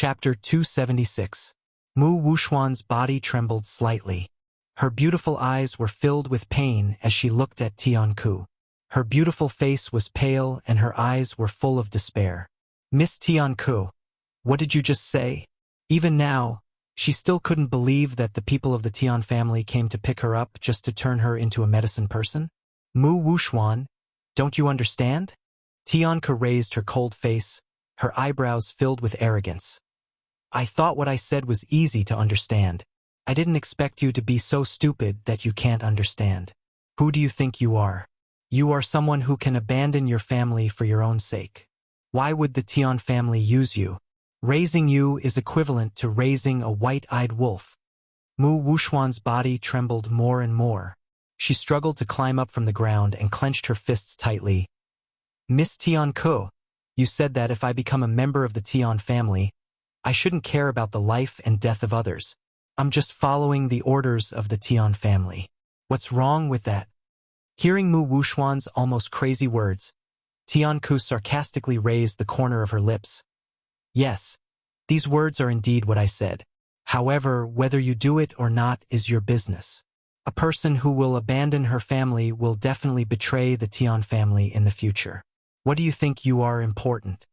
Chapter 276. Mu Wuxuan's body trembled slightly. Her beautiful eyes were filled with pain as she looked at Tianku. Her beautiful face was pale and her eyes were full of despair. Miss Tianku, what did you just say? Even now, she still couldn't believe that the people of the Tian family came to pick her up just to turn her into a medicine person. Mu Wuxuan, don't you understand? Tianku raised her cold face, her eyebrows filled with arrogance. I thought what I said was easy to understand. I didn't expect you to be so stupid that you can't understand. Who do you think you are? You are someone who can abandon your family for your own sake. Why would the Tian family use you? Raising you is equivalent to raising a white-eyed wolf. Mu Wuxuan's body trembled more and more. She struggled to climb up from the ground and clenched her fists tightly. Miss Tianku, you said that if I become a member of the Tian family, I shouldn't care about the life and death of others. I'm just following the orders of the Tian family. What's wrong with that? Hearing Mu Wuxuan's almost crazy words, Tianku sarcastically raised the corner of her lips. Yes, these words are indeed what I said. However, whether you do it or not is your business. A person who will abandon her family will definitely betray the Tian family in the future. What do you think you are important?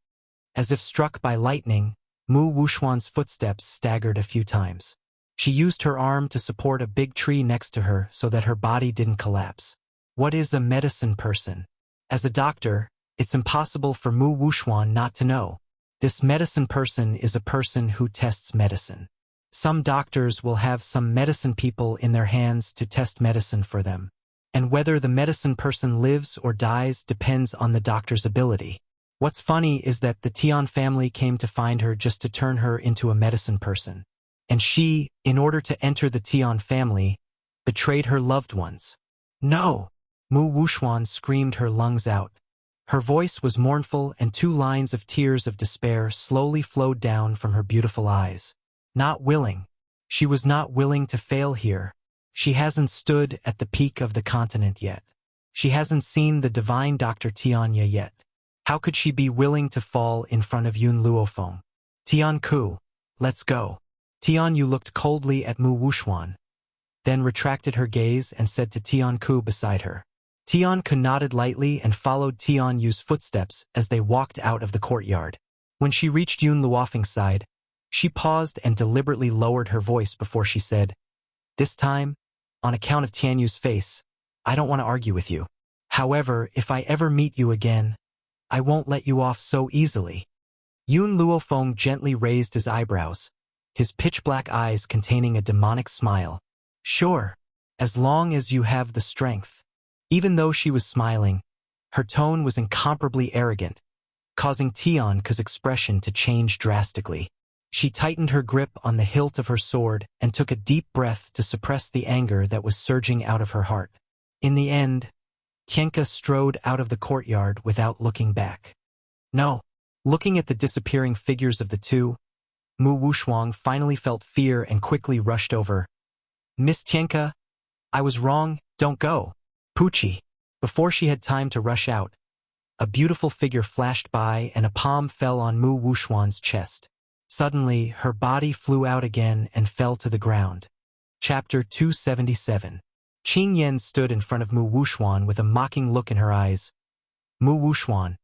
As if struck by lightning, Mu Wuxuan's footsteps staggered a few times. She used her arm to support a big tree next to her so that her body didn't collapse. What is a medicine person? As a doctor, it's impossible for Mu Wuxuan not to know. This medicine person is a person who tests medicine. Some doctors will have some medicine people in their hands to test medicine for them. And whether the medicine person lives or dies depends on the doctor's ability. What's funny is that the Tian family came to find her just to turn her into a medicine person. And she, in order to enter the Tian family, betrayed her loved ones. No! Mu Wuxuan screamed her lungs out. Her voice was mournful and 2 lines of tears of despair slowly flowed down from her beautiful eyes. Not willing. She was not willing to fail here. She hasn't stood at the peak of the continent yet. She hasn't seen the divine Dr. Tianya yet. How could she be willing to fall in front of Yun Luofeng? Tianku, let's go. Tianyu looked coldly at Mu Wuxuan, then retracted her gaze and said to Tianku beside her. Tianku nodded lightly and followed Tianyu's footsteps as they walked out of the courtyard. When she reached Yun Luofeng's side, she paused and deliberately lowered her voice before she said, This time, on account of Tianyu's face, I don't want to argue with you. However, if I ever meet you again, I won't let you off so easily. Yun Luofeng gently raised his eyebrows, his pitch-black eyes containing a demonic smile. Sure, as long as you have the strength. Even though she was smiling, her tone was incomparably arrogant, causing Tianku's expression to change drastically. She tightened her grip on the hilt of her sword and took a deep breath to suppress the anger that was surging out of her heart. In the end, Tianku strode out of the courtyard without looking back. No. Looking at the disappearing figures of the two, Mu Wuxuan finally felt fear and quickly rushed over. Miss Tianku, I was wrong, don't go. Poochie. Before she had time to rush out, a beautiful figure flashed by and a palm fell on Mu Wuxuan's chest. Suddenly, her body flew out again and fell to the ground. Chapter 277. Qing Yan stood in front of Mu Wuxuan with a mocking look in her eyes. Mu Wuxuan,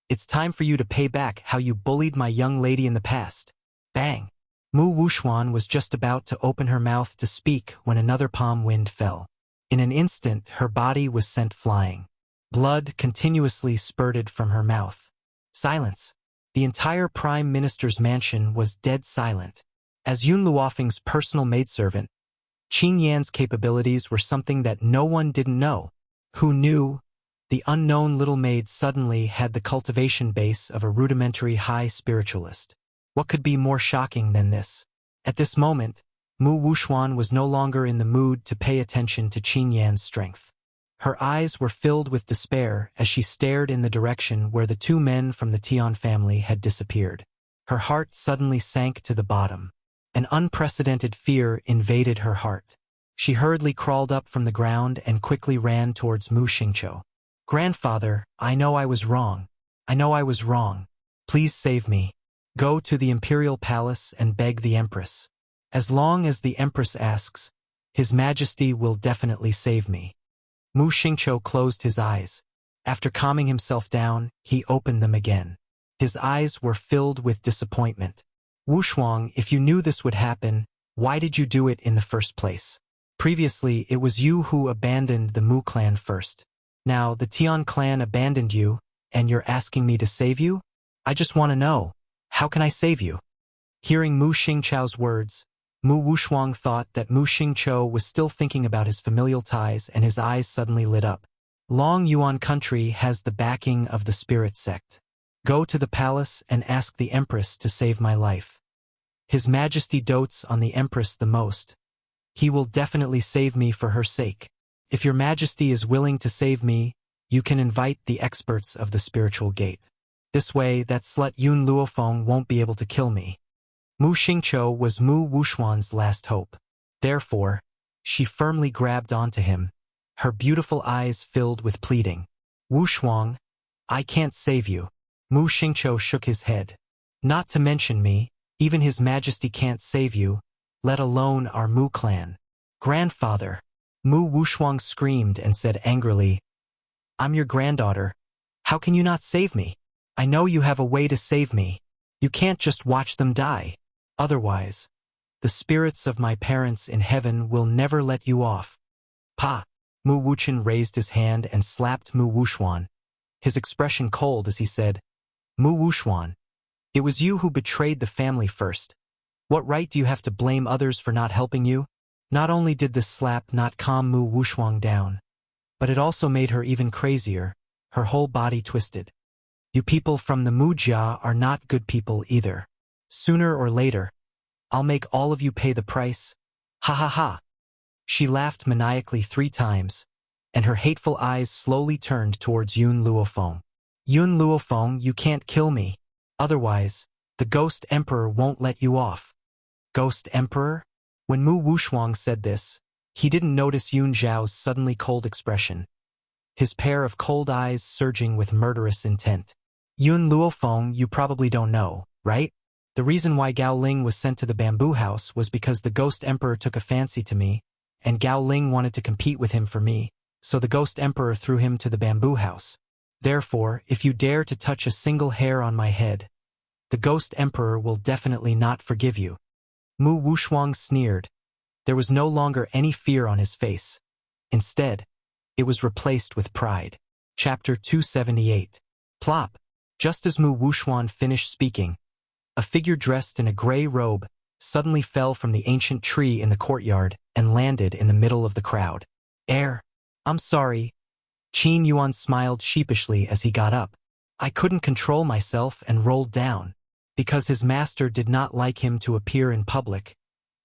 it's time for you to pay back how you bullied my young lady in the past. Bang! Mu Wuxuan was just about to open her mouth to speak when another palm wind fell. In an instant, her body was sent flying. Blood continuously spurted from her mouth. Silence. The entire Prime Minister's mansion was dead silent. As Yun Luofeng's personal maidservant, Qing Yan's capabilities were something that no one didn't know. Who knew? The unknown little maid suddenly had the cultivation base of a rudimentary high spiritualist. What could be more shocking than this? At this moment, Mu Wuxuan was no longer in the mood to pay attention to Qing Yan's strength. Her eyes were filled with despair as she stared in the direction where the 2 men from the Tian family had disappeared. Her heart suddenly sank to the bottom. An unprecedented fear invaded her heart. She hurriedly crawled up from the ground and quickly ran towards Mu Xingqiu. Grandfather, I know I was wrong. I know I was wrong. Please save me. Go to the imperial palace and beg the empress. As long as the empress asks, His Majesty will definitely save me. Mu Xingqiu closed his eyes. After calming himself down, he opened them again. His eyes were filled with disappointment. Wushuang, if you knew this would happen, why did you do it in the first place? Previously, it was you who abandoned the Mu clan first. Now, the Tian clan abandoned you, and you're asking me to save you? I just want to know, how can I save you? Hearing Mu Xingqiu's words, Mu Wushuang thought that Mu Xingqiu was still thinking about his familial ties, and his eyes suddenly lit up. Long Yuan country has the backing of the spirit sect. Go to the palace and ask the empress to save my life. His Majesty dotes on the empress the most. He will definitely save me for her sake. If your Majesty is willing to save me, you can invite the experts of the spiritual gate. This way, that slut Yun Luofeng won't be able to kill me. Mu Xingqiu was Mu Wushuan's last hope. Therefore, she firmly grabbed onto him, her beautiful eyes filled with pleading. Wushuang, I can't save you. Mu Xingqiu shook his head. Not to mention me, even His Majesty can't save you, let alone our Mu clan. Grandfather! Mu Wushuang screamed and said angrily, I'm your granddaughter. How can you not save me? I know you have a way to save me. You can't just watch them die. Otherwise, the spirits of my parents in heaven will never let you off. Pa! Mu Wuqian raised his hand and slapped Mu Wushuan, his expression cold as he said, Mu Wushuan, it was you who betrayed the family first. What right do you have to blame others for not helping you? Not only did this slap not calm Mu Wushuang down, but it also made her even crazier, her whole body twisted. You people from the Mu Jia are not good people either. Sooner or later, I'll make all of you pay the price. Ha ha ha. She laughed maniacally 3 times, and her hateful eyes slowly turned towards Yun Luofeng. Yun Luofeng, you can't kill me. Otherwise, the Ghost Emperor won't let you off. Ghost Emperor? When Mu Wushuang said this, he didn't notice Yun Zhao's suddenly cold expression, his pair of cold eyes surging with murderous intent. Yun Luofeng, you probably don't know, right? The reason why Gao Ling was sent to the bamboo house was because the Ghost Emperor took a fancy to me, and Gao Ling wanted to compete with him for me, so the Ghost Emperor threw him to the bamboo house. Therefore, if you dare to touch a single hair on my head, the Ghost Emperor will definitely not forgive you. Mu Wushuang sneered. There was no longer any fear on his face. Instead, it was replaced with pride. Chapter 278. Plop! Just as Mu Wushuan finished speaking, a figure dressed in a gray robe suddenly fell from the ancient tree in the courtyard and landed in the middle of the crowd. I'm sorry. Qin Yuan smiled sheepishly as he got up. I couldn't control myself and rolled down. Because his master did not like him to appear in public,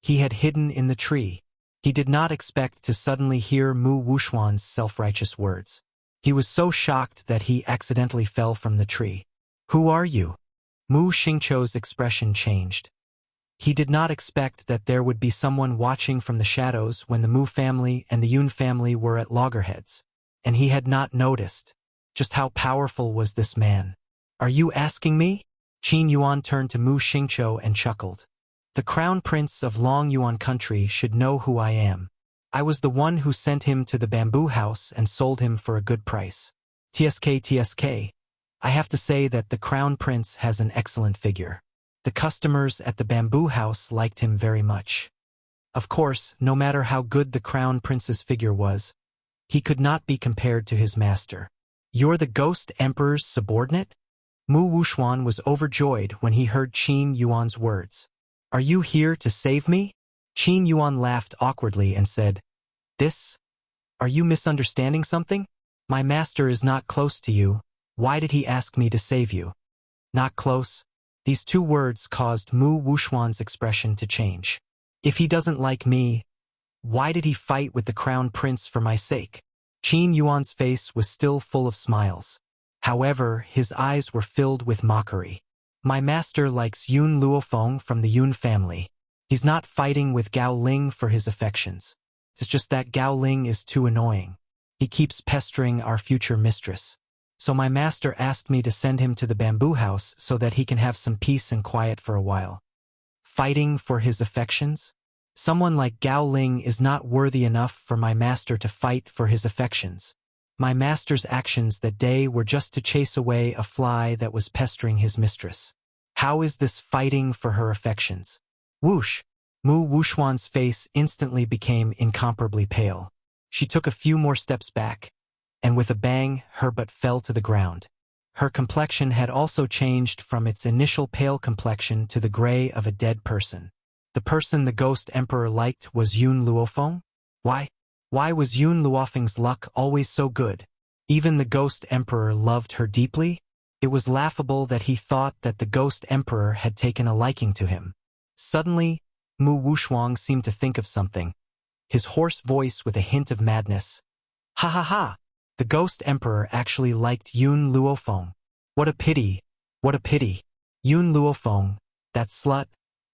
he had hidden in the tree. He did not expect to suddenly hear Mu Wushuan's self-righteous words. He was so shocked that he accidentally fell from the tree. Who are you? Mu Xingqiu's expression changed. He did not expect that there would be someone watching from the shadows when the Mu family and the Yun family were at loggerheads, and he had not noticed. Just how powerful was this man? Are you asking me? Qin Yuan turned to Mu Xingqiu and chuckled. The crown prince of Long Yuan country should know who I am. I was the one who sent him to the bamboo house and sold him for a good price. TSK. I have to say that the crown prince has an excellent figure. The customers at the bamboo house liked him very much. Of course, no matter how good the crown prince's figure was, he could not be compared to his master. You're the Ghost Emperor's subordinate? Mu Wushuan was overjoyed when he heard Qin Yuan's words. Are you here to save me? Qin Yuan laughed awkwardly and said, Are you misunderstanding something? My master is not close to you. Why did he ask me to save you? Not close? These 2 words caused Mu Wushuan's expression to change. If he doesn't like me, why did he fight with the crown prince for my sake? Qin Yuan's face was still full of smiles. However, his eyes were filled with mockery. My master likes Yun Luofeng from the Yun family. He's not fighting with Gao Ling for his affections. It's just that Gao Ling is too annoying. He keeps pestering our future mistress. So my master asked me to send him to the bamboo house so that he can have some peace and quiet for a while. Fighting for his affections? Someone like Gao Ling is not worthy enough for my master to fight for his affections. My master's actions that day were just to chase away a fly that was pestering his mistress. How is this fighting for her affections? Whoosh! Mu Wuxuan's face instantly became incomparably pale. She took a few more steps back, and with a bang, her butt fell to the ground. Her complexion had also changed from its initial pale complexion to the gray of a dead person. The person the Ghost Emperor liked was Yun Luofeng? Why was Yun Luofeng's luck always so good? Even the Ghost Emperor loved her deeply? It was laughable that he thought that the Ghost Emperor had taken a liking to him. Suddenly, Mu Wuxuang seemed to think of something, his hoarse voice with a hint of madness. Ha ha ha! The Ghost Emperor actually liked Yun Luofeng. What a pity, what a pity. Yun Luofeng, that slut,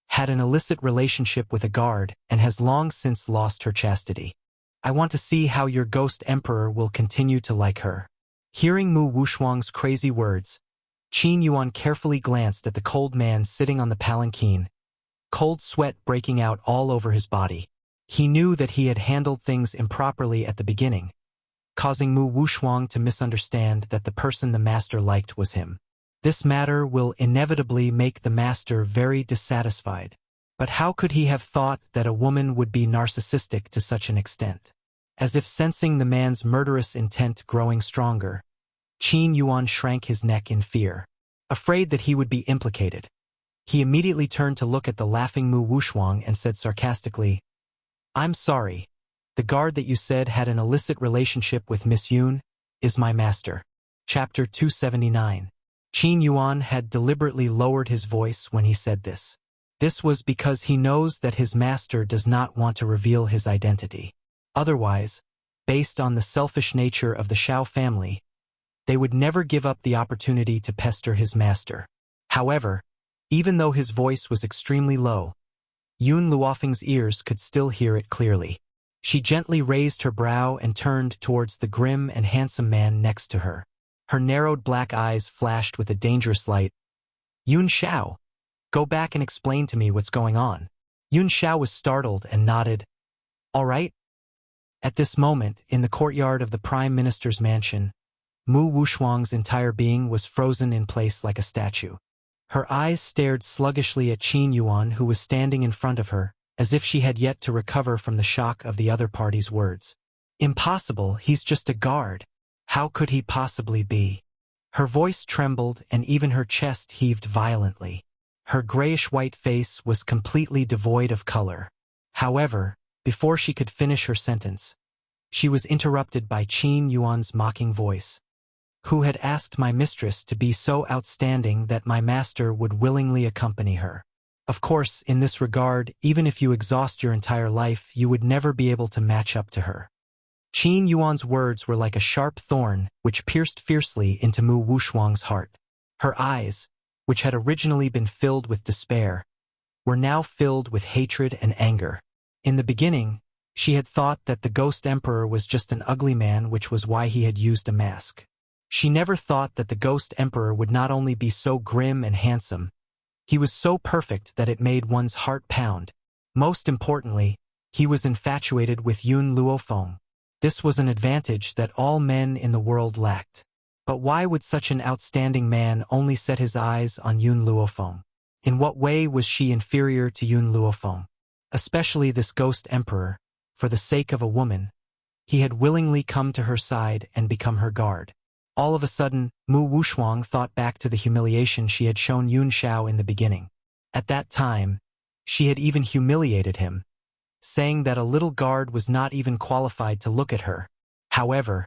had an illicit relationship with a guard and has long since lost her chastity. I want to see how your Ghost Emperor will continue to like her. Hearing Mu Wuxuang's crazy words, Qin Yuan carefully glanced at the cold man sitting on the palanquin, cold sweat breaking out all over his body. He knew that he had handled things improperly at the beginning, causing Mu Wuxuang to misunderstand that the person the master liked was him. This matter will inevitably make the master very dissatisfied. But how could he have thought that a woman would be narcissistic to such an extent? As if sensing the man's murderous intent growing stronger, Qin Yuan shrank his neck in fear. Afraid that he would be implicated, he immediately turned to look at the laughing Mu Wuxuang and said sarcastically, "I'm sorry. The guard that you said had an illicit relationship with Miss Yun is my master." Chapter 279. Qin Yuan had deliberately lowered his voice when he said this. This was because he knows that his master does not want to reveal his identity. Otherwise, based on the selfish nature of the Shao family, they would never give up the opportunity to pester his master. However, even though his voice was extremely low, Yun Luofeng's ears could still hear it clearly. She gently raised her brow and turned towards the grim and handsome man next to her. Her narrowed black eyes flashed with a dangerous light. "Yun Shao, go back and explain to me what's going on." Yun Shao was startled and nodded. "All right." At this moment, in the courtyard of the Prime Minister's mansion, Mu Wuxuang's entire being was frozen in place like a statue. Her eyes stared sluggishly at Qin Yuan, who was standing in front of her, as if she had yet to recover from the shock of the other party's words. "Impossible, he's just a guard. How could he possibly be?" Her voice trembled and even her chest heaved violently. Her grayish-white face was completely devoid of color. However, before she could finish her sentence, she was interrupted by Qin Yuan's mocking voice. "Who had asked my mistress to be so outstanding that my master would willingly accompany her? Of course, in this regard, even if you exhaust your entire life, you would never be able to match up to her." Qin Yuan's words were like a sharp thorn which pierced fiercely into Mu Wuxuang's heart. Her eyes, which had originally been filled with despair, were now filled with hatred and anger. In the beginning, she had thought that the Ghost Emperor was just an ugly man, which was why he had used a mask. She never thought that the Ghost Emperor would not only be so grim and handsome, he was so perfect that it made one's heart pound. Most importantly, he was infatuated with Yun Luofeng. This was an advantage that all men in the world lacked. But why would such an outstanding man only set his eyes on Yun Luofeng? In what way was she inferior to Yun Luofeng? Especially this Ghost Emperor, for the sake of a woman, he had willingly come to her side and become her guard. All of a sudden, Mu Wuxuang thought back to the humiliation she had shown Yun Shao in the beginning. At that time, she had even humiliated him, saying that a little guard was not even qualified to look at her. However,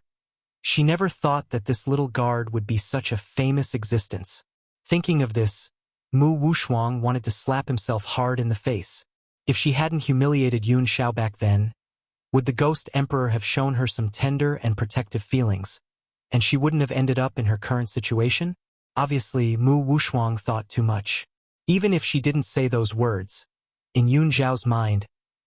she never thought that this little guard would be such a famous existence. Thinking of this, Mu Wuxuang wanted to slap himself hard in the face. If she hadn't humiliated Yun Shao back then, would the Ghost Emperor have shown her some tender and protective feelings, and she wouldn't have ended up in her current situation? Obviously, Mu Wuxuang thought too much. Even if she didn't say those words, in Yun Zhao's mind,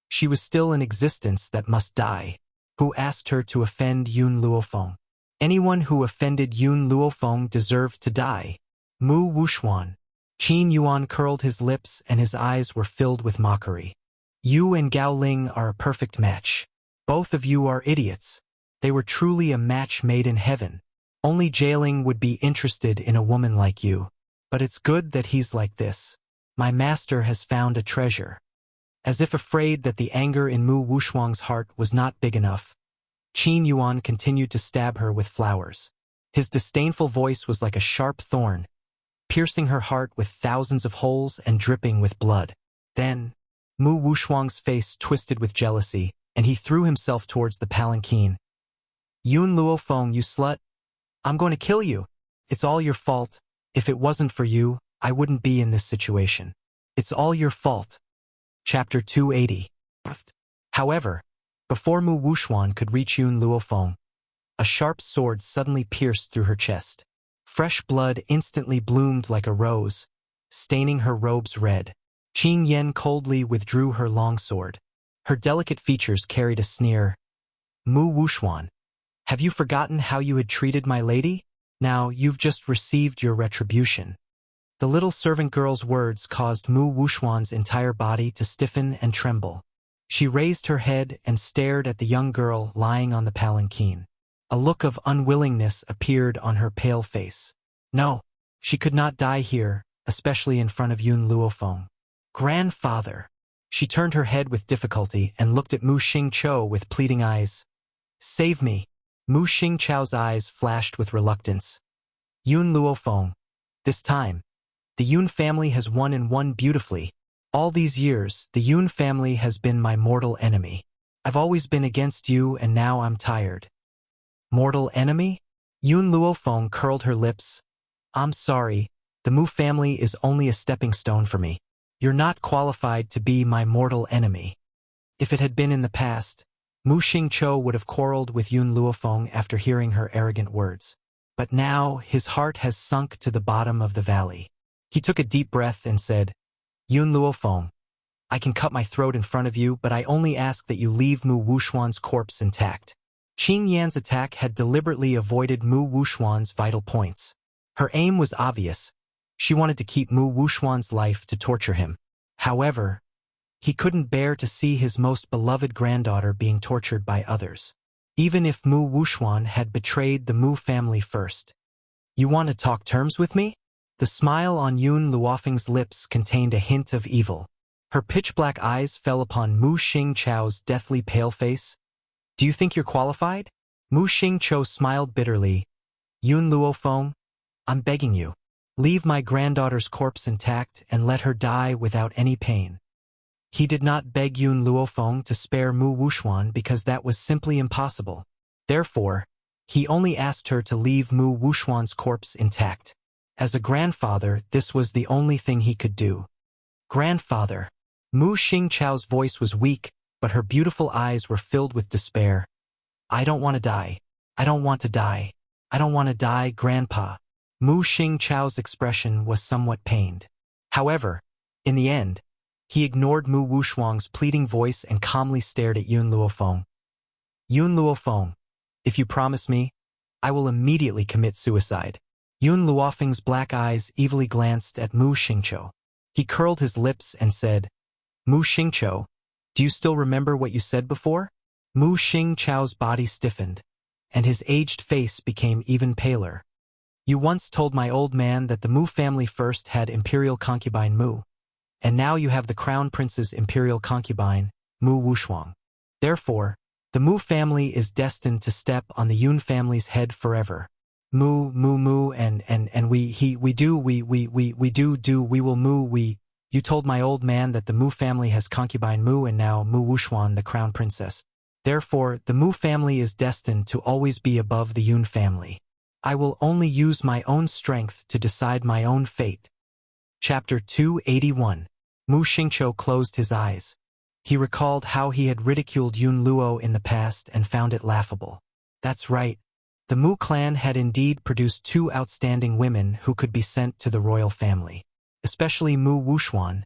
she was still an existence that must die. Who asked her to offend Yun Luofeng? Anyone who offended Yun Luofeng deserved to die. Mu Wuxuan. Qin Yuan curled his lips and his eyes were filled with mockery. You and Gao Ling are a perfect match. Both of you are idiots. They were truly a match made in heaven. Only Jailing would be interested in a woman like you. But it's good that he's like this. My master has found a treasure. As if afraid that the anger in Mu Wuxuang's heart was not big enough, Qin Yuan continued to stab her with flowers. His disdainful voice was like a sharp thorn, piercing her heart with thousands of holes and dripping with blood. Then, Mu Wuxuang's face twisted with jealousy, and he threw himself towards the palanquin. Yun Luofeng, you slut! I'm going to kill you! It's all your fault. If it wasn't for you, I wouldn't be in this situation. It's all your fault. Chapter 280. However, before Mu Wuxuan could reach Yun Luofeng, a sharp sword suddenly pierced through her chest. Fresh blood instantly bloomed like a rose, staining her robes red. Qing Yen coldly withdrew her longsword. Her delicate features carried a sneer. Mu Wuxuan, have you forgotten how you had treated my lady? Now you've just received your retribution. The little servant girl's words caused Mu Wuxuan's entire body to stiffen and tremble. She raised her head and stared at the young girl lying on the palanquin. A look of unwillingness appeared on her pale face. No, she could not die here, especially in front of Yun Luofeng. Grandfather! She turned her head with difficulty and looked at Mu Xingqiu with pleading eyes. Save me! Mu Xingqiu's eyes flashed with reluctance. Yun Luofeng. This time, the Yun family has won and won beautifully. All these years, the Yun family has been my mortal enemy. I've always been against you and now I'm tired. Mortal enemy? Yun Luofeng curled her lips. I'm sorry, the Mu family is only a stepping stone for me. You're not qualified to be my mortal enemy. If it had been in the past, Mu Xingqiu would have quarreled with Yun Luofeng after hearing her arrogant words. But now his heart has sunk to the bottom of the valley. He took a deep breath and said, Yun Luofeng, I can cut my throat in front of you, but I only ask that you leave Mu Wuxuan's corpse intact. Qing Yan's attack had deliberately avoided Mu Wuxuan's vital points. Her aim was obvious. She wanted to keep Mu Wuxuan's life to torture him. However, he couldn't bear to see his most beloved granddaughter being tortured by others, even if Mu Wuxuan had betrayed the Mu family first. You want to talk terms with me? The smile on Yun Luofeng's lips contained a hint of evil. Her pitch-black eyes fell upon Mu Xingqiu's deathly pale face. Do you think you're qualified? Mu Xingqiu smiled bitterly. Yun Luofeng, I'm begging you. Leave my granddaughter's corpse intact and let her die without any pain. He did not beg Yun Luofeng to spare Mu Wuxuan because that was simply impossible. Therefore, he only asked her to leave Mu Wuxuan's corpse intact. As a grandfather, this was the only thing he could do. Grandfather. Mu Xingqiu's voice was weak, but her beautiful eyes were filled with despair. I don't want to die. I don't want to die. I don't want to die, Grandpa. Mu Xingqiu's expression was somewhat pained. However, in the end, he ignored Mu Wuxuang's pleading voice and calmly stared at Yun Luofeng. Yun Luofeng, if you promise me, I will immediately commit suicide. Yun Luofeng's black eyes evilly glanced at Mu Xingqiu. He curled his lips and said, Mu Xingqiu, do you still remember what you said before? Mu Xingqiu's body stiffened, and his aged face became even paler. You once told my old man that the Mu family first had imperial concubine Mu, and now you have the crown prince's imperial concubine, Mu Wuxuang. Therefore, the Mu family is destined to step on the Yun family's head forever. We will Mu. You told my old man that the Mu family has concubine Mu and now Mu Wuxuan the crown princess. Therefore, the Mu family is destined to always be above the Yun family. I will only use my own strength to decide my own fate. Chapter 281. Mu Xingqiu closed his eyes. He recalled how he had ridiculed Yun Luo in the past and found it laughable. That's right. The Mu clan had indeed produced two outstanding women who could be sent to the royal family. Especially Mu Wuxuan.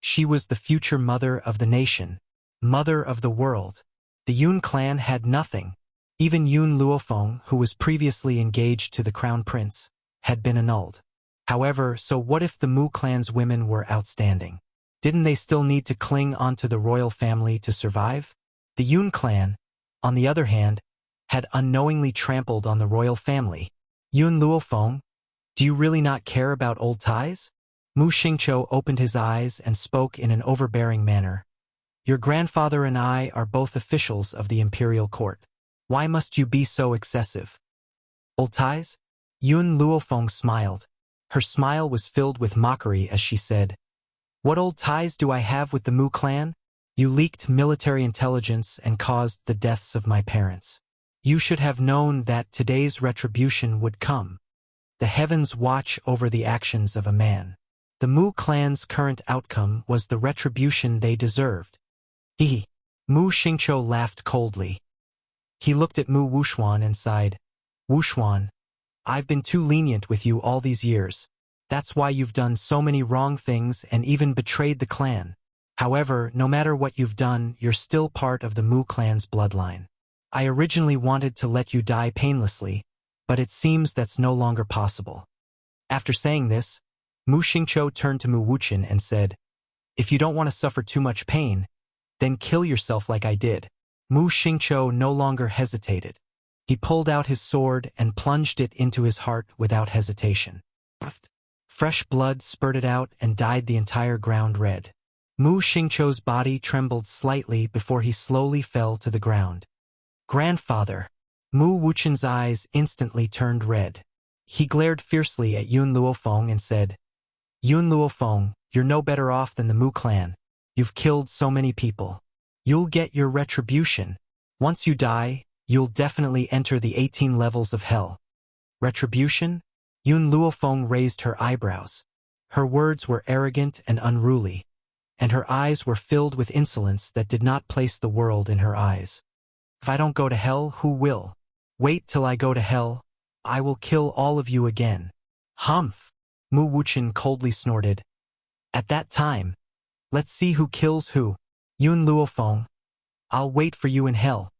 She was the future mother of the nation, mother of the world. The Yun clan had nothing. Even Yun Luofeng, who was previously engaged to the crown prince, had been annulled. However, so what if the Mu clan's women were outstanding? Didn't they still need to cling onto the royal family to survive? The Yun clan, on the other hand, had unknowingly trampled on the royal family. Yun Luofeng, do you really not care about old ties? Mu Xingqiu opened his eyes and spoke in an overbearing manner. Your grandfather and I are both officials of the imperial court. Why must you be so excessive? Old ties? Yun Luofeng smiled. Her smile was filled with mockery as she said, What old ties do I have with the Mu clan? You leaked military intelligence and caused the deaths of my parents. You should have known that today's retribution would come. The heavens watch over the actions of a man. The Mu clan's current outcome was the retribution they deserved. He. Mu Xingqiu laughed coldly. He looked at Mu Wuxuan and sighed. Wuxuan, I've been too lenient with you all these years. That's why you've done so many wrong things and even betrayed the clan. However, no matter what you've done, you're still part of the Mu clan's bloodline. I originally wanted to let you die painlessly, but it seems that's no longer possible. After saying this, Mu Xingqiu turned to Mu Wuqian and said, If you don't want to suffer too much pain, then kill yourself like I did. Mu Xingqiu no longer hesitated. He pulled out his sword and plunged it into his heart without hesitation. Fresh blood spurted out and dyed the entire ground red. Mu Xingqiu's body trembled slightly before he slowly fell to the ground. Grandfather! Mu Wuqian's eyes instantly turned red. He glared fiercely at Yun Luofeng and said, Yun Luofeng, you're no better off than the Mu clan. You've killed so many people. You'll get your retribution. Once you die, you'll definitely enter the 18 levels of hell. Retribution? Yun Luofeng raised her eyebrows. Her words were arrogant and unruly, and her eyes were filled with insolence that did not place the world in her eyes. If I don't go to hell, who will? Wait till I go to hell. I will kill all of you again. Humph! Mu Wuqian coldly snorted. At that time, let's see who kills who. Yun Luofeng, I'll wait for you in hell.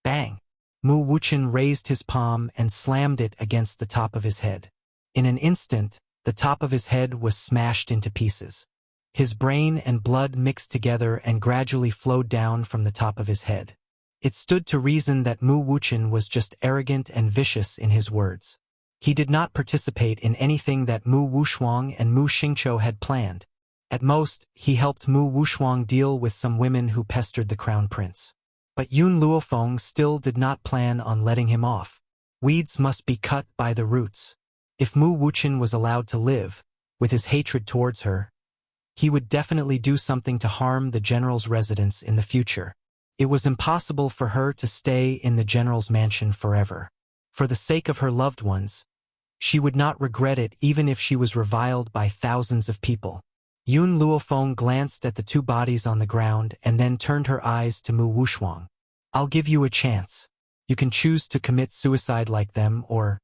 Bang! Mu Wuqian raised his palm and slammed it against the top of his head. In an instant, the top of his head was smashed into pieces. His brain and blood mixed together and gradually flowed down from the top of his head. It stood to reason that Mu Wuqian was just arrogant and vicious in his words. He did not participate in anything that Mu Wuxuan and Mu Xingqiu had planned. At most, he helped Mu Wuxuan deal with some women who pestered the crown prince. But Yun Luofeng still did not plan on letting him off. Weeds must be cut by the roots. If Mu Wuqian was allowed to live, with his hatred towards her, he would definitely do something to harm the general's residence in the future. It was impossible for her to stay in the general's mansion forever. For the sake of her loved ones, she would not regret it even if she was reviled by thousands of people. Yun Luofeng glanced at the two bodies on the ground and then turned her eyes to Mu Wuxuan. I'll give you a chance. You can choose to commit suicide like them or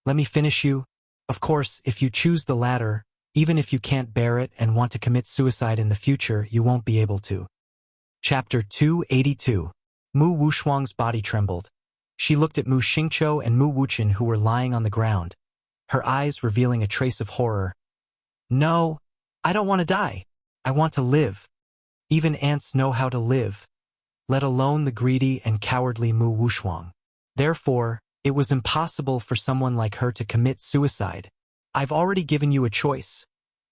let me finish you. Of course, if you choose the latter, even if you can't bear it and want to commit suicide in the future, you won't be able to. Chapter 282. Mu Wuxuan's body trembled. She looked at Mu Xingqiu and Mu Wuqian who were lying on the ground, her eyes revealing a trace of horror. No, I don't want to die. I want to live. Even ants know how to live, let alone the greedy and cowardly Mu Wuxuan. Therefore, it was impossible for someone like her to commit suicide. I've already given you a choice.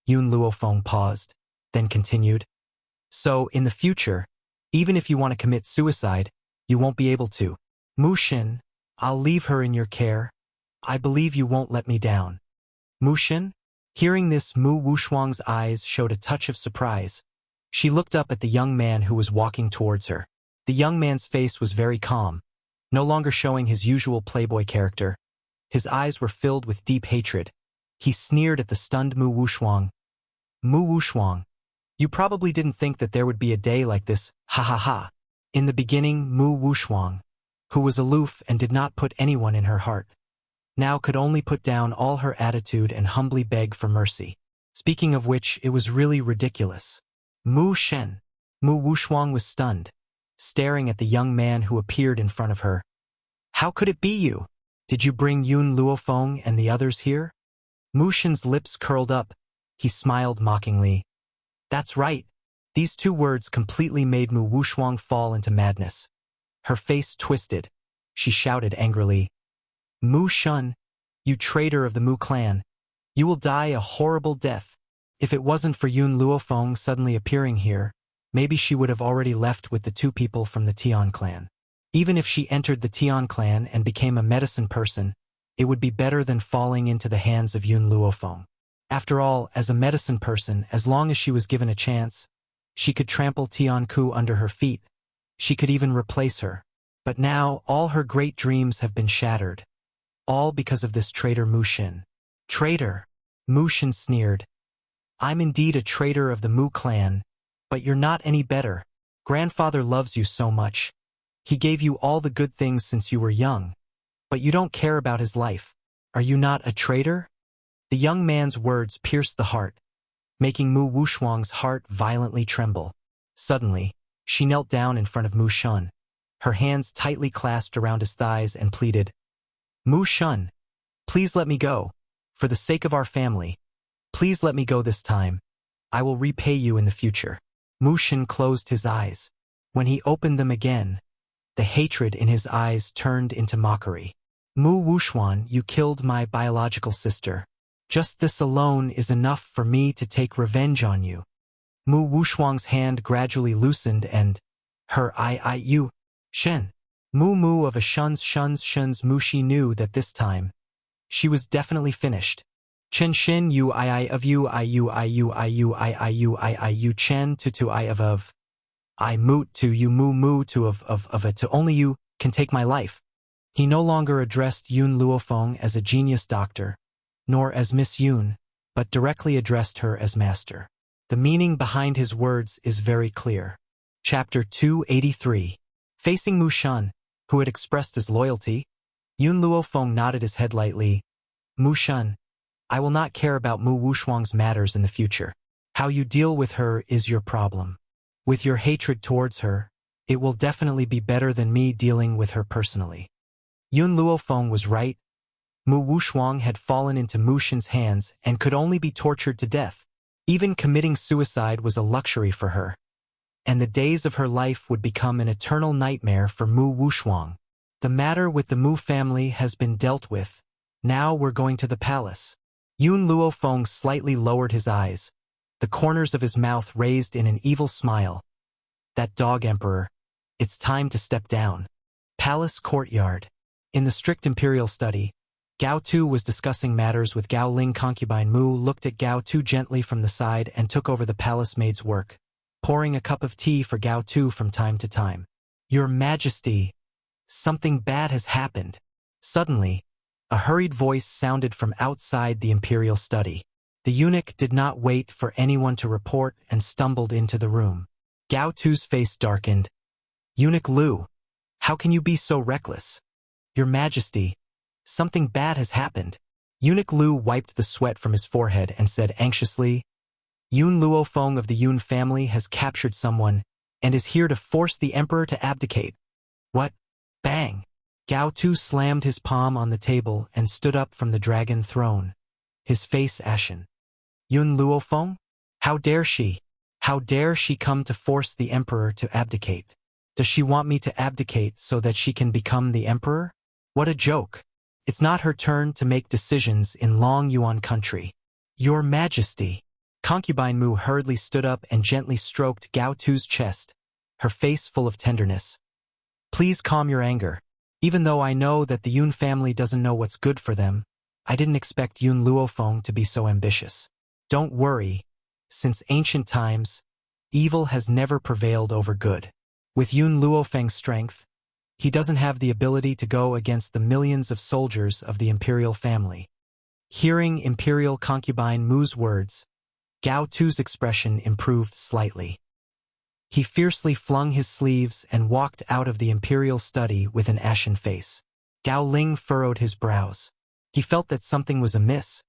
Yun Luofeng paused, then continued. So, in the future, even if you want to commit suicide, you won't be able to. Mu Xin, I'll leave her in your care. I believe you won't let me down. Mu Xin? Hearing this, Mu Wuxuan's eyes showed a touch of surprise. She looked up at the young man who was walking towards her. The young man's face was very calm, no longer showing his usual playboy character. His eyes were filled with deep hatred. He sneered at the stunned Mu Wuxuan. Mu Wuxuan, you probably didn't think that there would be a day like this, ha ha ha. In the beginning, Mu Wuxuan, who was aloof and did not put anyone in her heart, now could only put down all her attitude and humbly beg for mercy. Speaking of which, it was really ridiculous. Mu Shen. Mu Wuxuan was stunned, staring at the young man who appeared in front of her. How could it be you? Did you bring Yun Luofeng and the others here? Mu Shen's lips curled up. He smiled mockingly. That's right. These two words completely made Mu Wuxuang fall into madness. Her face twisted. She shouted angrily, Mu Shen, you traitor of the Mu clan, you will die a horrible death. If it wasn't for Yun Luofeng suddenly appearing here, maybe she would have already left with the two people from the Tian clan. Even if she entered the Tian clan and became a medicine person, it would be better than falling into the hands of Yun Luofeng. After all, as a medicine person, as long as she was given a chance, she could trample Tianku under her feet. She could even replace her. But now, all her great dreams have been shattered. All because of this traitor Mu Shen. Traitor! Mu Shen sneered. I'm indeed a traitor of the Mu clan, but you're not any better. Grandfather loves you so much. He gave you all the good things since you were young. But you don't care about his life. Are you not a traitor? The young man's words pierced the heart, making Mu Wuxuang's heart violently tremble. Suddenly, she knelt down in front of Mu Shen. Her hands tightly clasped around his thighs and pleaded, Mu Shen, please let me go. For the sake of our family, please let me go this time. I will repay you in the future. Mu Shen closed his eyes. When he opened them again, the hatred in his eyes turned into mockery. Mu Wuxuan, you killed my biological sister. Just this alone is enough for me to take revenge on you. Mu Wuxuang's hand gradually loosened and, you, Shen. Mu of a Shun's Mu. She knew that this time, she was definitely finished. Chen Shin you of you Chen to I of I moot to you mu to of it to only you can take my life. He no longer addressed Yun Luofeng as a genius doctor, nor as Miss Yun, but directly addressed her as master. The meaning behind his words is very clear. Chapter 283. Facing Mu Shen, who had expressed his loyalty, Yun Luofeng nodded his head lightly. Mu Shen, I will not care about Mu Wuxuang's matters in the future. How you deal with her is your problem. With your hatred towards her, it will definitely be better than me dealing with her personally. Yun Luofeng was right. Mu Wuxuang had fallen into Mu Shen's hands and could only be tortured to death. Even committing suicide was a luxury for her. And the days of her life would become an eternal nightmare for Mu Wuxuang. The matter with the Mu family has been dealt with. Now we're going to the palace. Yun Luofeng slightly lowered his eyes, the corners of his mouth raised in an evil smile. That dog emperor. It's time to step down. Palace courtyard. In the strict imperial study, Gao Tu was discussing matters with Gao Ling. Concubine Mu looked at Gao Tu gently from the side and took over the palace maid's work, pouring a cup of tea for Gao Tu from time to time. Your Majesty, something bad has happened. Suddenly, a hurried voice sounded from outside the imperial study. The eunuch did not wait for anyone to report and stumbled into the room. Gao Tu's face darkened. Eunuch Lu, how can you be so reckless? Your Majesty, something bad has happened. Eunuch Lu wiped the sweat from his forehead and said anxiously, Yun Luofeng of the Yun family has captured someone and is here to force the emperor to abdicate. What? Bang! Gao Tu slammed his palm on the table and stood up from the dragon throne, his face ashen. Yun Luofeng? How dare she? How dare she come to force the emperor to abdicate? Does she want me to abdicate so that she can become the emperor? What a joke. It's not her turn to make decisions in Long Yuan country. Your Majesty. Concubine Mu hurriedly stood up and gently stroked Gao Tu's chest, her face full of tenderness. Please calm your anger. Even though I know that the Yun family doesn't know what's good for them, I didn't expect Yun Luofeng to be so ambitious. Don't worry. Since ancient times, evil has never prevailed over good. With Yun Luofeng's strength, he doesn't have the ability to go against the millions of soldiers of the imperial family. Hearing Imperial Concubine Mu's words, Gao Tu's expression improved slightly. He fiercely flung his sleeves and walked out of the imperial study with an ashen face. Gao Ling furrowed his brows. He felt that something was amiss,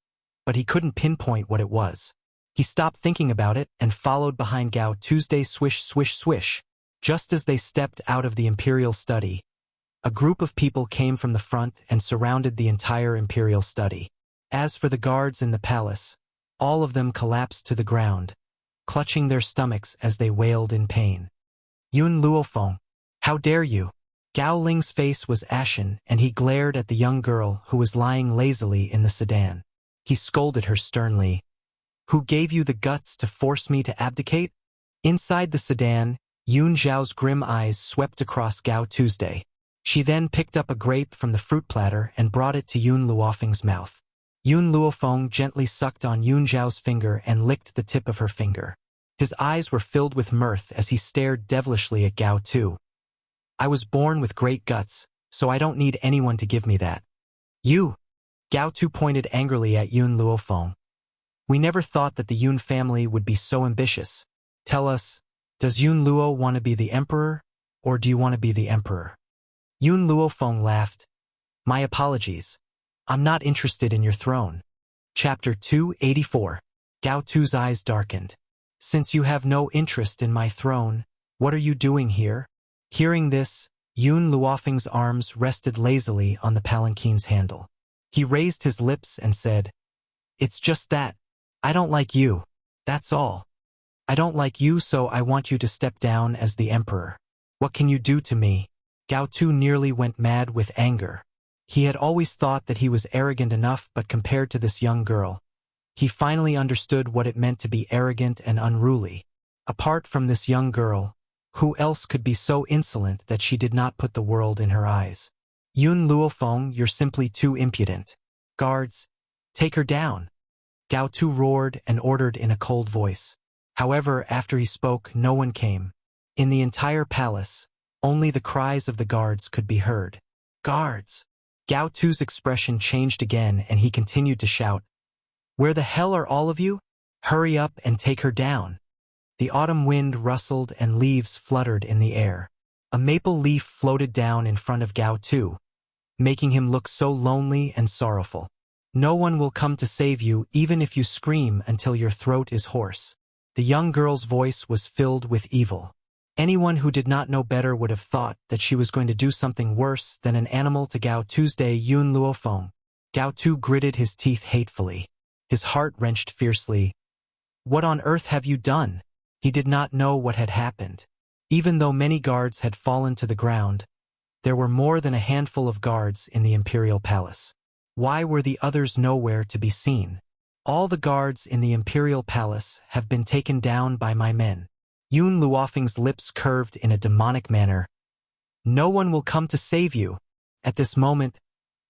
but he couldn't pinpoint what it was. He stopped thinking about it and followed behind Gao Tuesday. Swish, swish, swish. Just as they stepped out of the imperial study, A group of people came from the front and surrounded the entire imperial study. As for the guards in the palace, all of them collapsed to the ground, clutching their stomachs as they wailed in pain. Yun Luofeng, how dare you? Gao Ling's face was ashen and he glared at the young girl who was lying lazily in the sedan. He scolded her sternly. Who gave you the guts to force me to abdicate? Inside the sedan, Yun Zhao's grim eyes swept across Gao Tuesday. She then picked up a grape from the fruit platter and brought it to Yun Luofeng's mouth. Yun Luofeng gently sucked on Yun Zhao's finger and licked the tip of her finger. His eyes were filled with mirth as he stared devilishly at Gao Tu. I was born with great guts, so I don't need anyone to give me that. You! Gao Tu pointed angrily at Yun Luofeng. We never thought that the Yun family would be so ambitious. Tell us, does Yun Luo want to be the emperor, or do you want to be the emperor? Yun Luofeng laughed. My apologies. I'm not interested in your throne. Chapter 284. Gao Tu's eyes darkened. Since you have no interest in my throne, what are you doing here? Hearing this, Yun Luofeng's arms rested lazily on the palanquin's handle. He raised his lips and said, It's just that. I don't like you. That's all. I don't like you, so I want you to step down as the emperor. What can you do to me? Gao Tu nearly went mad with anger. He had always thought that he was arrogant enough, but compared to this young girl, he finally understood what it meant to be arrogant and unruly. Apart from this young girl, who else could be so insolent that she did not put the world in her eyes? Yun Luofeng, you're simply too impudent. Guards, take her down. Gao Tu roared and ordered in a cold voice. However, after he spoke, no one came. In the entire palace, only the cries of the guards could be heard. Guards! Gao Tu's expression changed again and he continued to shout, Where the hell are all of you? Hurry up and take her down. The autumn wind rustled and leaves fluttered in the air. A maple leaf floated down in front of Gao Tu, making him look so lonely and sorrowful. No one will come to save you even if you scream until your throat is hoarse. The young girl's voice was filled with evil. Anyone who did not know better would have thought that she was going to do something worse than an animal to Gao Tuesday Yun Luofeng. Gao Tu gritted his teeth hatefully. His heart wrenched fiercely. What on earth have you done? He did not know what had happened. Even though many guards had fallen to the ground, there were more than a handful of guards in the imperial palace. Why were the others nowhere to be seen? All the guards in the imperial palace have been taken down by my men. Yun Luofeng's lips curved in a demonic manner. No one will come to save you. At this moment,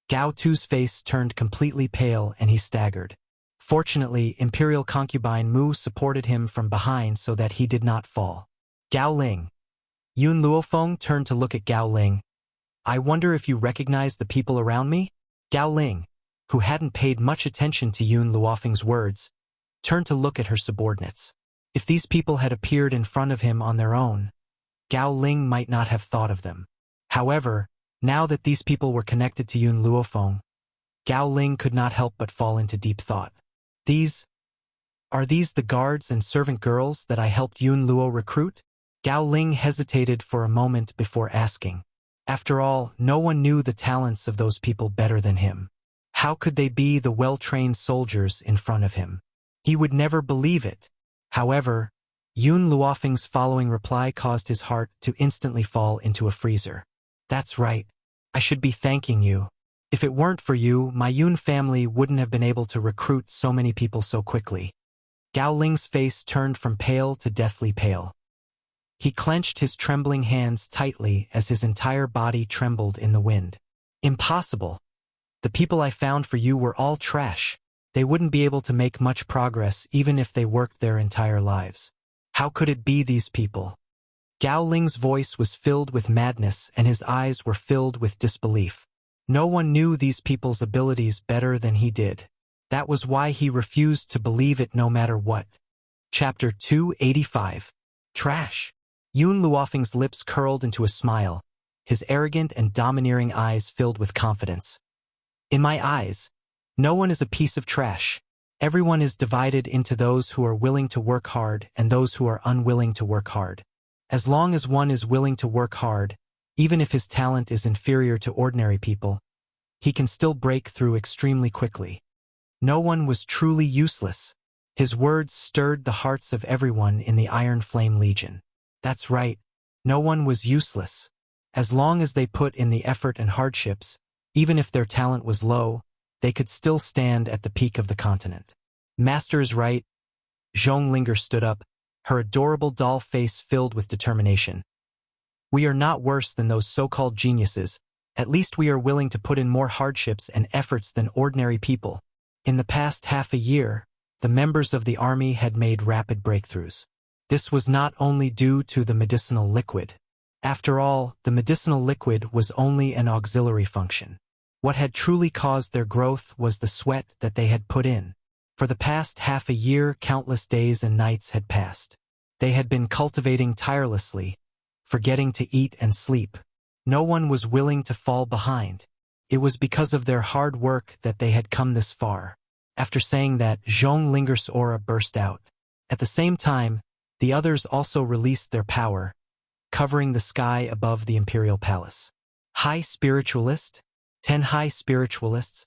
Gao Tu's face turned completely pale and he staggered. Fortunately, imperial concubine Mu supported him from behind so that he did not fall. Gao Ling. Yun Luofeng turned to look at Gao Ling. I wonder if you recognize the people around me? Gao Ling, who hadn't paid much attention to Yun Luofeng's words, turned to look at her subordinates. If these people had appeared in front of him on their own, Gao Ling might not have thought of them. However, now that these people were connected to Yun Luofeng, Gao Ling could not help but fall into deep thought. Are these the guards and servant girls that I helped Yun Luo recruit? Gao Ling hesitated for a moment before asking. After all, no one knew the talents of those people better than him. How could they be the well-trained soldiers in front of him? He would never believe it. However, Yun Luofeng's following reply caused his heart to instantly fall into a freezer. That's right. I should be thanking you. If it weren't for you, my Yun family wouldn't have been able to recruit so many people so quickly. Gao Ling's face turned from pale to deathly pale. He clenched his trembling hands tightly as his entire body trembled in the wind. Impossible. The people I found for you were all trash. They wouldn't be able to make much progress even if they worked their entire lives. How could it be these people? Gao Ling's voice was filled with madness and his eyes were filled with disbelief. No one knew these people's abilities better than he did. That was why he refused to believe it no matter what. Chapter 285. Trash. Yun Luofeng's lips curled into a smile, his arrogant and domineering eyes filled with confidence. In my eyes, no one is a piece of trash. Everyone is divided into those who are willing to work hard and those who are unwilling to work hard. As long as one is willing to work hard, Even if his talent is inferior to ordinary people, he can still break through extremely quickly. No one was truly useless. His words stirred the hearts of everyone in the Iron Flame Legion. That's right, no one was useless. As long as they put in the effort and hardships, even if their talent was low, they could still stand at the peak of the continent. Master is right. Zhonglinger stood up, her adorable doll face filled with determination. We are not worse than those so-called geniuses. At least we are willing to put in more hardships and efforts than ordinary people. In the past half a year, the members of the army had made rapid breakthroughs. This was not only due to the medicinal liquid. After all, the medicinal liquid was only an auxiliary function. What had truly caused their growth was the sweat that they had put in. For the past half a year, countless days and nights had passed. They had been cultivating tirelessly, forgetting to eat and sleep. No one was willing to fall behind. It was because of their hard work that they had come this far. After saying that, Zhonglinger's aura burst out. At the same time, the others also released their power, covering the sky above the Imperial Palace. High Spiritualist? 10 High Spiritualists?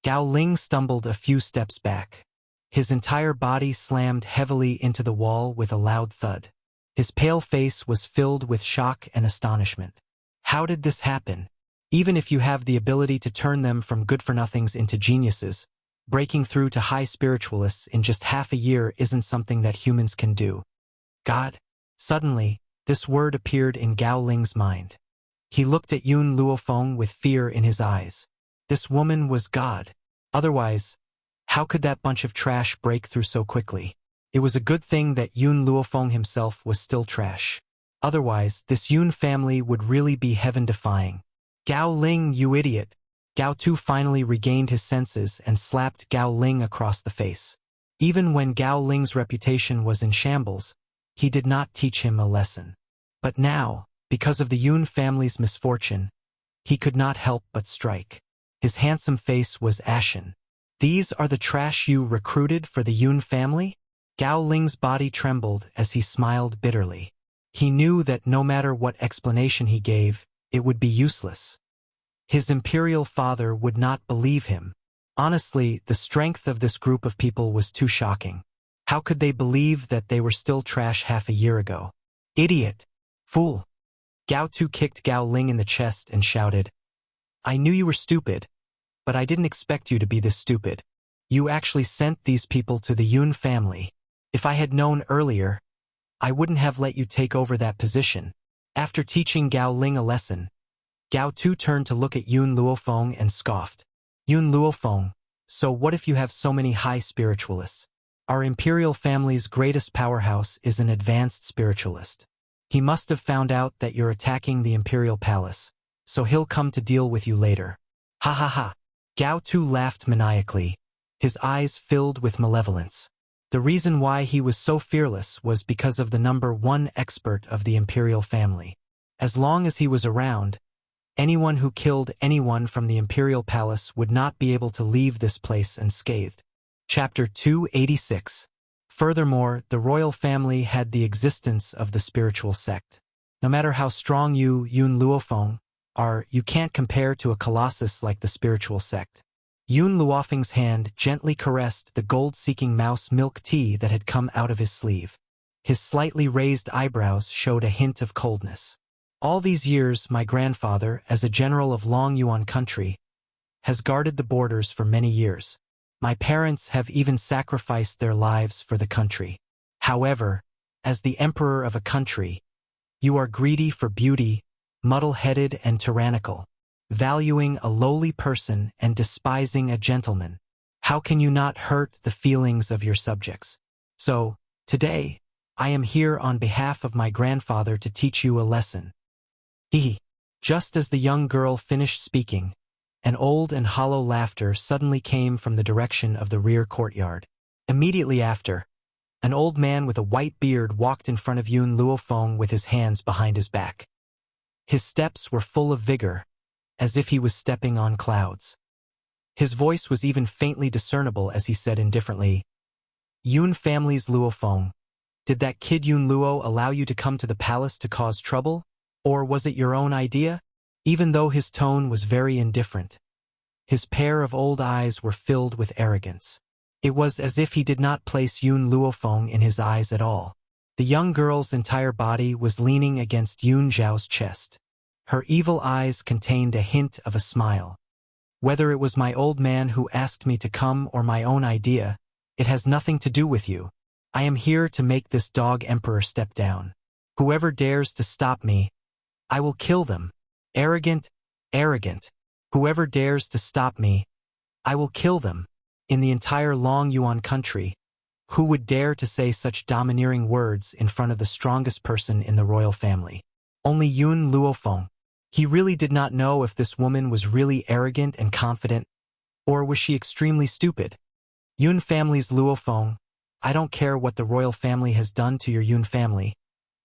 Gao Ling stumbled a few steps back. His entire body slammed heavily into the wall with a loud thud. His pale face was filled with shock and astonishment. How did this happen? Even if you have the ability to turn them from good-for-nothings into geniuses, breaking through to high spiritualists in just half a year isn't something that humans can do. God? Suddenly, this word appeared in Gao Ling's mind. He looked at Yun Luofeng with fear in his eyes. This woman was God. Otherwise, how could that bunch of trash break through so quickly? It was a good thing that Yun Luofeng himself was still trash. Otherwise, this Yun family would really be heaven-defying. Gao Ling, you idiot! Gao Tu finally regained his senses and slapped Gao Ling across the face. Even when Gao Ling's reputation was in shambles, he did not teach him a lesson. But now, because of the Yun family's misfortune, he could not help but strike. His handsome face was ashen. These are the trash you recruited for the Yun family? Gao Ling's body trembled as he smiled bitterly. He knew that no matter what explanation he gave, it would be useless. His imperial father would not believe him. Honestly, the strength of this group of people was too shocking. How could they believe that they were still trash half a year ago? Idiot! Fool! Gao Tu kicked Gao Ling in the chest and shouted, I knew you were stupid, but I didn't expect you to be this stupid. You actually sent these people to the Yun family. If I had known earlier, I wouldn't have let you take over that position. After teaching Gao Ling a lesson, Gao Tu turned to look at Yun Luofeng and scoffed. Yun Luofeng, so what if you have so many high spiritualists? Our imperial family's greatest powerhouse is an advanced spiritualist. He must have found out that you're attacking the imperial palace, so he'll come to deal with you later. Ha ha ha. Gao Tu laughed maniacally, his eyes filled with malevolence. The reason why he was so fearless was because of the #1 expert of the imperial family. As long as he was around, anyone who killed anyone from the imperial palace would not be able to leave this place unscathed. Chapter 286. Furthermore, the royal family had the existence of the spiritual sect. No matter how strong you, Yun Luofeng, are, you can't compare to a colossus like the spiritual sect. Yun Luofeng's hand gently caressed the gold-seeking mouse milk tea that had come out of his sleeve. His slightly raised eyebrows showed a hint of coldness. All these years, my grandfather, as a general of Long Yuan country, has guarded the borders for many years. My parents have even sacrificed their lives for the country. However, as the emperor of a country, you are greedy for beauty, muddle-headed and tyrannical, valuing a lowly person and despising a gentleman. How can you not hurt the feelings of your subjects? So, today, I am here on behalf of my grandfather to teach you a lesson. Just as the young girl finished speaking, an old and hollow laughter suddenly came from the direction of the rear courtyard. Immediately after, an old man with a white beard walked in front of Yun Luofeng with his hands behind his back. His steps were full of vigor, as if he was stepping on clouds. His voice was even faintly discernible as he said indifferently, Yun family's Luofeng, did that kid Yun Luo allow you to come to the palace to cause trouble? Or was it your own idea? Even though his tone was very indifferent, his pair of old eyes were filled with arrogance. It was as if he did not place Yun Luofeng in his eyes at all. The young girl's entire body was leaning against Yun Zhao's chest. Her evil eyes contained a hint of a smile. Whether it was my old man who asked me to come or my own idea, it has nothing to do with you. I am here to make this dog emperor step down. Whoever dares to stop me, I will kill them. Arrogant, arrogant. Whoever dares to stop me, I will kill them. In the entire Long Yuan country, who would dare to say such domineering words in front of the strongest person in the royal family? Only Yun Luofeng. He really did not know if this woman was really arrogant and confident, or was she extremely stupid. Yun family's Luofeng, I don't care what the royal family has done to your Yun family,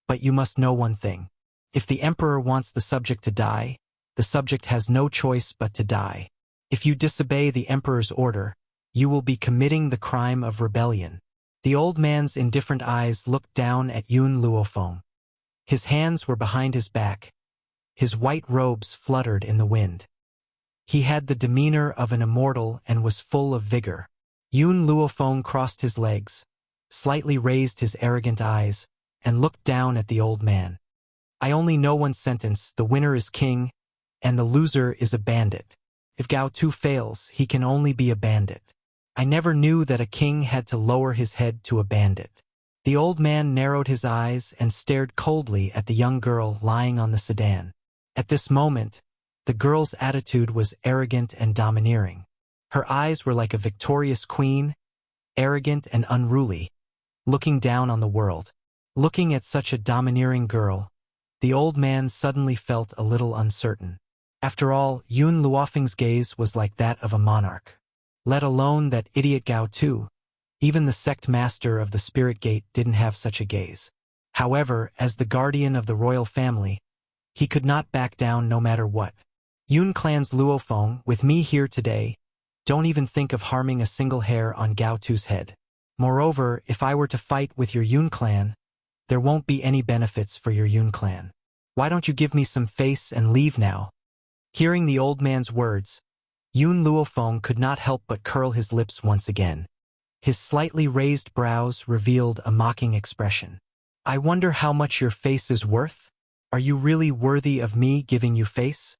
but you must know one thing. If the emperor wants the subject to die, the subject has no choice but to die. If you disobey the emperor's order, you will be committing the crime of rebellion. The old man's indifferent eyes looked down at Yun Luofeng. His hands were behind his back. His white robes fluttered in the wind. He had the demeanor of an immortal and was full of vigor. Yun Luofeng crossed his legs, slightly raised his arrogant eyes, and looked down at the old man. I only know one sentence: the winner is king, and the loser is a bandit. If Gao Tu fails, he can only be a bandit. I never knew that a king had to lower his head to a bandit. The old man narrowed his eyes and stared coldly at the young girl lying on the sedan. At this moment, the girl's attitude was arrogant and domineering. Her eyes were like a victorious queen, arrogant and unruly, looking down on the world. Looking at such a domineering girl, the old man suddenly felt a little uncertain. After all, Yun Luofeng's gaze was like that of a monarch. Let alone that idiot Gao Tu, even the sect master of the Spirit Gate didn't have such a gaze. However, as the guardian of the royal family, he could not back down no matter what. Yun clan's Luofeng, with me here today, don't even think of harming a single hair on Gao Tu's head. Moreover, if I were to fight with your Yun clan, there won't be any benefits for your Yun clan. Why don't you give me some face and leave now? Hearing the old man's words, Yun Luofeng could not help but curl his lips once again. His slightly raised brows revealed a mocking expression. I wonder how much your face is worth? Are you really worthy of me giving you face?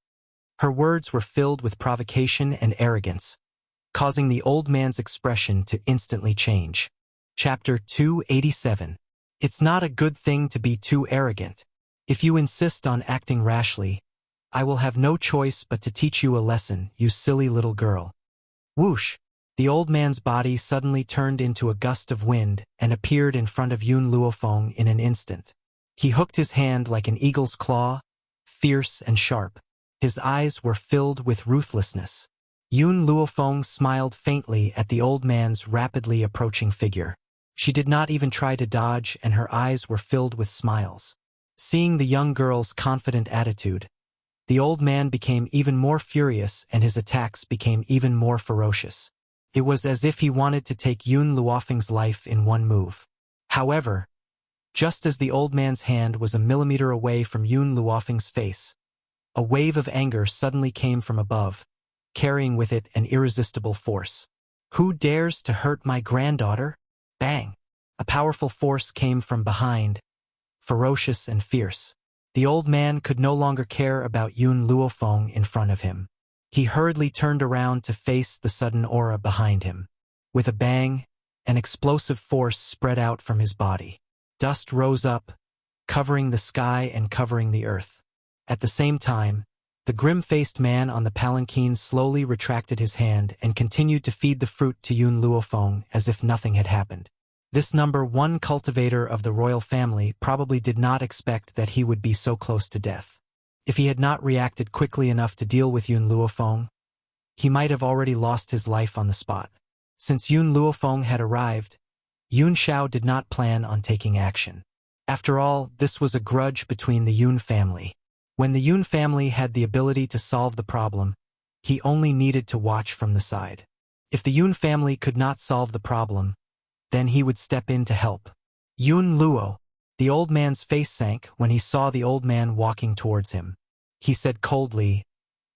Her words were filled with provocation and arrogance, causing the old man's expression to instantly change. Chapter 287. It's not a good thing to be too arrogant. If you insist on acting rashly, I will have no choice but to teach you a lesson, you silly little girl. Whoosh! The old man's body suddenly turned into a gust of wind and appeared in front of Yun Luofeng in an instant. He hooked his hand like an eagle's claw, fierce and sharp. His eyes were filled with ruthlessness. Yun Luofeng smiled faintly at the old man's rapidly approaching figure. She did not even try to dodge, and her eyes were filled with smiles. Seeing the young girl's confident attitude, the old man became even more furious and his attacks became even more ferocious. It was as if he wanted to take Yun Luofeng's life in one move. However, just as the old man's hand was a millimeter away from Yun Luofeng's face, a wave of anger suddenly came from above, carrying with it an irresistible force. Who dares to hurt my granddaughter? Bang! A powerful force came from behind, ferocious and fierce. The old man could no longer care about Yun Luofeng in front of him. He hurriedly turned around to face the sudden aura behind him. With a bang, an explosive force spread out from his body. Dust rose up, covering the sky and covering the earth. At the same time, the grim-faced man on the palanquin slowly retracted his hand and continued to feed the fruit to Yun Luofeng as if nothing had happened. This number one cultivator of the royal family probably did not expect that he would be so close to death. If he had not reacted quickly enough to deal with Yun Luofeng, he might have already lost his life on the spot. Since Yun Luofeng had arrived, Yun Xiao did not plan on taking action. After all, this was a grudge between the Yun family. When the Yun family had the ability to solve the problem, he only needed to watch from the side. If the Yun family could not solve the problem, then he would step in to help. Yun Luo, The old man's face sank when he saw the old man walking towards him. He said coldly,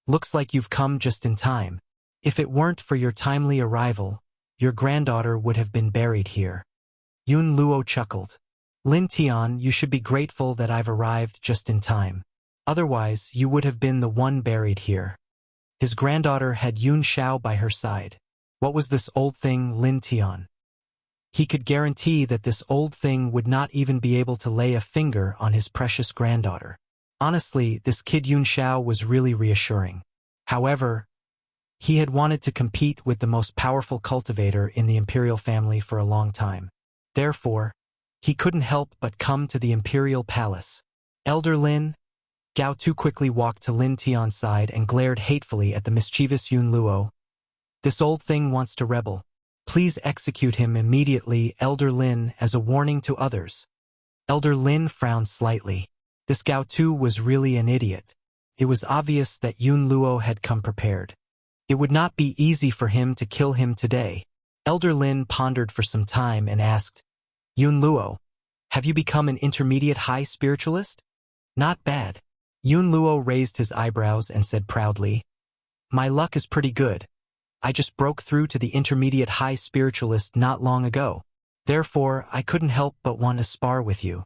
"Looks like you've come just in time. If it weren't for your timely arrival, your granddaughter would have been buried here." Yun Luo chuckled. "Lin Tian, you should be grateful that I've arrived just in time. Otherwise, you would have been the one buried here." His granddaughter had Yun Xiao by her side. What was this old thing, Lin Tian? He could guarantee that this old thing would not even be able to lay a finger on his precious granddaughter. Honestly, this kid Yun Xiao was really reassuring. However, he had wanted to compete with the most powerful cultivator in the imperial family for a long time. Therefore, he couldn't help but come to the imperial palace. "Elder Lin?" Gao Tu quickly walked to Lin Tian's side and glared hatefully at the mischievous Yun Luo. "This old thing wants to rebel. Please execute him immediately, Elder Lin, as a warning to others." Elder Lin frowned slightly. This Gao Tu was really an idiot. It was obvious that Yun Luo had come prepared. It would not be easy for him to kill him today. Elder Lin pondered for some time and asked, "Yun Luo, have you become an intermediate high spiritualist?" "Not bad." Yun Luo raised his eyebrows and said proudly, "My luck is pretty good. I just broke through to the intermediate high spiritualist not long ago. Therefore, I couldn't help but want to spar with you."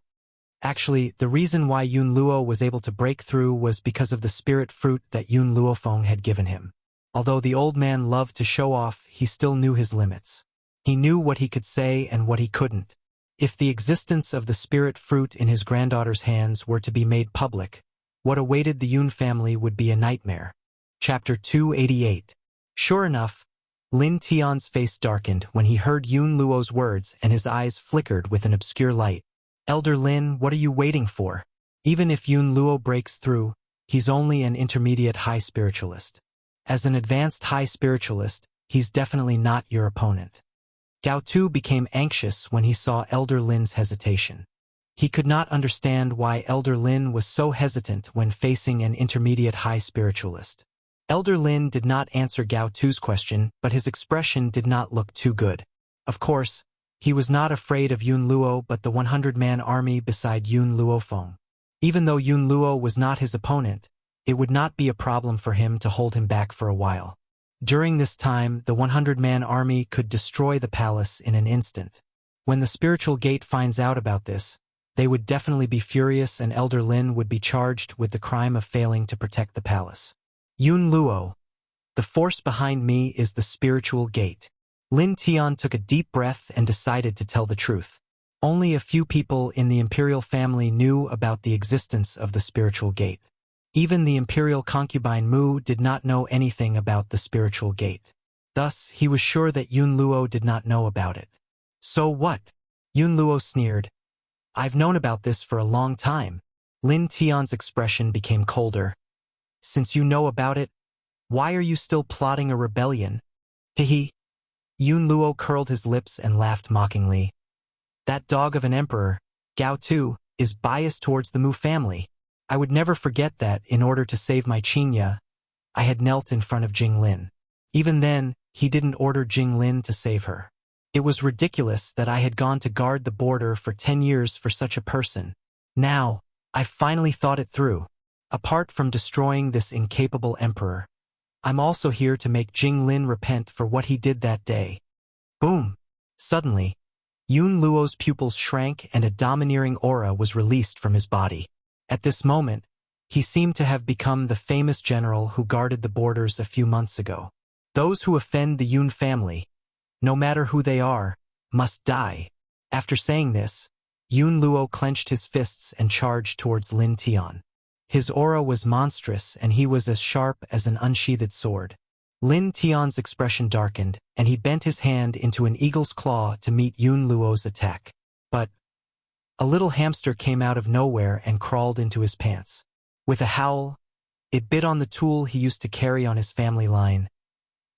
Actually, the reason why Yun Luo was able to break through was because of the spirit fruit that Yun Luofeng had given him. Although the old man loved to show off, he still knew his limits. He knew what he could say and what he couldn't. If the existence of the spirit fruit in his granddaughter's hands were to be made public, what awaited the Yun family would be a nightmare. Chapter 288. Sure enough, Lin Tian's face darkened when he heard Yun Luo's words and his eyes flickered with an obscure light. "Elder Lin, what are you waiting for? Even if Yun Luo breaks through, he's only an intermediate high spiritualist. As an advanced high spiritualist, he's definitely not your opponent." Gao Tu became anxious when he saw Elder Lin's hesitation. He could not understand why Elder Lin was so hesitant when facing an intermediate high spiritualist. Elder Lin did not answer Gao Tu's question, but his expression did not look too good. Of course, he was not afraid of Yun Luo but the 100-man army beside Yun Luofeng. Even though Yun Luo was not his opponent, it would not be a problem for him to hold him back for a while. During this time, the 100-man army could destroy the palace in an instant. When the spiritual gate finds out about this, they would definitely be furious and Elder Lin would be charged with the crime of failing to protect the palace. "Yun Luo, the force behind me is the spiritual gate." Lin Tian took a deep breath and decided to tell the truth. Only a few people in the imperial family knew about the existence of the spiritual gate. Even the imperial concubine Mu did not know anything about the spiritual gate. Thus, he was sure that Yun Luo did not know about it. "So what?" Yun Luo sneered. "I've known about this for a long time." Lin Tian's expression became colder. "Since you know about it, why are you still plotting a rebellion?" Hehe. Yun Luo curled his lips and laughed mockingly. "That dog of an emperor, Gao Tu, is biased towards the Mu family. I would never forget that in order to save my Qinya, I had knelt in front of Jing Lin. Even then, he didn't order Jing Lin to save her. It was ridiculous that I had gone to guard the border for 10 years for such a person. Now, I finally thought it through. Apart from destroying this incapable emperor, I'm also here to make Jing Lin repent for what he did that day." Boom! Suddenly, Yun Luo's pupils shrank and a domineering aura was released from his body. At this moment, he seemed to have become the famous general who guarded the borders a few months ago. Those who offend the Yun family, no matter who they are, must die. After saying this, Yun Luo clenched his fists and charged towards Lin Tian. His aura was monstrous and he was as sharp as an unsheathed sword. Lin Tian's expression darkened, and he bent his hand into an eagle's claw to meet Yun Luo's attack. But a little hamster came out of nowhere and crawled into his pants. With a howl, it bit on the tool he used to carry on his family line.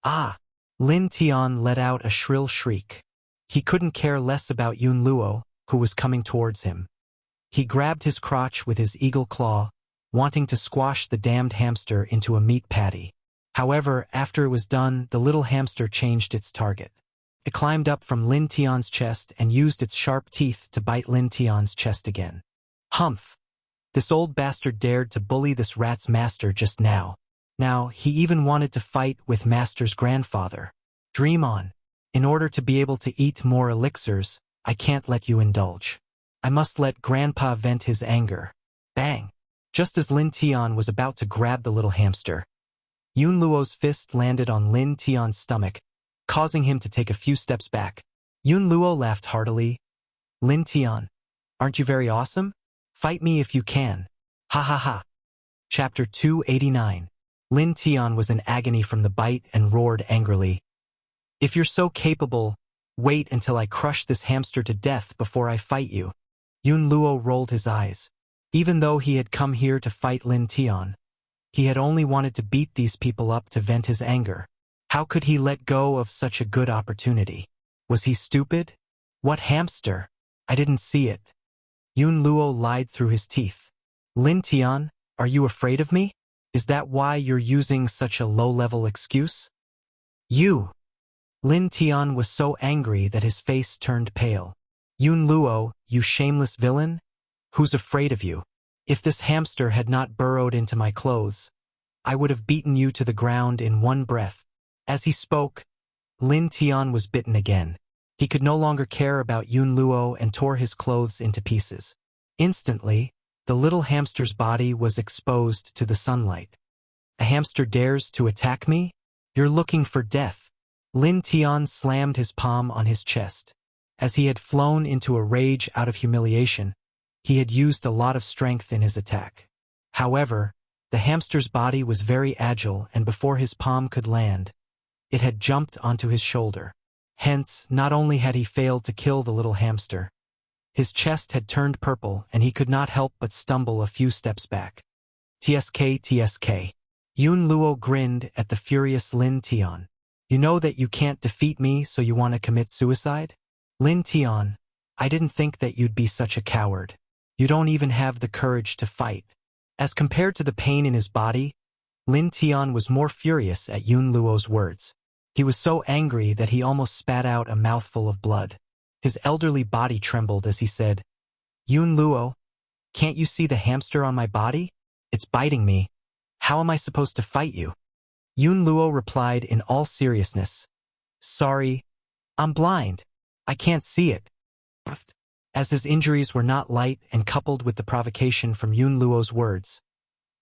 "Ah!" Lin Tian let out a shrill shriek. He couldn't care less about Yun Luo, who was coming towards him. He grabbed his crotch with his eagle claw, wanting to squash the damned hamster into a meat patty. However, after it was done, the little hamster changed its target. It climbed up from Lin Tian's chest and used its sharp teeth to bite Lin Tian's chest again. Humph! This old bastard dared to bully this rat's master just now. Now, he even wanted to fight with master's grandfather. Dream on. In order to be able to eat more elixirs, I can't let you indulge. I must let Grandpa vent his anger. Bang! Just as Lin Tian was about to grab the little hamster, Yun Luo's fist landed on Lin Tian's stomach, causing him to take a few steps back. Yun Luo laughed heartily. Lin Tian, aren't you very awesome? Fight me if you can. Ha ha ha. Chapter 289. Lin Tian was in agony from the bite and roared angrily. If you're so capable, wait until I crush this hamster to death before I fight you. Yun Luo rolled his eyes. Even though he had come here to fight Lin Tian, he had only wanted to beat these people up to vent his anger. How could he let go of such a good opportunity? Was he stupid? What hamster? I didn't see it. Yun Luo lied through his teeth. Lin Tian, are you afraid of me? Is that why you're using such a low-level excuse? You! Lin Tian was so angry that his face turned pale. Yun Luo, you shameless villain? Who's afraid of you? If this hamster had not burrowed into my clothes, I would have beaten you to the ground in one breath. As he spoke, Lin Tian was bitten again. He could no longer care about Yun Luo and tore his clothes into pieces. Instantly, the little hamster's body was exposed to the sunlight. A hamster dares to attack me? You're looking for death. Lin Tian slammed his palm on his chest. As he had flown into a rage out of humiliation, he had used a lot of strength in his attack. However, the hamster's body was very agile, and before his palm could land, it had jumped onto his shoulder. Hence, not only had he failed to kill the little hamster, his chest had turned purple and he could not help but stumble a few steps back. TSK, TSK. Yun Luo grinned at the furious Lin Tian. You know that you can't defeat me, so you want to commit suicide? Lin Tian, I didn't think that you'd be such a coward. You don't even have the courage to fight. As compared to the pain in his body, Lin Tian was more furious at Yun Luo's words. He was so angry that he almost spat out a mouthful of blood. His elderly body trembled as he said, Yun Luo, can't you see the hamster on my body? It's biting me. How am I supposed to fight you? Yun Luo replied in all seriousness, Sorry, I'm blind. I can't see it. As his injuries were not light and coupled with the provocation from Yun Luo's words,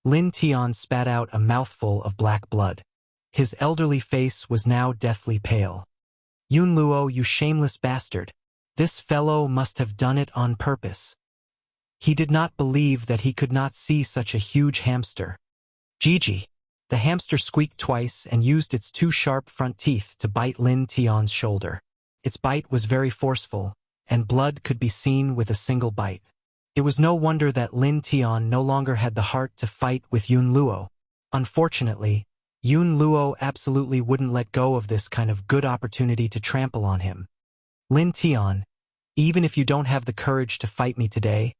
Lin Tian spat out a mouthful of black blood. His elderly face was now deathly pale. Yun Luo, you shameless bastard. This fellow must have done it on purpose. He did not believe that he could not see such a huge hamster. Gigi. The hamster squeaked twice and used its two sharp front teeth to bite Lin Tian's shoulder. Its bite was very forceful, and blood could be seen with a single bite. It was no wonder that Lin Tian no longer had the heart to fight with Yun Luo. Unfortunately, Yun Luo absolutely wouldn't let go of this kind of good opportunity to trample on him. Lin Tian, even if you don't have the courage to fight me today,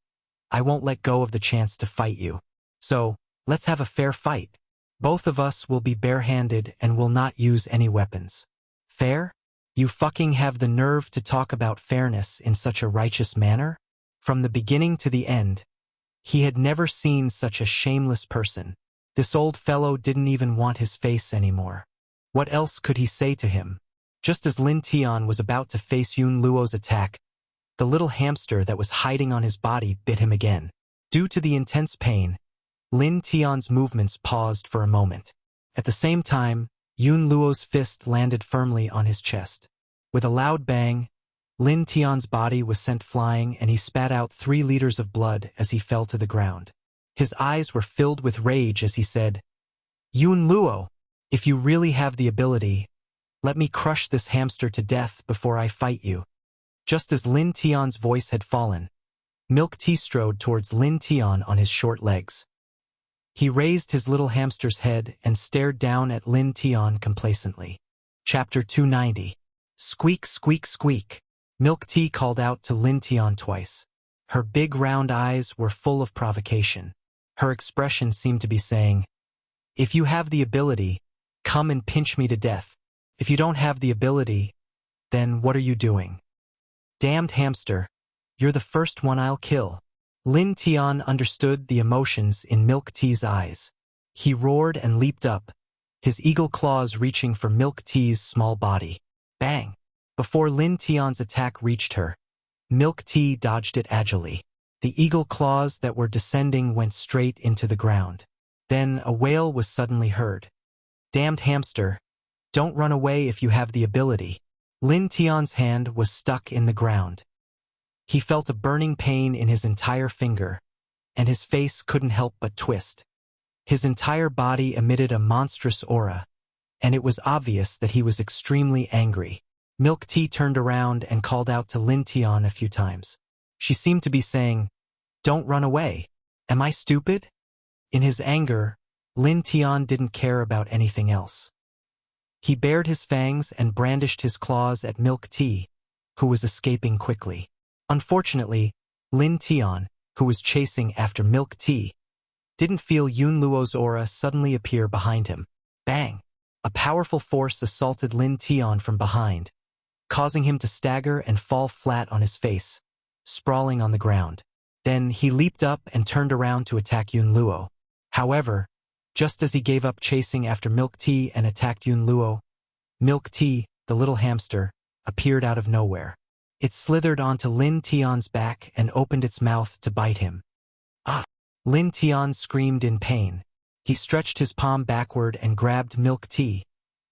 I won't let go of the chance to fight you. So, let's have a fair fight. Both of us will be barehanded and will not use any weapons. Fair? You fucking have the nerve to talk about fairness in such a righteous manner? From the beginning to the end, he had never seen such a shameless person. This old fellow didn't even want his face anymore. What else could he say to him? Just as Lin Tian was about to face Yun Luo's attack, the little hamster that was hiding on his body bit him again. Due to the intense pain, Lin Tian's movements paused for a moment. At the same time, Yun Luo's fist landed firmly on his chest. With a loud bang, Lin Tian's body was sent flying and he spat out 3 liters of blood as he fell to the ground. His eyes were filled with rage as he said, Yun Luo, if you really have the ability, let me crush this hamster to death before I fight you. Just as Lin Tian's voice had fallen, Milk Tea strode towards Lin Tian on his short legs. He raised his little hamster's head and stared down at Lin Tian complacently. Chapter 290. Squeak, squeak, squeak. Milk Tea called out to Lin Tian twice. Her big round eyes were full of provocation. Her expression seemed to be saying, If you have the ability, come and pinch me to death. If you don't have the ability, Then what are you doing? Damned hamster. You're the first one I'll kill. Lin Tian understood the emotions in Milk Tea's eyes. He roared and leaped up, his eagle claws reaching for Milk Tea's small body. Bang! Before Lin Tian's attack reached her, Milk Tea dodged it agilely. The eagle claws that were descending went straight into the ground. Then a wail was suddenly heard. Damned hamster, don't run away if you have the ability. Lin Tian's hand was stuck in the ground. He felt a burning pain in his entire finger, and his face couldn't help but twist. His entire body emitted a monstrous aura, and it was obvious that he was extremely angry. Milk Tea turned around and called out to Lin Tian a few times. She seemed to be saying, "Don't run away. Am I stupid?" In his anger, Lin Tian didn't care about anything else. He bared his fangs and brandished his claws at Milk Tea, who was escaping quickly. Unfortunately, Lin Tian, who was chasing after Milk Tea, didn't feel Yun Luo's aura suddenly appear behind him. Bang! A powerful force assaulted Lin Tian from behind, causing him to stagger and fall flat on his face, sprawling on the ground. Then he leaped up and turned around to attack Yun Luo. However, just as he gave up chasing after Milk Tea and attacked Yun Luo, Milk Tea, the little hamster, appeared out of nowhere. It slithered onto Lin Tian's back and opened its mouth to bite him. Ah! Lin Tian screamed in pain. He stretched his palm backward and grabbed Milk Tea,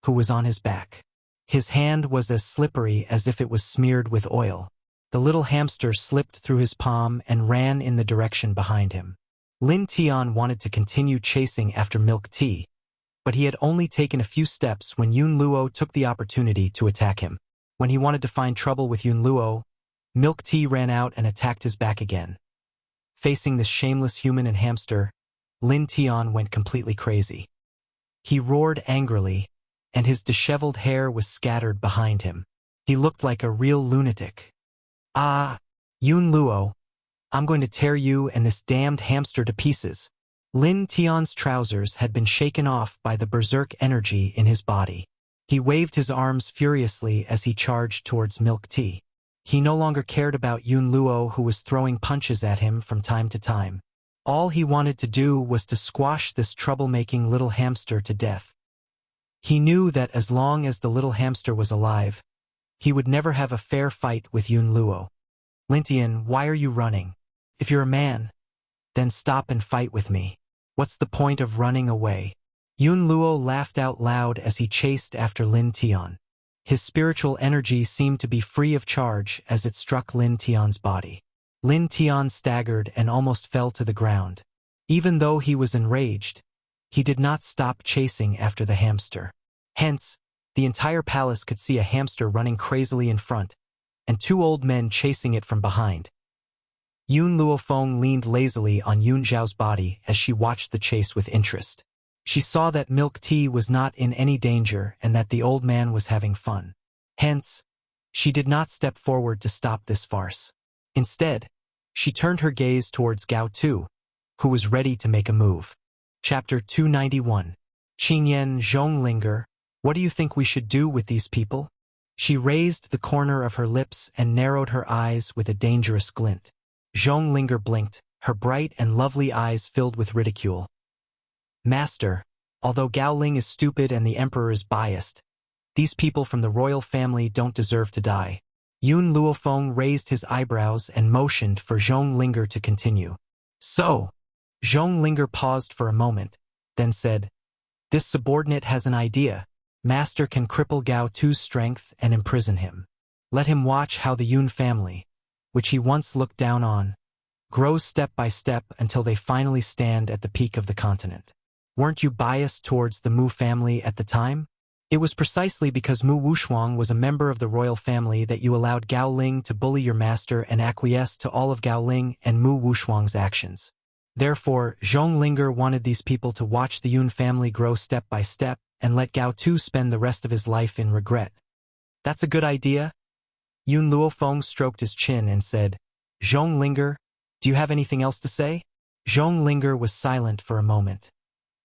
who was on his back. His hand was as slippery as if it was smeared with oil. The little hamster slipped through his palm and ran in the direction behind him. Lin Tian wanted to continue chasing after Milk Tea, but he had only taken a few steps when Yun Luo took the opportunity to attack him. When he wanted to find trouble with Yun Luo, Milk Tea ran out and attacked his back again. Facing this shameless human and hamster, Lin Tian went completely crazy. He roared angrily, and his disheveled hair was scattered behind him. He looked like a real lunatic. Ah, Yun Luo, I'm going to tear you and this damned hamster to pieces. Lin Tian's trousers had been shaken off by the berserk energy in his body. He waved his arms furiously as he charged towards Milk Tea. He no longer cared about Yun Luo, who was throwing punches at him from time to time. All he wanted to do was to squash this troublemaking little hamster to death. He knew that as long as the little hamster was alive, he would never have a fair fight with Yun Luo. Lin Tian, why are you running? If you're a man, then stop and fight with me. What's the point of running away? Yun Luo laughed out loud as he chased after Lin Tian. His spiritual energy seemed to be free of charge as it struck Lin Tian's body. Lin Tian staggered and almost fell to the ground. Even though he was enraged, he did not stop chasing after the hamster. Hence, the entire palace could see a hamster running crazily in front, and two old men chasing it from behind. Yun Luofeng leaned lazily on Yun Zhao's body as she watched the chase with interest. She saw that Milk Tea was not in any danger and that the old man was having fun. Hence, she did not step forward to stop this farce. Instead, she turned her gaze towards Gao Tu, who was ready to make a move. Chapter 291. Qingyan Zhonglinger, what do you think we should do with these people? She raised the corner of her lips and narrowed her eyes with a dangerous glint. Zhonglinger blinked, her bright and lovely eyes filled with ridicule. Master, although Gao Ling is stupid and the emperor is biased, these people from the royal family don't deserve to die. Yun Luofeng raised his eyebrows and motioned for Zhonglinger to continue. So, Zhonglinger paused for a moment, then said, "This subordinate has an idea. Master can cripple Gao Tu's strength and imprison him. Let him watch how the Yun family, which he once looked down on, grows step by step until they finally stand at the peak of the continent. Weren't you biased towards the Mu family at the time? It was precisely because Mu Wushuang was a member of the royal family that you allowed Gao Ling to bully your master and acquiesce to all of Gao Ling and Mu Wushuang's actions. Therefore, Zhonglinger wanted these people to watch the Yun family grow step by step and let Gao Tu spend the rest of his life in regret. That's a good idea?" Yun Luofeng stroked his chin and said, "Zhonglinger, do you have anything else to say?" Zhonglinger was silent for a moment.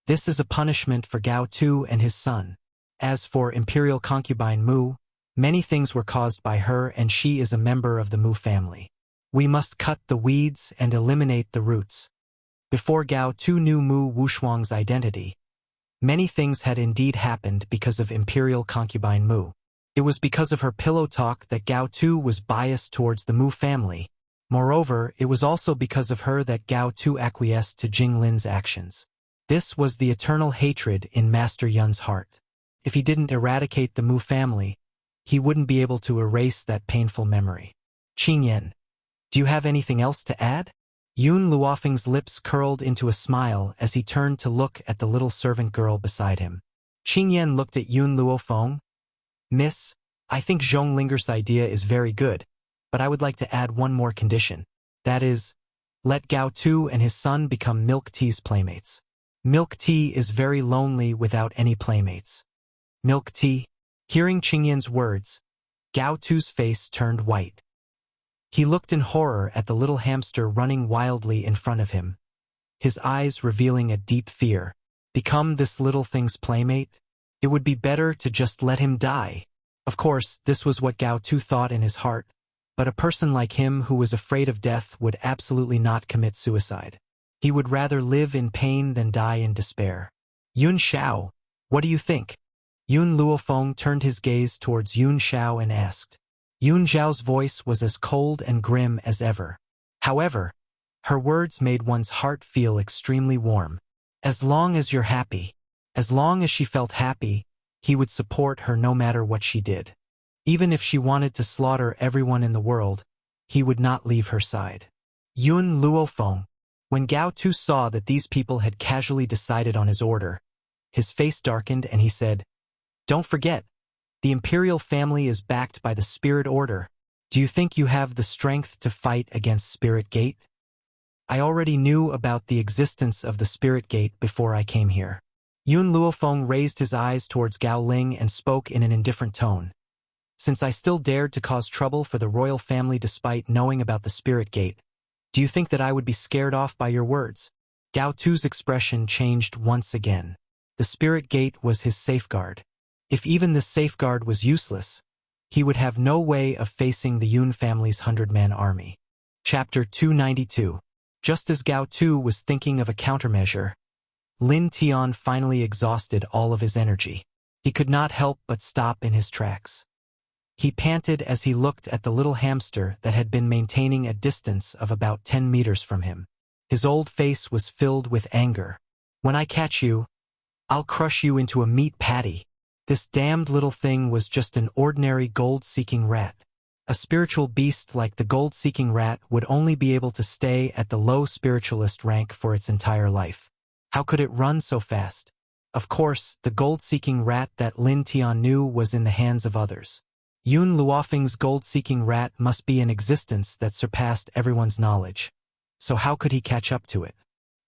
This is a punishment for Gao Tu and his son. As for imperial concubine Mu, Many things were caused by her, and she is a member of the Mu family. We must cut the weeds and eliminate the roots. Before Gao Tu knew Mu Wushuang's identity, many things had indeed happened because of imperial concubine Mu. It was because of her pillow talk that Gao Tu was biased towards the Mu family. Moreover, it was also because of her that Gao Tu acquiesced to Jing Lin's actions. This was the eternal hatred in Master Yun's heart. If he didn't eradicate the Mu family, he wouldn't be able to erase that painful memory. Qingyan, do you have anything else to add? Yun Luofeng's lips curled into a smile as he turned to look at the little servant girl beside him. Qingyan looked at Yun Luofeng. Miss, I think Zhong Linger's idea is very good, but I would like to add one more condition. That is, let Gao Tu and his son become Milk Tea's playmates. Milk Tea is very lonely without any playmates. Milk Tea? Hearing Qingyan's words, Gao Tu's face turned white. He looked in horror at the little hamster running wildly in front of him, his eyes revealing a deep fear. Become this little thing's playmate? It would be better to just let him die. Of course, this was what Gao Tu thought in his heart, but a person like him who was afraid of death would absolutely not commit suicide. He would rather live in pain than die in despair. Yun Xiao, what do you think? Yun Luofeng turned his gaze towards Yun Xiao and asked. Yun Xiao's voice was as cold and grim as ever. However, her words made one's heart feel extremely warm. As long as you're happy, as long as she felt happy, he would support her no matter what she did. Even if she wanted to slaughter everyone in the world, he would not leave her side. Yun Luofeng. When Gao Tu saw that these people had casually decided on his order, his face darkened and he said, Don't forget, the imperial family is backed by the Spirit Order. Do you think you have the strength to fight against Spirit Gate? I already knew about the existence of the Spirit Gate before I came here. Yun Luofeng raised his eyes towards Gao Ling and spoke in an indifferent tone. Since I still dared to cause trouble for the royal family despite knowing about the Spirit Gate, do you think that I would be scared off by your words? Gao Tu's expression changed once again. The Spirit Gate was his safeguard. If even this safeguard was useless, he would have no way of facing the Yun family's 100-man army. Chapter 292. Just as Gao Tu was thinking of a countermeasure, Lin Tian finally exhausted all of his energy. He could not help but stop in his tracks. He panted as he looked at the little hamster that had been maintaining a distance of about 10 meters from him. His old face was filled with anger. When I catch you, I'll crush you into a meat patty. This damned little thing was just an ordinary gold-seeking rat. A spiritual beast like the gold-seeking rat would only be able to stay at the low spiritualist rank for its entire life. How could it run so fast? Of course, the gold-seeking rat that Lin Tian knew was in the hands of others. Yun Luofeng's gold-seeking rat must be an existence that surpassed everyone's knowledge. So how could he catch up to it?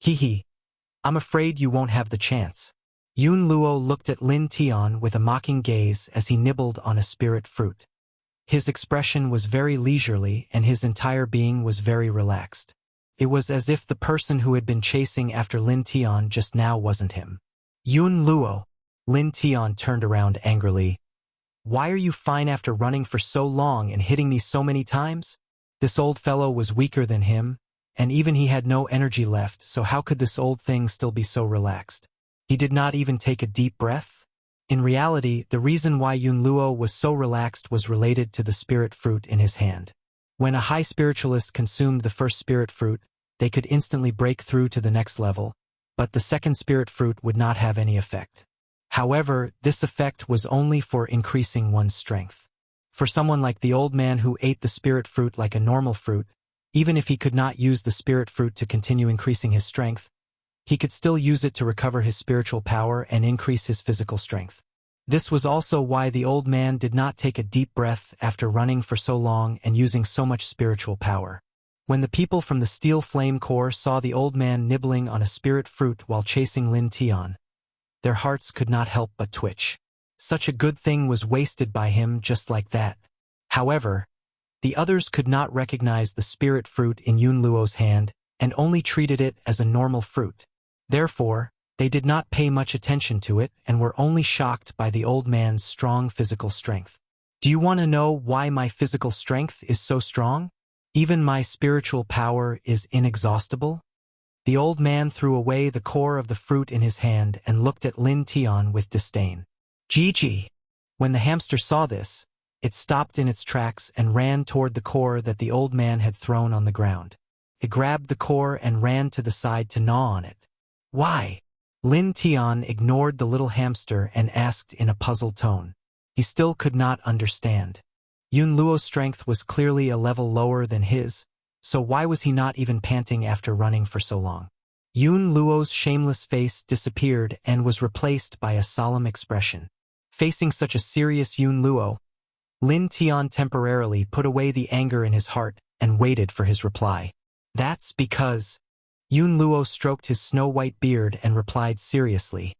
Hee. I'm afraid you won't have the chance. Yun Luo looked at Lin Tian with a mocking gaze as he nibbled on a spirit fruit. His expression was very leisurely and his entire being was very relaxed. It was as if the person who had been chasing after Lin Tian just now wasn't him. Yun Luo. Lin Tian turned around angrily. Why are you fine after running for so long and hitting me so many times? This old fellow was weaker than him, and even he had no energy left, so how could this old thing still be so relaxed? He did not even take a deep breath? In reality, the reason why Yun Luo was so relaxed was related to the spirit fruit in his hand. When a high spiritualist consumed the first spirit fruit, they could instantly break through to the next level, but the second spirit fruit would not have any effect. However, this effect was only for increasing one's strength. For someone like the old man who ate the spirit fruit like a normal fruit, even if he could not use the spirit fruit to continue increasing his strength, he could still use it to recover his spiritual power and increase his physical strength. This was also why the old man did not take a deep breath after running for so long and using so much spiritual power. When the people from the Steel Flame Corps saw the old man nibbling on a spirit fruit while chasing Lin Tian, their hearts could not help but twitch. Such a good thing was wasted by him just like that. However, the others could not recognize the spirit fruit in Yun Luo's hand and only treated it as a normal fruit. Therefore, they did not pay much attention to it and were only shocked by the old man's strong physical strength. Do you want to know why my physical strength is so strong? Even my spiritual power is inexhaustible? The old man threw away the core of the fruit in his hand and looked at Lin Tian with disdain. Gigi! When the hamster saw this, it stopped in its tracks and ran toward the core that the old man had thrown on the ground. It grabbed the core and ran to the side to gnaw on it. Why? Lin Tian ignored the little hamster and asked in a puzzled tone. He still could not understand. Yun Luo's strength was clearly a level lower than his, so why was he not even panting after running for so long? Yun Luo's shameless face disappeared and was replaced by a solemn expression. Facing such a serious Yun Luo, Lin Tian temporarily put away the anger in his heart and waited for his reply. That's because... Yun Luo stroked his snow-white beard and replied seriously.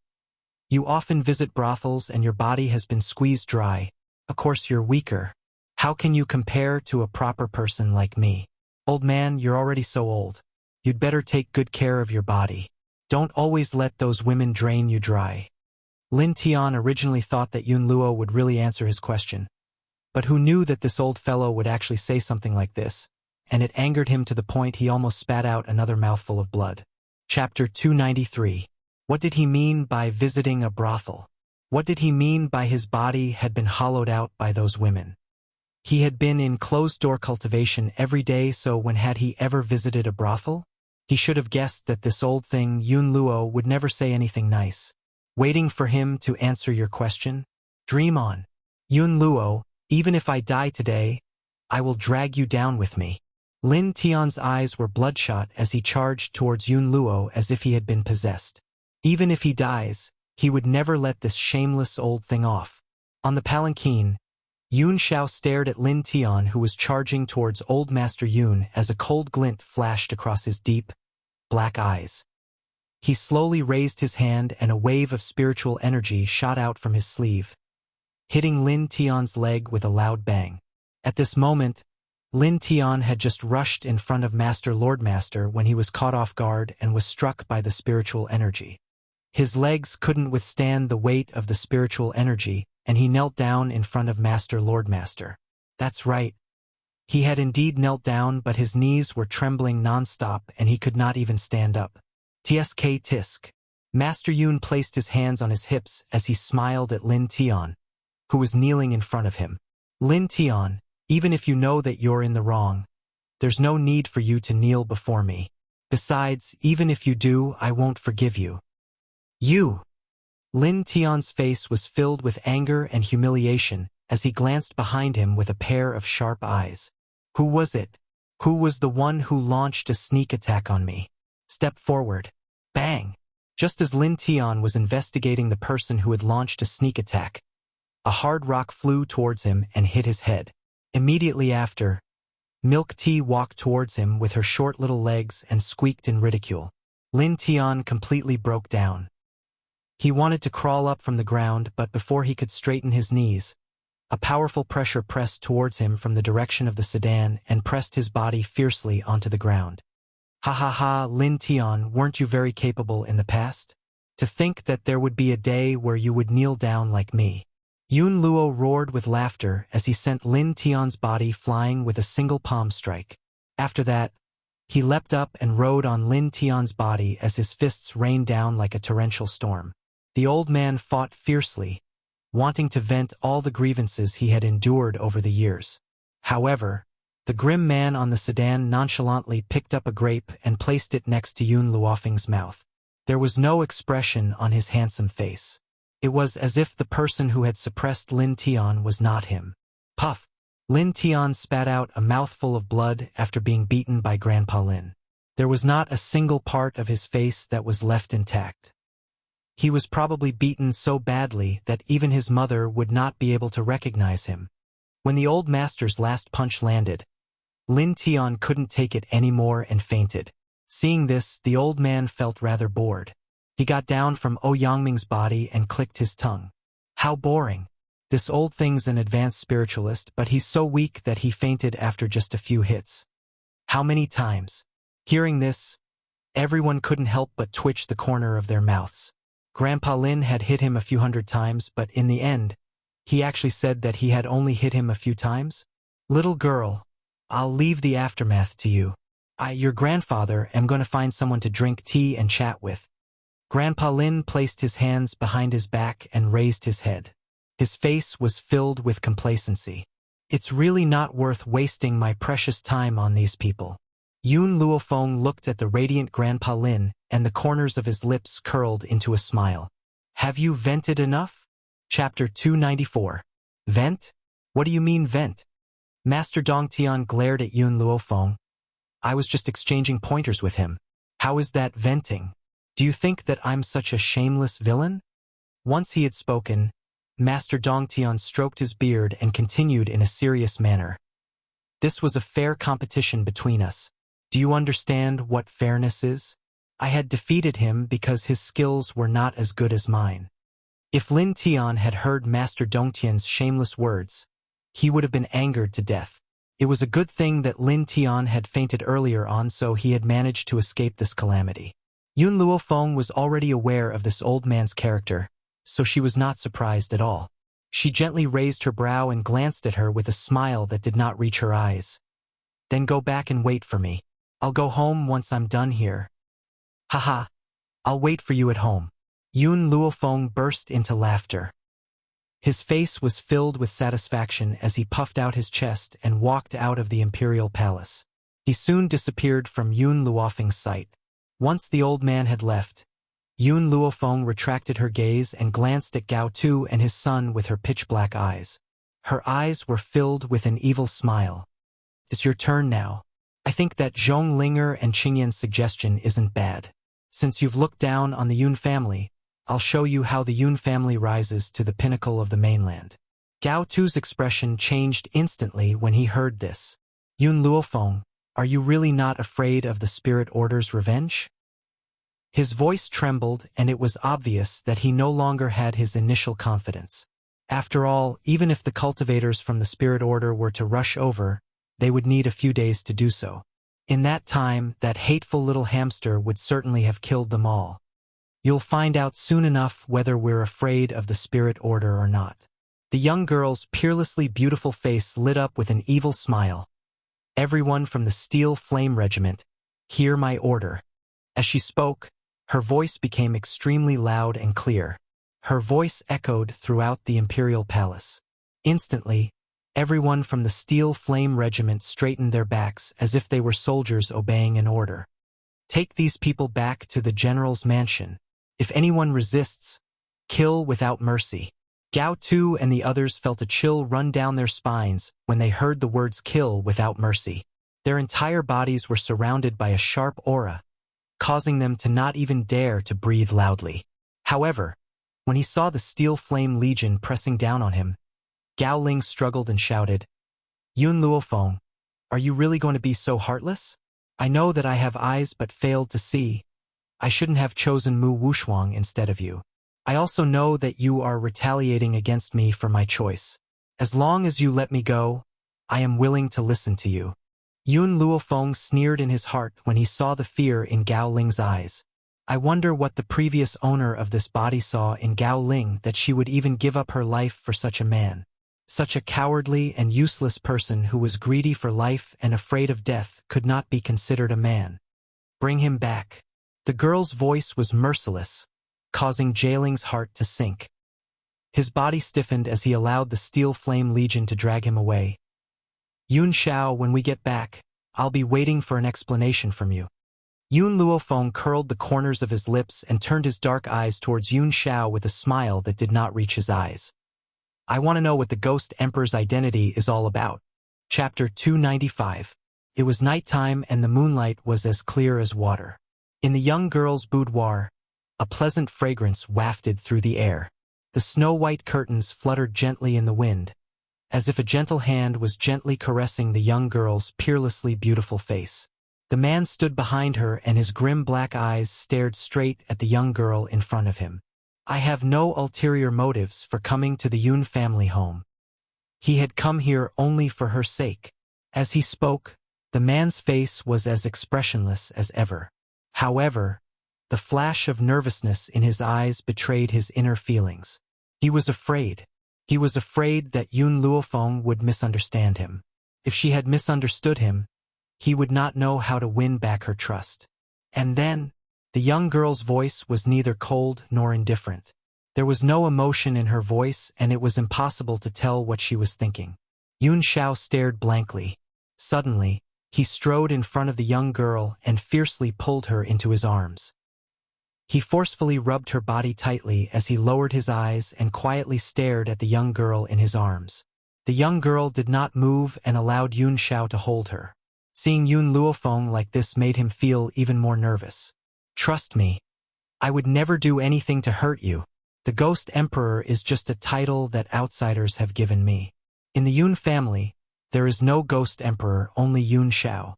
You often visit brothels and your body has been squeezed dry. Of course you're weaker. How can you compare to a proper person like me? Old man, you're already so old. You'd better take good care of your body. Don't always let those women drain you dry. Lin Tian originally thought that Yun Luo would really answer his question. But who knew that this old fellow would actually say something like this? And it angered him to the point he almost spat out another mouthful of blood. Chapter 293. What did he mean by visiting a brothel? What did he mean by his body had been hollowed out by those women? He had been in closed-door cultivation every day, so when had he ever visited a brothel? He should have guessed that this old thing, Yun Luo, would never say anything nice. Waiting for him to answer your question? Dream on. Yun Luo, even if I die today, I will drag you down with me. Lin Tian's eyes were bloodshot as he charged towards Yun Luo as if he had been possessed. Even if he dies, he would never let this shameless old thing off. On the palanquin, Yun Xiao stared at Lin Tian, who was charging towards Old Master Yun, as a cold glint flashed across his deep, black eyes. He slowly raised his hand and a wave of spiritual energy shot out from his sleeve, hitting Lin Tian's leg with a loud bang. At this moment, Lin Tian had just rushed in front of Master Lordmaster when he was caught off guard and was struck by the spiritual energy. His legs couldn't withstand the weight of the spiritual energy, and he knelt down in front of Master Lordmaster. That's right. He had indeed knelt down, but his knees were trembling non-stop and he could not even stand up. Tsk tisk. Master Yun placed his hands on his hips as he smiled at Lin Tian, who was kneeling in front of him. Lin Tian, even if you know that you're in the wrong, there's no need for you to kneel before me. Besides, even if you do, I won't forgive you. You! Lin Tian's face was filled with anger and humiliation as he glanced behind him with a pair of sharp eyes. Who was it? Who was the one who launched a sneak attack on me? Step forward. Bang! Just as Lin Tian was investigating the person who had launched a sneak attack, a hard rock flew towards him and hit his head. Immediately after, Milk Tea walked towards him with her short little legs and squeaked in ridicule. Lin Tian completely broke down. He wanted to crawl up from the ground, but before he could straighten his knees, a powerful pressure pressed towards him from the direction of the sedan and pressed his body fiercely onto the ground. Ha ha ha, Lin Tian, weren't you very capable in the past? To think that there would be a day where you would kneel down like me. Yun Luo roared with laughter as he sent Lin Tian's body flying with a single palm strike. After that, he leapt up and rode on Lin Tian's body as his fists rained down like a torrential storm. The old man fought fiercely, wanting to vent all the grievances he had endured over the years. However, the grim man on the sedan nonchalantly picked up a grape and placed it next to Yun Luofeng's mouth. There was no expression on his handsome face. It was as if the person who had suppressed Lin Tian was not him. Puff! Lin Tian spat out a mouthful of blood after being beaten by Grandpa Lin. There was not a single part of his face that was left intact. He was probably beaten so badly that even his mother would not be able to recognize him. When the old master's last punch landed, Lin Tian couldn't take it anymore and fainted. Seeing this, the old man felt rather bored. He got down from Yangming's body and clicked his tongue. How boring. This old thing's an advanced spiritualist, but he's so weak that he fainted after just a few hits. How many times? Hearing this, everyone couldn't help but twitch the corner of their mouths. Grandpa Lin had hit him a few hundred times, but in the end, He actually said that he had only hit him a few times? Little girl, I'll leave the aftermath to you. Your grandfather, am going to find someone to drink tea and chat with. Grandpa Lin placed his hands behind his back and raised his head. His face was filled with complacency. It's really not worth wasting my precious time on these people. Yun Luofeng looked at the radiant Grandpa Lin, and the corners of his lips curled into a smile. Have you vented enough? Chapter 294. Vent? What do you mean vent? Master Dongtian glared at Yun Luofeng. I was just exchanging pointers with him. How is that venting? Do you think that I'm such a shameless villain? Once he had spoken, Master Dongtian stroked his beard and continued in a serious manner. This was a fair competition between us. Do you understand what fairness is? I had defeated him because his skills were not as good as mine. If Lin Tian had heard Master Dongtian's shameless words, he would have been angered to death. It was a good thing that Lin Tian had fainted earlier on, so he had managed to escape this calamity. Yun Luofeng was already aware of this old man's character, so she was not surprised at all. She gently raised her brow and glanced at her with a smile that did not reach her eyes. Then go back and wait for me. I'll go home once I'm done here. Haha, I'll wait for you at home. Yun Luofeng burst into laughter. His face was filled with satisfaction as he puffed out his chest and walked out of the imperial palace. He soon disappeared from Yun Luofeng's sight. Once the old man had left, Yun Luofeng retracted her gaze and glanced at Gao Tu and his son with her pitch-black eyes. Her eyes were filled with an evil smile. It's your turn now. I think that Zhong Linger and Qingyan's suggestion isn't bad. Since you've looked down on the Yun family, I'll show you how the Yun family rises to the pinnacle of the mainland. Gao Tu's expression changed instantly when he heard this. Yun Luofeng, are you really not afraid of the Spirit Order's revenge? His voice trembled, and it was obvious that he no longer had his initial confidence. After all, even if the cultivators from the Spirit Order were to rush over, they would need a few days to do so. In that time, that hateful little hamster would certainly have killed them all. You'll find out soon enough whether we're afraid of the Spirit Order or not. The young girl's peerlessly beautiful face lit up with an evil smile. Everyone from the Steel Flame Regiment, hear my order. As she spoke, her voice became extremely loud and clear. Her voice echoed throughout the imperial palace. Instantly, everyone from the Steel Flame Regiment straightened their backs as if they were soldiers obeying an order. Take these people back to the general's mansion. If anyone resists, kill without mercy. Gao Tu and the others felt a chill run down their spines when they heard the words kill without mercy. Their entire bodies were surrounded by a sharp aura, causing them to not even dare to breathe loudly. However, when he saw the Steel Flame Legion pressing down on him, Gao Ling struggled and shouted, Yun Luofeng, are you really going to be so heartless? I know that I have eyes but failed to see. I shouldn't have chosen Mu Wushuang instead of you. I also know that you are retaliating against me for my choice. As long as you let me go, I am willing to listen to you. Yun Luofeng sneered in his heart when he saw the fear in Gao Ling's eyes. I wonder what the previous owner of this body saw in Gao Ling that she would even give up her life for such a man. Such a cowardly and useless person who was greedy for life and afraid of death could not be considered a man. Bring him back. The girl's voice was merciless, causing Jailing's heart to sink. His body stiffened as he allowed the Steel Flame Legion to drag him away. Yun Xiao, when we get back, I'll be waiting for an explanation from you. Yun Luofeng curled the corners of his lips and turned his dark eyes towards Yun Xiao with a smile that did not reach his eyes. I want to know what the Ghost Emperor's identity is all about. Chapter 295. It was nighttime and the moonlight was as clear as water. In the young girl's boudoir, a pleasant fragrance wafted through the air. The snow-white curtains fluttered gently in the wind, as if a gentle hand was gently caressing the young girl's peerlessly beautiful face. The man stood behind her and his grim black eyes stared straight at the young girl in front of him. I have no ulterior motives for coming to the Yun family home. He had come here only for her sake. As he spoke, the man's face was as expressionless as ever. However, the flash of nervousness in his eyes betrayed his inner feelings. He was afraid. He was afraid that Yun Luofeng would misunderstand him. If she had misunderstood him, he would not know how to win back her trust. And then, the young girl's voice was neither cold nor indifferent. There was no emotion in her voice, and it was impossible to tell what she was thinking. Yun Xiao stared blankly. Suddenly, he strode in front of the young girl and fiercely pulled her into his arms. He forcefully rubbed her body tightly as he lowered his eyes and quietly stared at the young girl in his arms. The young girl did not move and allowed Yun Xiao to hold her. Seeing Yun Luofeng like this made him feel even more nervous. Trust me. I would never do anything to hurt you. The Ghost Emperor is just a title that outsiders have given me. In the Yun family, there is no Ghost Emperor, only Yun Xiao.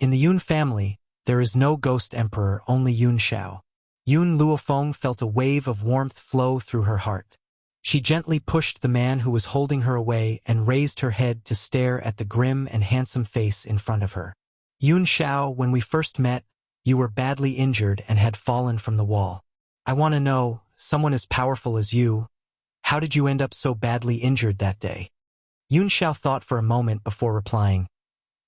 In the Yun family, there is no Ghost Emperor, only Yun Xiao. Yun Luofeng felt a wave of warmth flow through her heart. She gently pushed the man who was holding her away and raised her head to stare at the grim and handsome face in front of her. Yun Xiao, when we first met, you were badly injured and had fallen from the wall. I want to know, someone as powerful as you, how did you end up so badly injured that day? Yun Xiao thought for a moment before replying.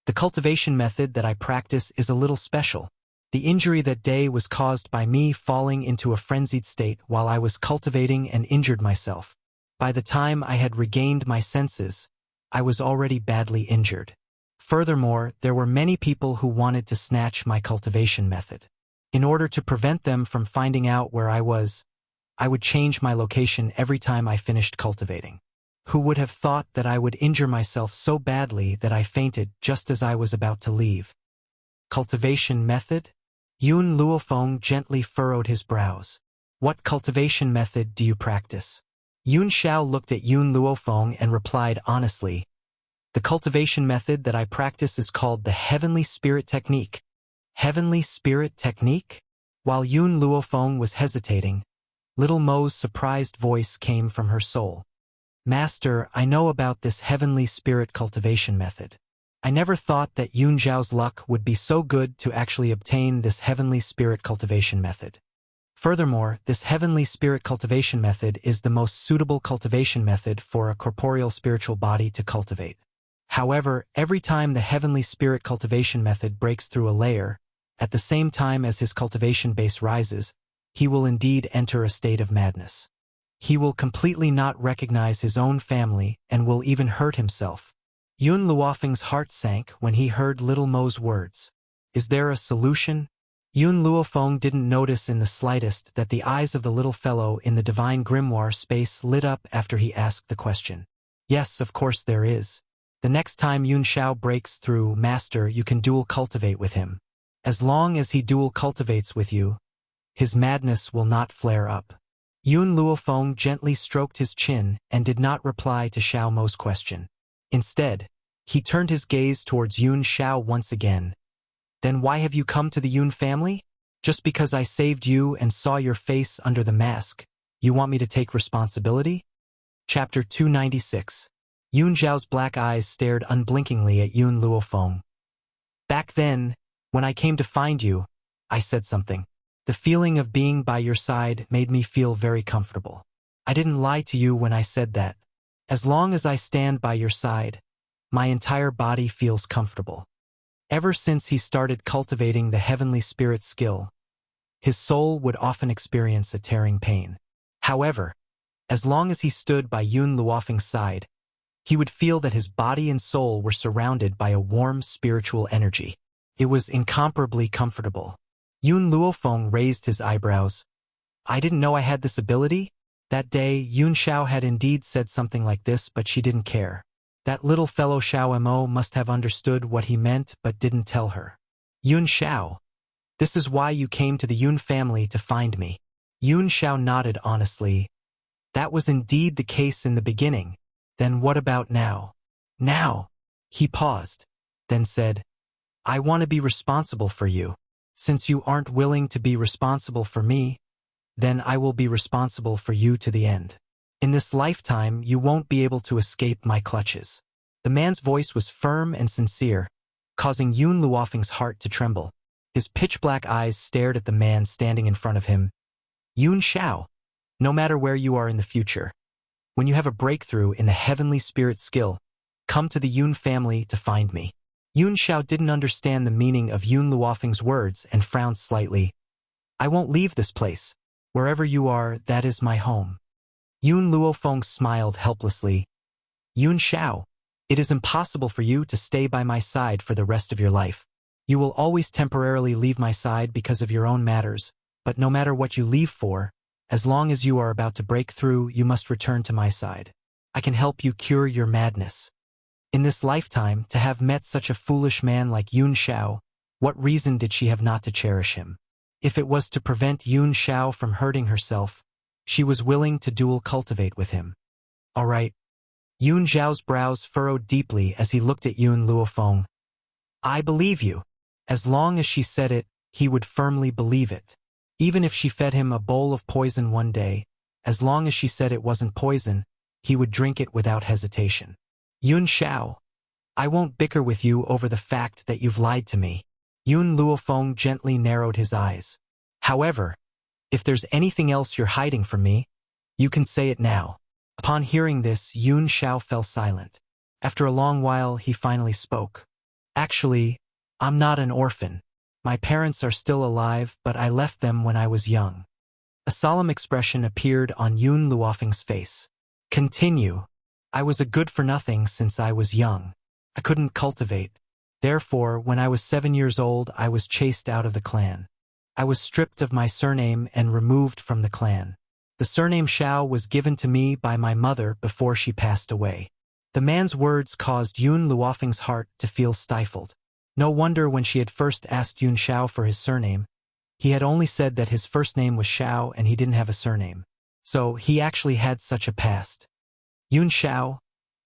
The cultivation method that I practice is a little special. The injury that day was caused by me falling into a frenzied state while I was cultivating and injured myself. By the time I had regained my senses, I was already badly injured. Furthermore, there were many people who wanted to snatch my cultivation method. In order to prevent them from finding out where I would change my location every time I finished cultivating. Who would have thought that I would injure myself so badly that I fainted just as I was about to leave? Cultivation method? Yun Luofeng gently furrowed his brows. What cultivation method do you practice? Yun Xiao looked at Yun Luofeng and replied honestly, the cultivation method that I practice is called the Heavenly Spirit Technique. Heavenly Spirit Technique? While Yun Luofeng was hesitating, Little Mo's surprised voice came from her soul. Master, I know about this Heavenly Spirit cultivation method. I never thought that Yun Zhao's luck would be so good to actually obtain this Heavenly Spirit cultivation method. Furthermore, this Heavenly Spirit cultivation method is the most suitable cultivation method for a corporeal spiritual body to cultivate. However, every time the Heavenly Spirit cultivation method breaks through a layer, at the same time as his cultivation base rises, he will indeed enter a state of madness. He will completely not recognize his own family and will even hurt himself. Yun Luofeng's heart sank when he heard Little Mo's words. Is there a solution? Yun Luofeng didn't notice in the slightest that the eyes of the little fellow in the divine grimoire space lit up after he asked the question. Yes, of course there is. The next time Yun Xiao breaks through, Master, you can dual cultivate with him. As long as he dual cultivates with you, his madness will not flare up. Yun Luofeng gently stroked his chin and did not reply to Xiao Mo's question. Instead, he turned his gaze towards Yun Xiao once again. Then why have you come to the Yun family? Just because I saved you and saw your face under the mask, you want me to take responsibility? Chapter 296. Yun Zhao's black eyes stared unblinkingly at Yun Luofeng. Back then, when I came to find you, I said something. The feeling of being by your side made me feel very comfortable. I didn't lie to you when I said that. As long as I stand by your side, my entire body feels comfortable. Ever since he started cultivating the Heavenly Spirit skill, his soul would often experience a tearing pain. However, as long as he stood by Yun Luofeng's side, he would feel that his body and soul were surrounded by a warm spiritual energy. It was incomparably comfortable. Yun Luofeng raised his eyebrows. I didn't know I had this ability? That day, Yun Xiao had indeed said something like this, but she didn't care. That little fellow Xiao Mo must have understood what he meant but didn't tell her. Yun Xiao, this is why you came to the Yun family to find me. Yun Xiao nodded honestly. That was indeed the case in the beginning. Then what about now? Now? He paused, then said, I want to be responsible for you. Since you aren't willing to be responsible for me, then I will be responsible for you to the end. In this lifetime, you won't be able to escape my clutches. The man's voice was firm and sincere, causing Yun Luofeng's heart to tremble. His pitch-black eyes stared at the man standing in front of him. Yun Xiao, no matter where you are in the future, When you have a breakthrough in the heavenly spirit skill, come to the Yun family to find me. Yun Xiao didn't understand the meaning of Yun Luofeng's words and frowned slightly. I won't leave this place. Wherever you are, that is my home. Yun Luofeng smiled helplessly. Yun Xiao, it is impossible for you to stay by my side for the rest of your life. You will always temporarily leave my side because of your own matters, but no matter what you leave for, as long as you are about to break through, you must return to my side. I can help you cure your madness. In this lifetime, to have met such a foolish man like Yun Xiao, what reason did she have not to cherish him? If it was to prevent Yun Xiao from hurting herself, she was willing to dual cultivate with him. All right. Yun Xiao's brows furrowed deeply as he looked at Yun Luofeng. I believe you. As long as she said it, he would firmly believe it. Even if she fed him a bowl of poison one day, as long as she said it wasn't poison, he would drink it without hesitation. Yun Xiao, I won't bicker with you over the fact that you've lied to me. Yun Luofeng gently narrowed his eyes. However, if there's anything else you're hiding from me, you can say it now. Upon hearing this, Yun Xiao fell silent. After a long while, he finally spoke. Actually, I'm not an orphan. My parents are still alive, but I left them when I was young. A solemn expression appeared on Yun Luofeng's face. Continue. I was a good-for-nothing since I was young. I couldn't cultivate. Therefore, when I was 7 years old, I was chased out of the clan. I was stripped of my surname and removed from the clan. The surname Xiao was given to me by my mother before she passed away. The man's words caused Yun Luofeng's heart to feel stifled. No wonder when she had first asked Yun Xiao for his surname, he had only said that his first name was Xiao and he didn't have a surname. So he actually had such a past. Yun Xiao,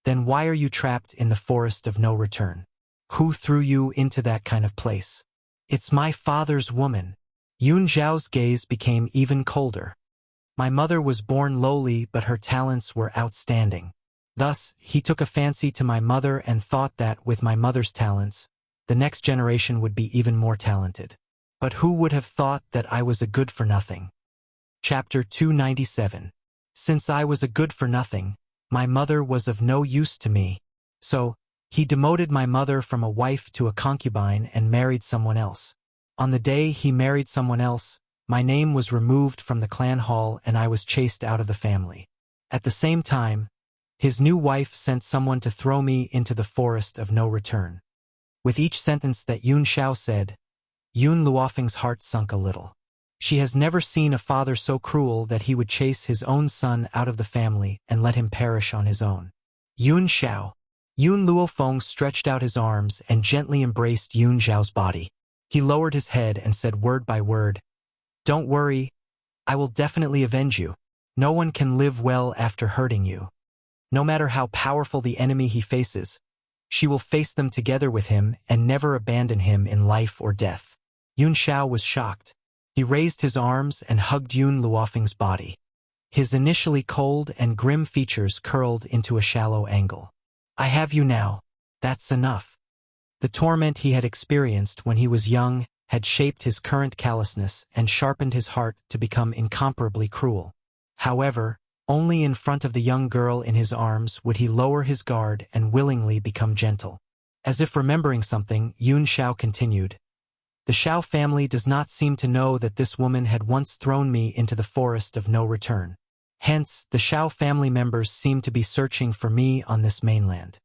then why are you trapped in the forest of no return? Who threw you into that kind of place? It's my father's woman. Yun Xiao's gaze became even colder. My mother was born lowly, but her talents were outstanding. Thus, he took a fancy to my mother and thought that, with my mother's talents, the next generation would be even more talented. But who would have thought that I was a good-for-nothing? Chapter 297. Since I was a good-for-nothing, my mother was of no use to me. So, he demoted my mother from a wife to a concubine and married someone else. On the day he married someone else, my name was removed from the clan hall and I was chased out of the family. At the same time, his new wife sent someone to throw me into the forest of no return. With each sentence that Yun Xiao said, Yun Luofeng's heart sunk a little. She has never seen a father so cruel that he would chase his own son out of the family and let him perish on his own. Yun Xiao. Yun Luofeng stretched out his arms and gently embraced Yun Xiao's body. He lowered his head and said word by word, Don't worry, I will definitely avenge you. No one can live well after hurting you. No matter how powerful the enemy he faces, she will face them together with him and never abandon him in life or death. Yun Xiao was shocked. He raised his arms and hugged Yun Luofeng's body. His initially cold and grim features curled into a shallow angle. I have you now. That's enough. The torment he had experienced when he was young had shaped his current callousness and sharpened his heart to become incomparably cruel. However, only in front of the young girl in his arms would he lower his guard and willingly become gentle. As if remembering something, Yun Xiao continued, The Xiao family does not seem to know that this woman had once thrown me into the forest of no return. Hence, the Xiao family members seem to be searching for me on this mainland.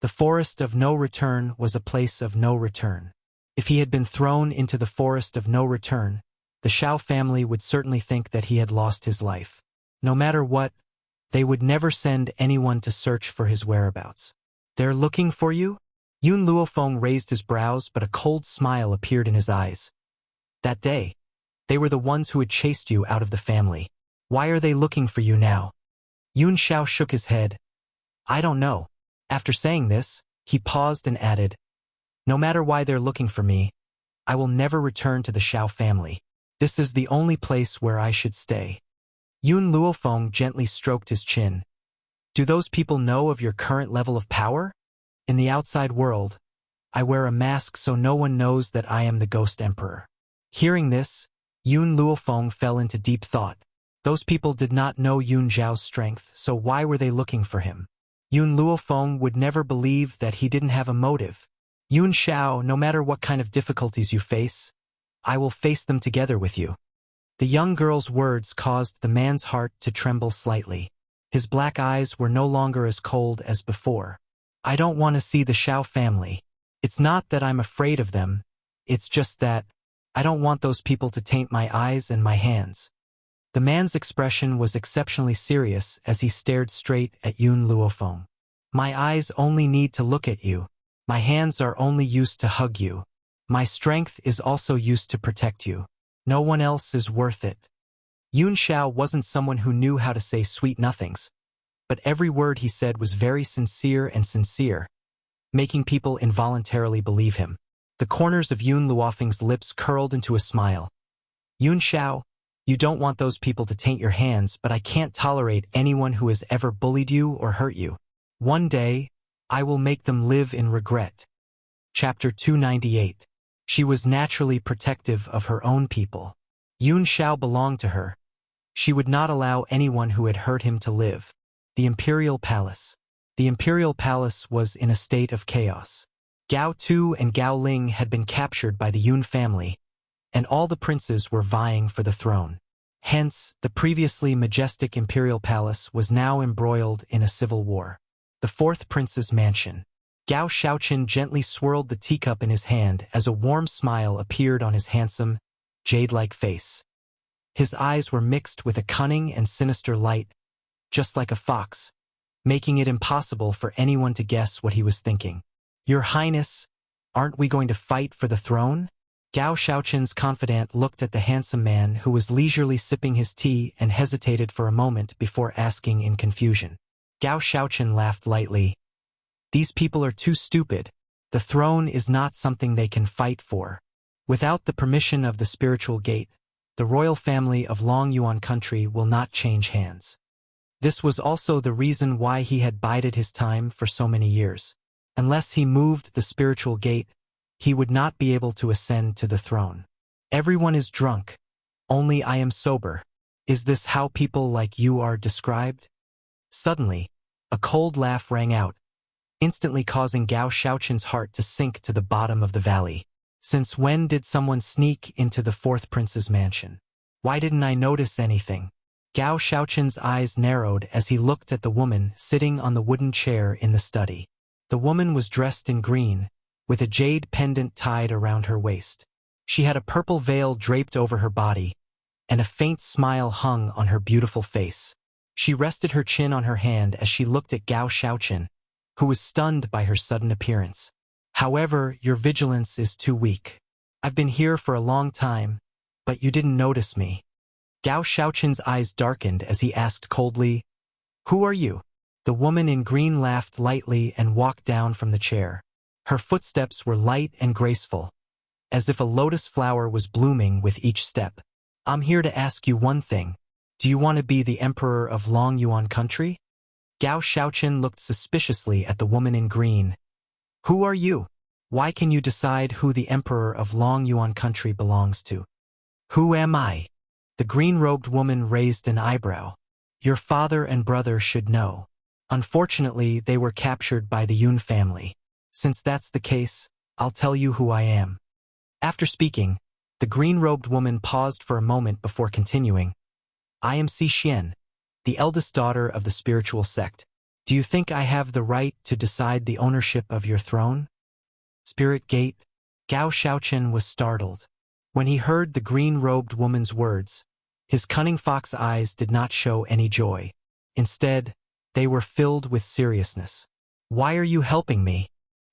The forest of no return was a place of no return. If he had been thrown into the forest of no return, the Xiao family would certainly think that he had lost his life. No matter what, they would never send anyone to search for his whereabouts. They're looking for you? Yun Luofeng raised his brows, but a cold smile appeared in his eyes. That day, they were the ones who had chased you out of the family. Why are they looking for you now? Yun Xiao shook his head. I don't know. After saying this, he paused and added, No matter why they're looking for me, I will never return to the Xiao family. This is the only place where I should stay. Yun Luofeng gently stroked his chin. Do those people know of your current level of power? In the outside world, I wear a mask so no one knows that I am the Ghost Emperor. Hearing this, Yun Luofeng fell into deep thought. Those people did not know Yun Zhao's strength, so why were they looking for him? Yun Luofeng would never believe that he didn't have a motive. Yun Xiao, no matter what kind of difficulties you face, I will face them together with you. The young girl's words caused the man's heart to tremble slightly. His black eyes were no longer as cold as before. I don't want to see the Xiao family. It's not that I'm afraid of them, it's just that I don't want those people to taint my eyes and my hands. The man's expression was exceptionally serious as he stared straight at Yun Luofeng. My eyes only need to look at you. My hands are only used to hug you. My strength is also used to protect you. No one else is worth it. Yun Xiao wasn't someone who knew how to say sweet nothings, but every word he said was very sincere, making people involuntarily believe him. The corners of Yun Luofeng's lips curled into a smile. Yun Xiao, you don't want those people to taint your hands, but I can't tolerate anyone who has ever bullied you or hurt you. One day, I will make them live in regret. Chapter 298. She was naturally protective of her own people. Yun Xiao belonged to her. She would not allow anyone who had hurt him to live. The Imperial Palace. The Imperial Palace was in a state of chaos. Gao Tu and Gao Ling had been captured by the Yun family, and all the princes were vying for the throne. Hence, the previously majestic Imperial Palace was now embroiled in a civil war. The fourth prince's mansion. Gao Shaoqin gently swirled the teacup in his hand as a warm smile appeared on his handsome, jade-like face. His eyes were mixed with a cunning and sinister light, just like a fox, making it impossible for anyone to guess what he was thinking. Your Highness, aren't we going to fight for the throne? Gao Shaoqin's confidant looked at the handsome man who was leisurely sipping his tea and hesitated for a moment before asking in confusion. Gao Shaoqin laughed lightly. These people are too stupid. The throne is not something they can fight for. Without the permission of the spiritual gate, the royal family of Long Yuan country will not change hands. This was also the reason why he had bided his time for so many years. Unless he moved the spiritual gate, he would not be able to ascend to the throne. Everyone is drunk. Only I am sober. Is this how people like you are described? Suddenly, a cold laugh rang out, instantly causing Gao Shaoqin's heart to sink to the bottom of the valley. Since when did someone sneak into the fourth prince's mansion? Why didn't I notice anything? Gao Shaoqin's eyes narrowed as he looked at the woman sitting on the wooden chair in the study. The woman was dressed in green, with a jade pendant tied around her waist. She had a purple veil draped over her body, and a faint smile hung on her beautiful face. She rested her chin on her hand as she looked at Gao Shaoqin, who was stunned by her sudden appearance. However, your vigilance is too weak. I've been here for a long time, but you didn't notice me. Gao Shaoqin's eyes darkened as he asked coldly, Who are you? The woman in green laughed lightly and walked down from the chair. Her footsteps were light and graceful, as if a lotus flower was blooming with each step. I'm here to ask you one thing. Do you want to be the emperor of Long Yuan country? Gao Shaoqin looked suspiciously at the woman in green. Who are you? Why can you decide who the emperor of Long Yuan country belongs to? Who am I? The green-robed woman raised an eyebrow. Your father and brother should know. Unfortunately, they were captured by the Yun family. Since that's the case, I'll tell you who I am. After speaking, the green-robed woman paused for a moment before continuing. I am Xi, the eldest daughter of the spiritual sect. Do you think I have the right to decide the ownership of your throne? Spirit Gate? Gao Shaoqin was startled. When he heard the green-robed woman's words, his cunning fox eyes did not show any joy. Instead, they were filled with seriousness. Why are you helping me?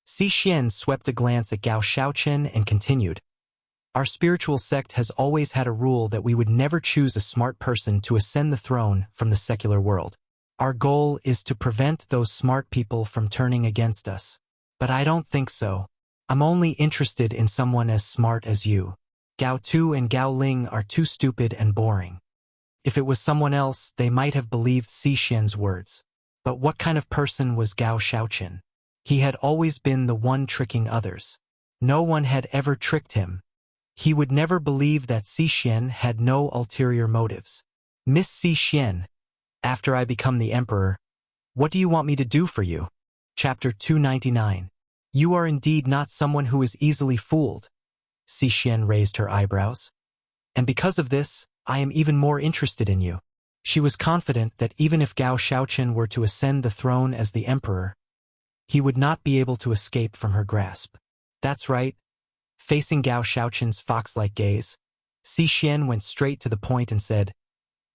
Xi Xian swept a glance at Gao Shaoqin and continued. Our spiritual sect has always had a rule that we would never choose a smart person to ascend the throne from the secular world. Our goal is to prevent those smart people from turning against us. But I don't think so. I'm only interested in someone as smart as you. Gao Tu and Gao Ling are too stupid and boring. If it was someone else, they might have believed Xi Xian's words. But what kind of person was Gao Shaoqin? He had always been the one tricking others. No one had ever tricked him. He would never believe that Xi Xian had no ulterior motives. Miss Si Xian, after I become the emperor, what do you want me to do for you? Chapter 299. You are indeed not someone who is easily fooled. Si Xian raised her eyebrows. And because of this, I am even more interested in you. She was confident that even if Gao Shaoqin were to ascend the throne as the emperor, he would not be able to escape from her grasp. That's right. Facing Gao Shaoqin's fox-like gaze, Si Xian went straight to the point and said,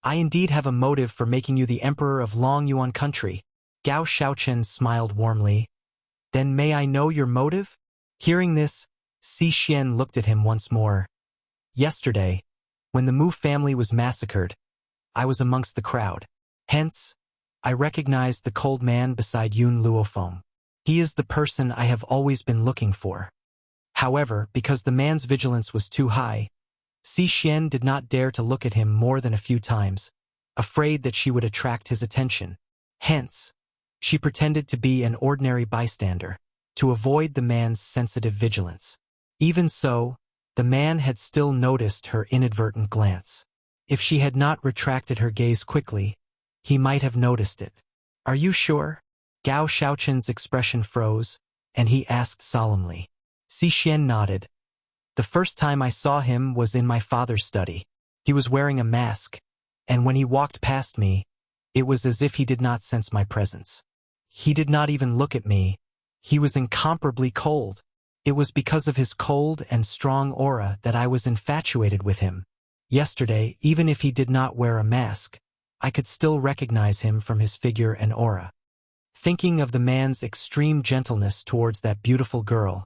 I indeed have a motive for making you the emperor of Long Yuan country. Gao Shaoqin smiled warmly. Then may I know your motive? Hearing this, Si Xian looked at him once more. Yesterday, when the Mu family was massacred, I was amongst the crowd. Hence, I recognized the cold man beside Yun Luofeng. He is the person I have always been looking for. However, because the man's vigilance was too high, Si Xian did not dare to look at him more than a few times, afraid that she would attract his attention. Hence, she pretended to be an ordinary bystander, to avoid the man's sensitive vigilance. Even so, the man had still noticed her inadvertent glance. If she had not retracted her gaze quickly, he might have noticed it. Are you sure? Gao Shaoqin's expression froze, and he asked solemnly. Si Xian nodded. The first time I saw him was in my father's study. He was wearing a mask, and when he walked past me, it was as if he did not sense my presence. He did not even look at me. He was incomparably cold. It was because of his cold and strong aura that I was infatuated with him. Yesterday, even if he did not wear a mask, I could still recognize him from his figure and aura. Thinking of the man's extreme gentleness towards that beautiful girl,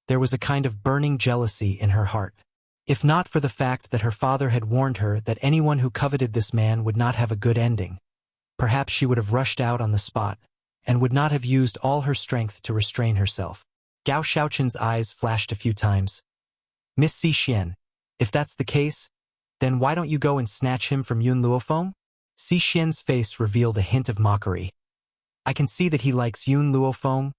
there was a kind of burning jealousy in her heart. If not for the fact that her father had warned her that anyone who coveted this man would not have a good ending, perhaps she would have rushed out on the spot and would not have used all her strength to restrain herself. Gao Shaoqin's eyes flashed a few times. Miss Si Xian, if that's the case, then why don't you go and snatch him from Yun Luofeng? Si Xian's face revealed a hint of mockery. I can see that he likes Yun Luofeng.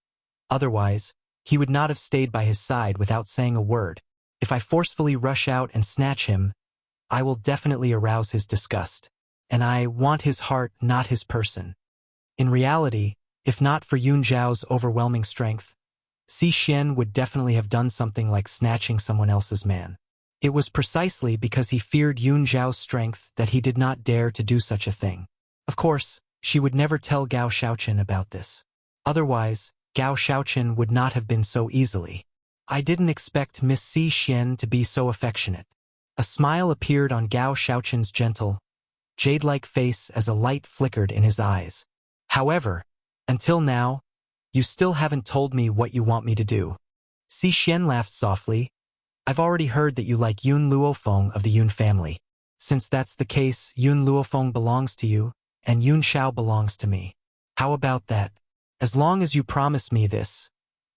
Otherwise, he would not have stayed by his side without saying a word. If I forcefully rush out and snatch him, I will definitely arouse his disgust. And I want his heart, not his person. In reality, if not for Yun Zhao's overwhelming strength, Si Xian would definitely have done something like snatching someone else's man. It was precisely because he feared Yun Zhao's strength that he did not dare to do such a thing. Of course, she would never tell Gao Shaoqin about this. Otherwise, Gao Shaoqin would not have been so easily. I didn't expect Miss Si Xian to be so affectionate. A smile appeared on Gao Shaoqin's gentle, jade-like face as a light flickered in his eyes. However, until now, you still haven't told me what you want me to do. Si Xian laughed softly. I've already heard that you like Yun Luofeng of the Yun family. Since that's the case, Yun Luofeng belongs to you, and Yun Xiao belongs to me. How about that? As long as you promise me this,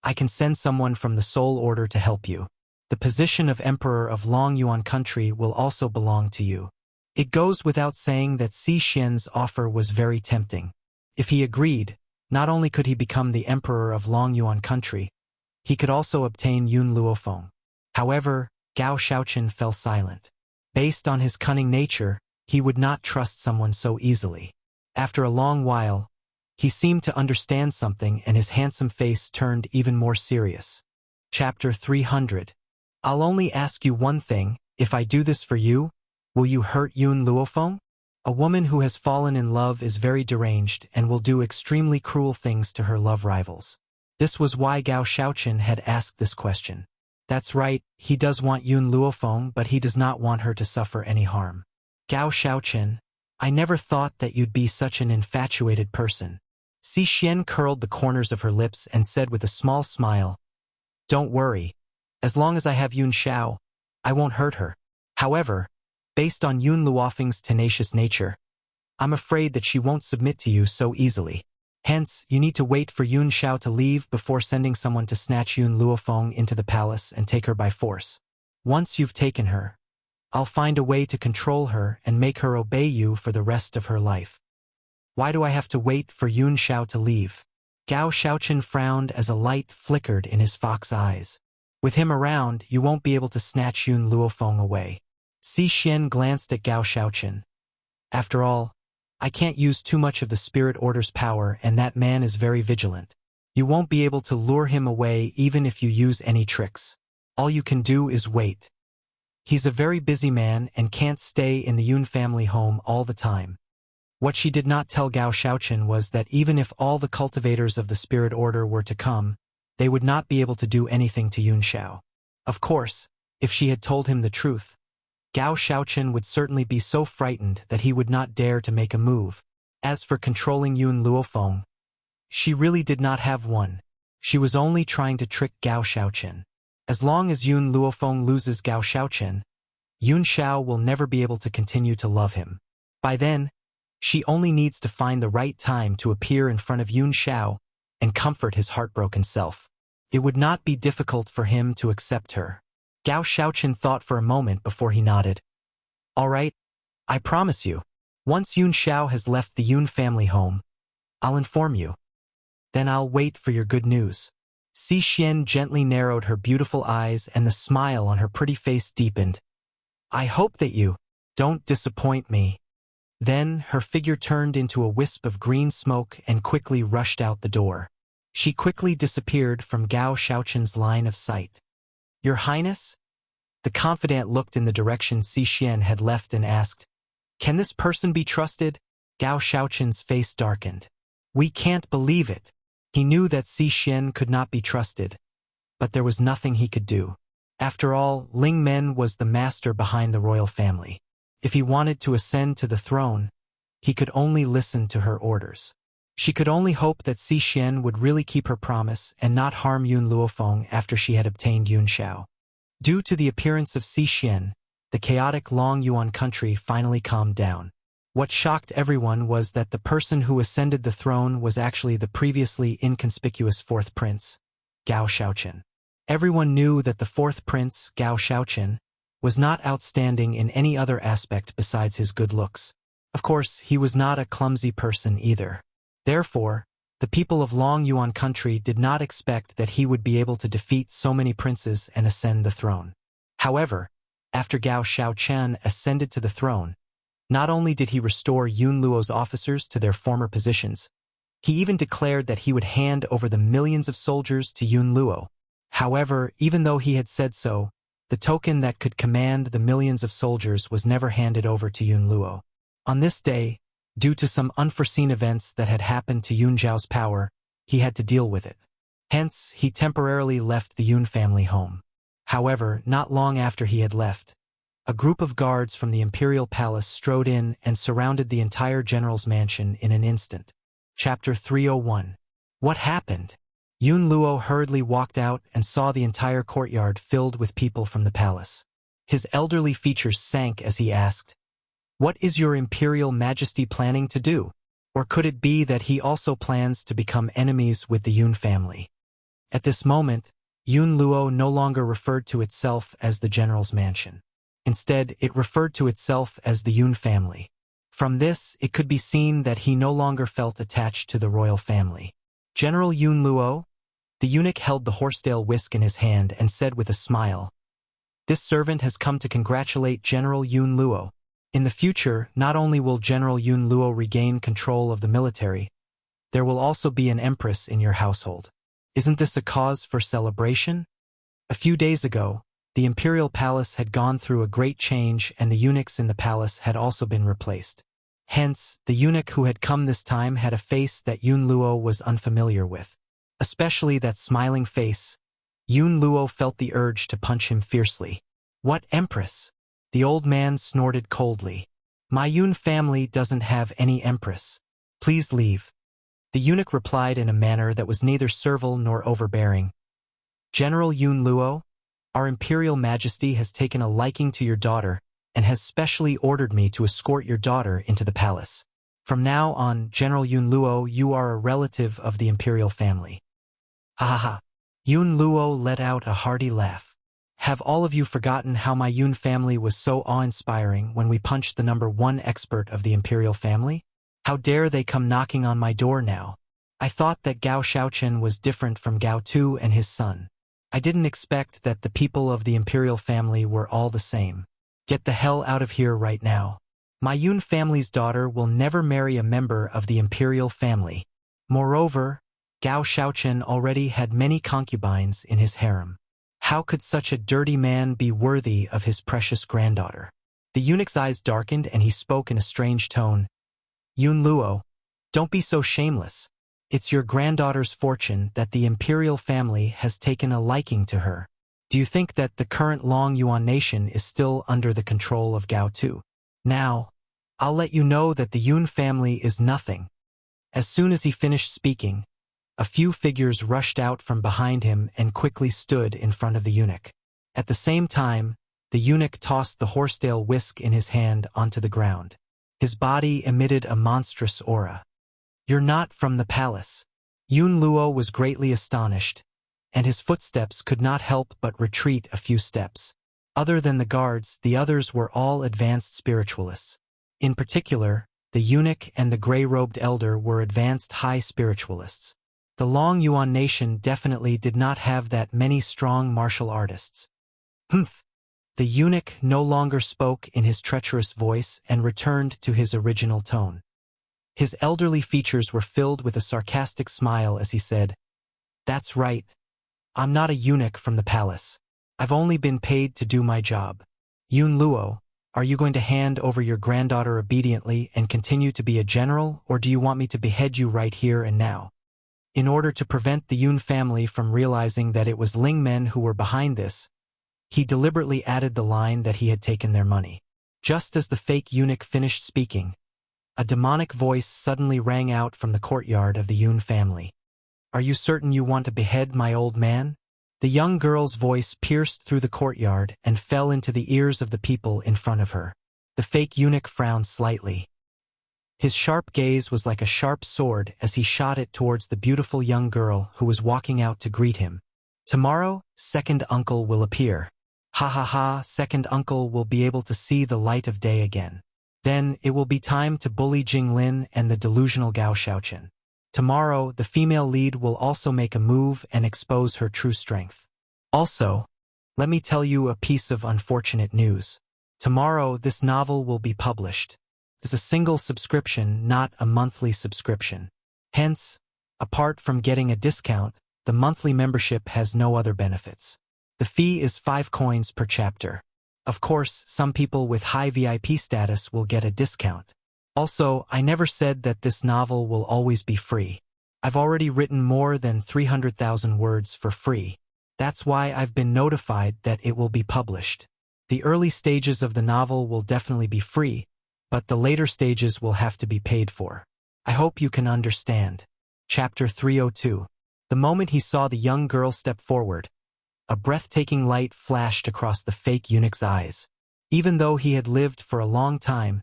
I can send someone from the Soul Order to help you. The position of Emperor of Long Yuan country will also belong to you. It goes without saying that Si Xian's offer was very tempting. If he agreed, not only could he become the Emperor of Long Yuan country, he could also obtain Yun Luofeng. However, Gao Shaoqin fell silent. Based on his cunning nature, he would not trust someone so easily. After a long while, he seemed to understand something and his handsome face turned even more serious. Chapter 300. I'll only ask you one thing, if I do this for you, will you hurt Yun Luofeng? A woman who has fallen in love is very deranged and will do extremely cruel things to her love rivals. This was why Gao Shaoqin had asked this question. That's right, he does want Yun Luofeng, but he does not want her to suffer any harm. Gao Shaoqin, I never thought that you'd be such an infatuated person. Si Xian curled the corners of her lips and said with a small smile, Don't worry. As long as I have Yun Xiao, I won't hurt her. However, based on Yun Luofeng's tenacious nature, I'm afraid that she won't submit to you so easily. Hence, you need to wait for Yun Xiao to leave before sending someone to snatch Yun Luofeng into the palace and take her by force. Once you've taken her, I'll find a way to control her and make her obey you for the rest of her life. Why do I have to wait for Yun Xiao to leave? Gao Shaoqin frowned as a light flickered in his fox eyes. With him around, you won't be able to snatch Yun Luofeng away. Si Xian glanced at Gao Shaoqin. After all, I can't use too much of the spirit order's power, and that man is very vigilant. You won't be able to lure him away even if you use any tricks. All you can do is wait. He's a very busy man and can't stay in the Yun family home all the time. What she did not tell Gao Xiaochen was that even if all the cultivators of the spirit order were to come, they would not be able to do anything to Yun Xiao. Of course, if she had told him the truth, Gao Xiaochen would certainly be so frightened that he would not dare to make a move. As for controlling Yun Luofeng, she really did not have one. She was only trying to trick Gao Xiaochen. As long as Yun Luofeng loses Gao Xiaochen, Yun Xiao will never be able to continue to love him. By then, she only needs to find the right time to appear in front of Yun Xiao and comfort his heartbroken self. It would not be difficult for him to accept her. Gao Xiaochen thought for a moment before he nodded. All right, I promise you. Once Yun Xiao has left the Yun family home, I'll inform you. Then I'll wait for your good news. Si Xian gently narrowed her beautiful eyes and the smile on her pretty face deepened. I hope that you don't disappoint me. Then her figure turned into a wisp of green smoke and quickly rushed out the door. She quickly disappeared from Gao Xiaochen's line of sight. Your Highness? The confidant looked in the direction Si Xian had left and asked, Can this person be trusted? Gao Xiaochen's face darkened. We can't believe it. He knew that Si Xian could not be trusted, but there was nothing he could do. After all, Ling Men was the master behind the royal family. If he wanted to ascend to the throne, he could only listen to her orders. She could only hope that Si Xian would really keep her promise and not harm Yun Luofeng after she had obtained Yun Xiao. Due to the appearance of Si Xian, the chaotic Long Yuan country finally calmed down. What shocked everyone was that the person who ascended the throne was actually the previously inconspicuous fourth prince, Gao Xiaochen. Everyone knew that the fourth prince, Gao Xiaochen, was not outstanding in any other aspect besides his good looks. Of course, he was not a clumsy person either. Therefore, the people of Long Yuan country did not expect that he would be able to defeat so many princes and ascend the throne. However, after Gao Xiaochen ascended to the throne, not only did he restore Yun Luo's officers to their former positions, he even declared that he would hand over the millions of soldiers to Yun Luo. However, even though he had said so, the token that could command the millions of soldiers was never handed over to Yun Luo. On this day, due to some unforeseen events that had happened to Yun Zhao's power, he had to deal with it. Hence, he temporarily left the Yun family home. However, not long after he had left, a group of guards from the imperial palace strode in and surrounded the entire general's mansion in an instant. Chapter 301. What happened? Yun Luo hurriedly walked out and saw the entire courtyard filled with people from the palace. His elderly features sank as he asked, What is your imperial majesty planning to do? Or could it be that he also plans to become enemies with the Yun family? At this moment, Yun Luo no longer referred to itself as the general's mansion. Instead, it referred to itself as the Yun family. From this, it could be seen that he no longer felt attached to the royal family. General Yun Luo? The eunuch held the horsetail whisk in his hand and said with a smile, This servant has come to congratulate General Yun Luo. In the future, not only will General Yun Luo regain control of the military, there will also be an empress in your household. Isn't this a cause for celebration? A few days ago, the imperial palace had gone through a great change and the eunuchs in the palace had also been replaced. Hence, the eunuch who had come this time had a face that Yun Luo was unfamiliar with. Especially that smiling face, Yun Luo felt the urge to punch him fiercely. What empress? The old man snorted coldly. My Yun family doesn't have any empress. Please leave. The eunuch replied in a manner that was neither servile nor overbearing. General Yun Luo, our imperial majesty has taken a liking to your daughter and has specially ordered me to escort your daughter into the palace. From now on, General Yun Luo, you are a relative of the imperial family. Ha ha ha. Yun Luo let out a hearty laugh. Have all of you forgotten how my Yun family was so awe-inspiring when we punched the #1 expert of the imperial family? How dare they come knocking on my door now? I thought that Gao Xiaochen was different from Gao Tu and his son. I didn't expect that the people of the imperial family were all the same. Get the hell out of here right now. My Yun family's daughter will never marry a member of the imperial family. Moreover, Gao Shaochen already had many concubines in his harem. How could such a dirty man be worthy of his precious granddaughter? The eunuch's eyes darkened and he spoke in a strange tone. Yun Luo, don't be so shameless. It's your granddaughter's fortune that the imperial family has taken a liking to her. Do you think that the current Long Yuan nation is still under the control of Gao Tu? Now, I'll let you know that the Yun family is nothing. As soon as he finished speaking, a few figures rushed out from behind him and quickly stood in front of the eunuch. At the same time, the eunuch tossed the horsetail whisk in his hand onto the ground. His body emitted a monstrous aura. You're not from the palace. Yun Luo was greatly astonished, and his footsteps could not help but retreat a few steps. Other than the guards, the others were all advanced spiritualists. In particular, the eunuch and the gray-robed elder were advanced high spiritualists. The Long Yuan nation definitely did not have that many strong martial artists. Humph! The eunuch no longer spoke in his treacherous voice and returned to his original tone. His elderly features were filled with a sarcastic smile as he said, "That's right. I'm not a eunuch from the palace. I've only been paid to do my job. Yun Luo, are you going to hand over your granddaughter obediently and continue to be a general, or do you want me to behead you right here and now?" In order to prevent the Yun family from realizing that it was Ling men who were behind this, he deliberately added the line that he had taken their money. Just as the fake eunuch finished speaking, a demonic voice suddenly rang out from the courtyard of the Yun family. "Are you certain you want to behead my old man?" The young girl's voice pierced through the courtyard and fell into the ears of the people in front of her. The fake eunuch frowned slightly. His sharp gaze was like a sharp sword as he shot it towards the beautiful young girl who was walking out to greet him. "Tomorrow, second uncle will appear. Ha ha ha, second uncle will be able to see the light of day again. Then it will be time to bully Jinglin and the delusional Gao Shaochen. Tomorrow, the female lead will also make a move and expose her true strength. Also, let me tell you a piece of unfortunate news. Tomorrow, this novel will be published. It's a single subscription, not a monthly subscription. Hence, apart from getting a discount, the monthly membership has no other benefits. The fee is 5 coins per chapter. Of course, some people with high VIP status will get a discount. Also, I never said that this novel will always be free. I've already written more than 300,000 words for free. That's why I've been notified that it will be published. The early stages of the novel will definitely be free, but the later stages will have to be paid for. I hope you can understand." Chapter 302. The moment he saw the young girl step forward, a breathtaking light flashed across the fake eunuch's eyes. Even though he had lived for a long time,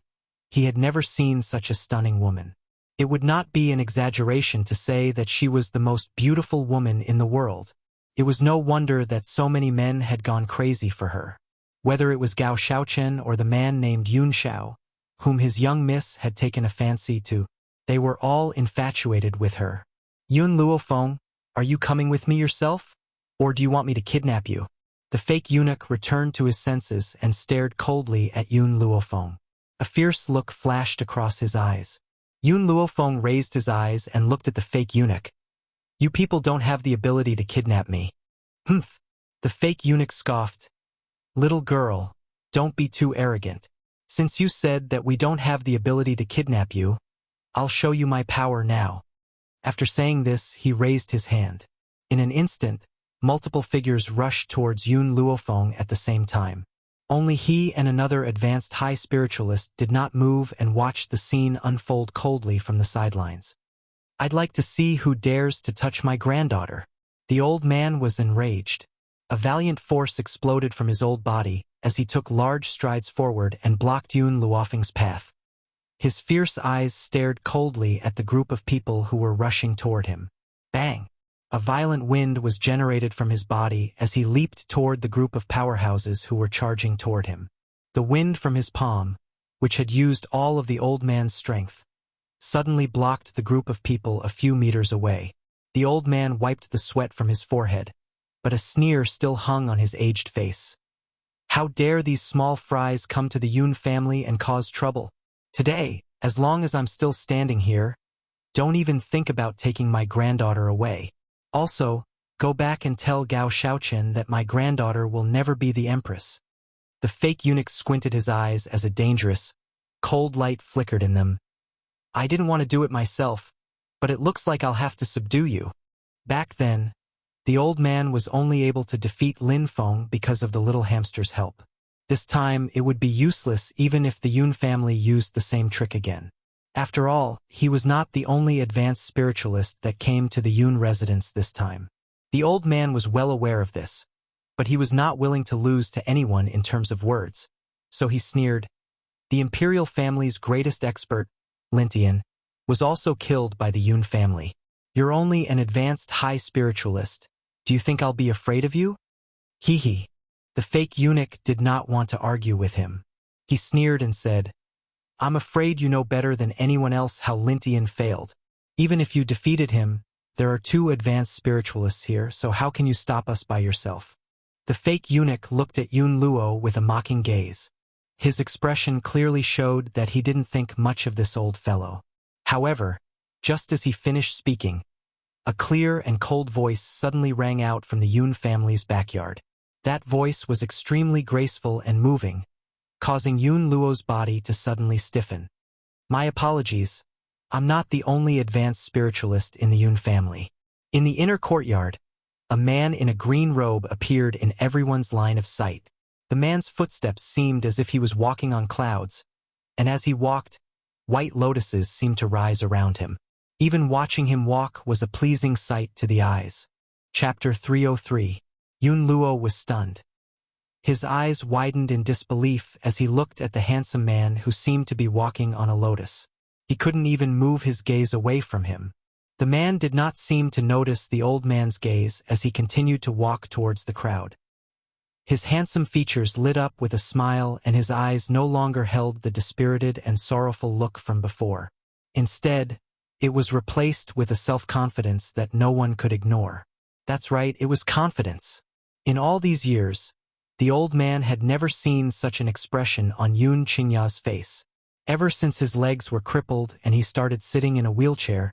he had never seen such a stunning woman. It would not be an exaggeration to say that she was the most beautiful woman in the world. It was no wonder that so many men had gone crazy for her. Whether it was Gao Shaochen or the man named Yun Xiao, whom his young miss had taken a fancy to, they were all infatuated with her. "Yun Luofeng, are you coming with me yourself? Or do you want me to kidnap you?" The fake eunuch returned to his senses and stared coldly at Yun Luofeng. A fierce look flashed across his eyes. Yun Luofeng raised his eyes and looked at the fake eunuch. "You people don't have the ability to kidnap me." "Humph!" The fake eunuch scoffed. "Little girl, don't be too arrogant. Since you said that we don't have the ability to kidnap you, I'll show you my power now." After saying this, he raised his hand. In an instant, multiple figures rushed towards Yun Luofeng at the same time. Only he and another advanced high spiritualist did not move and watched the scene unfold coldly from the sidelines. "I'd like to see who dares to touch my granddaughter." The old man was enraged. A valiant force exploded from his old body as he took large strides forward and blocked Yun Luofeng's path. His fierce eyes stared coldly at the group of people who were rushing toward him. Bang! A violent wind was generated from his body as he leaped toward the group of powerhouses who were charging toward him. The wind from his palm, which had used all of the old man's strength, suddenly blocked the group of people a few meters away. The old man wiped the sweat from his forehead, but a sneer still hung on his aged face. "How dare these small fries come to the Yun family and cause trouble? Today, as long as I'm still standing here, don't even think about taking my granddaughter away. Also, go back and tell Gao Shaoqian that my granddaughter will never be the empress. The fake eunuch squinted his eyes as a dangerous, cold light flickered in them. I didn't want to do it myself, but it looks like I'll have to subdue you. Back then, the old man was only able to defeat Lin Feng because of the little hamster's help. This time, it would be useless even if the Yun family used the same trick again. After all, he was not the only advanced spiritualist that came to the Yun residence this time. The old man was well aware of this, but he was not willing to lose to anyone in terms of words, so he sneered. The imperial family's greatest expert, Lintian, was also killed by the Yun family. You're only an advanced high spiritualist. Do you think I'll be afraid of you? Hee hee. The fake eunuch did not want to argue with him. He sneered and said, I'm afraid you know better than anyone else how Lintian failed. Even if you defeated him, there are 2 advanced spiritualists here, so how can you stop us by yourself? The fake eunuch looked at Yun Luo with a mocking gaze. His expression clearly showed that he didn't think much of this old fellow. However, just as he finished speaking, a clear and cold voice suddenly rang out from the Yun family's backyard. That voice was extremely graceful and moving, causing Yun Luo's body to suddenly stiffen. My apologies, I'm not the only advanced spiritualist in the Yun family. In the inner courtyard, a man in a green robe appeared in everyone's line of sight. The man's footsteps seemed as if he was walking on clouds, and as he walked, white lotuses seemed to rise around him. Even watching him walk was a pleasing sight to the eyes. Chapter 303. Yun Luo was stunned. His eyes widened in disbelief as he looked at the handsome man who seemed to be walking on a lotus. He couldn't even move his gaze away from him. The man did not seem to notice the old man's gaze as he continued to walk towards the crowd. His handsome features lit up with a smile and his eyes no longer held the dispirited and sorrowful look from before. Instead, it was replaced with a self-confidence that no one could ignore. That's right, it was confidence. In all these years, the old man had never seen such an expression on Yun Qingya's face. Ever since his legs were crippled and he started sitting in a wheelchair,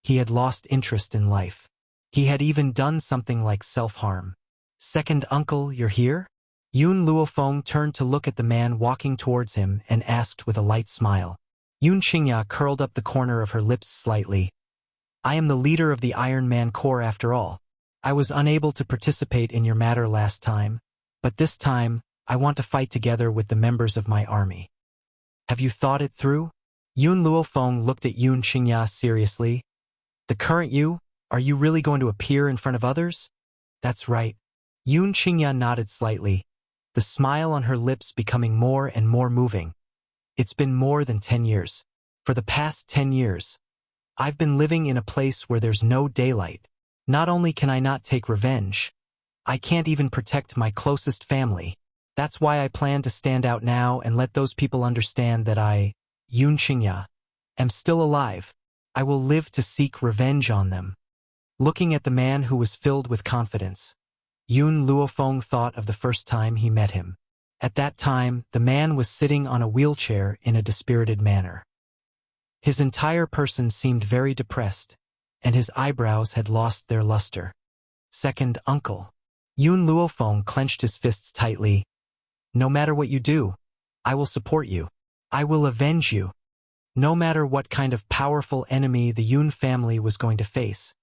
he had lost interest in life. He had even done something like self-harm. Second uncle, you're here? Yun Luofeng turned to look at the man walking towards him and asked with a light smile. Yun Qingya curled up the corner of her lips slightly. I am the leader of the Iron Man Corps after all. I was unable to participate in your matter last time, but this time, I want to fight together with the members of my army. Have you thought it through? Yun Luofeng looked at Yun Qingya seriously. The current you? Are you really going to appear in front of others? That's right. Yun Qingya nodded slightly, the smile on her lips becoming more and more moving. It's been more than 10 years. For the past 10 years, I've been living in a place where there's no daylight. Not only can I not take revenge, I can't even protect my closest family. That's why I plan to stand out now and let those people understand that I, Yun Qingya, am still alive. I will live to seek revenge on them. Looking at the man who was filled with confidence, Yun Luofeng thought of the first time he met him. At that time, the man was sitting on a wheelchair in a dispirited manner. His entire person seemed very depressed, and his eyebrows had lost their luster. Second uncle. Yun Luofeng clenched his fists tightly. No matter what you do, I will support you. I will avenge you. No matter what kind of powerful enemy the Yun family was going to face.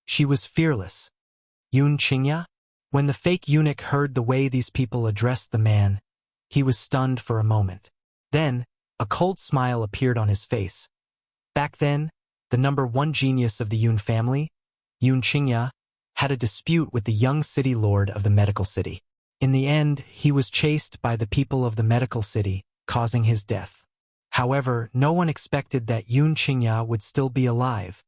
She was fearless. Yun Qingya? When the fake eunuch heard the way these people addressed the man, he was stunned for a moment. Then, a cold smile appeared on his face. Back then, the number 1 genius of the Yun family, Yun Qingya, had a dispute with the young city lord of the medical city. In the end, he was chased by the people of the medical city, causing his death. However, no one expected that Yun Qingya would still be alive.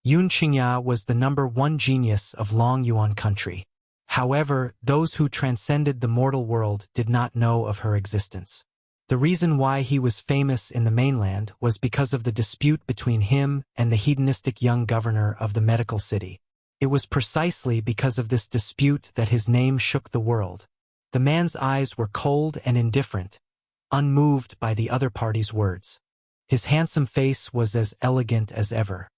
Yun Qingya was the number 1 genius of Long Yuan country. However, those who transcended the mortal world did not know of her existence. The reason why he was famous in the mainland was because of the dispute between him and the hedonistic young governor of the medical city. It was precisely because of this dispute that his name shook the world. The man's eyes were cold and indifferent, unmoved by the other party's words. His handsome face was as elegant as ever.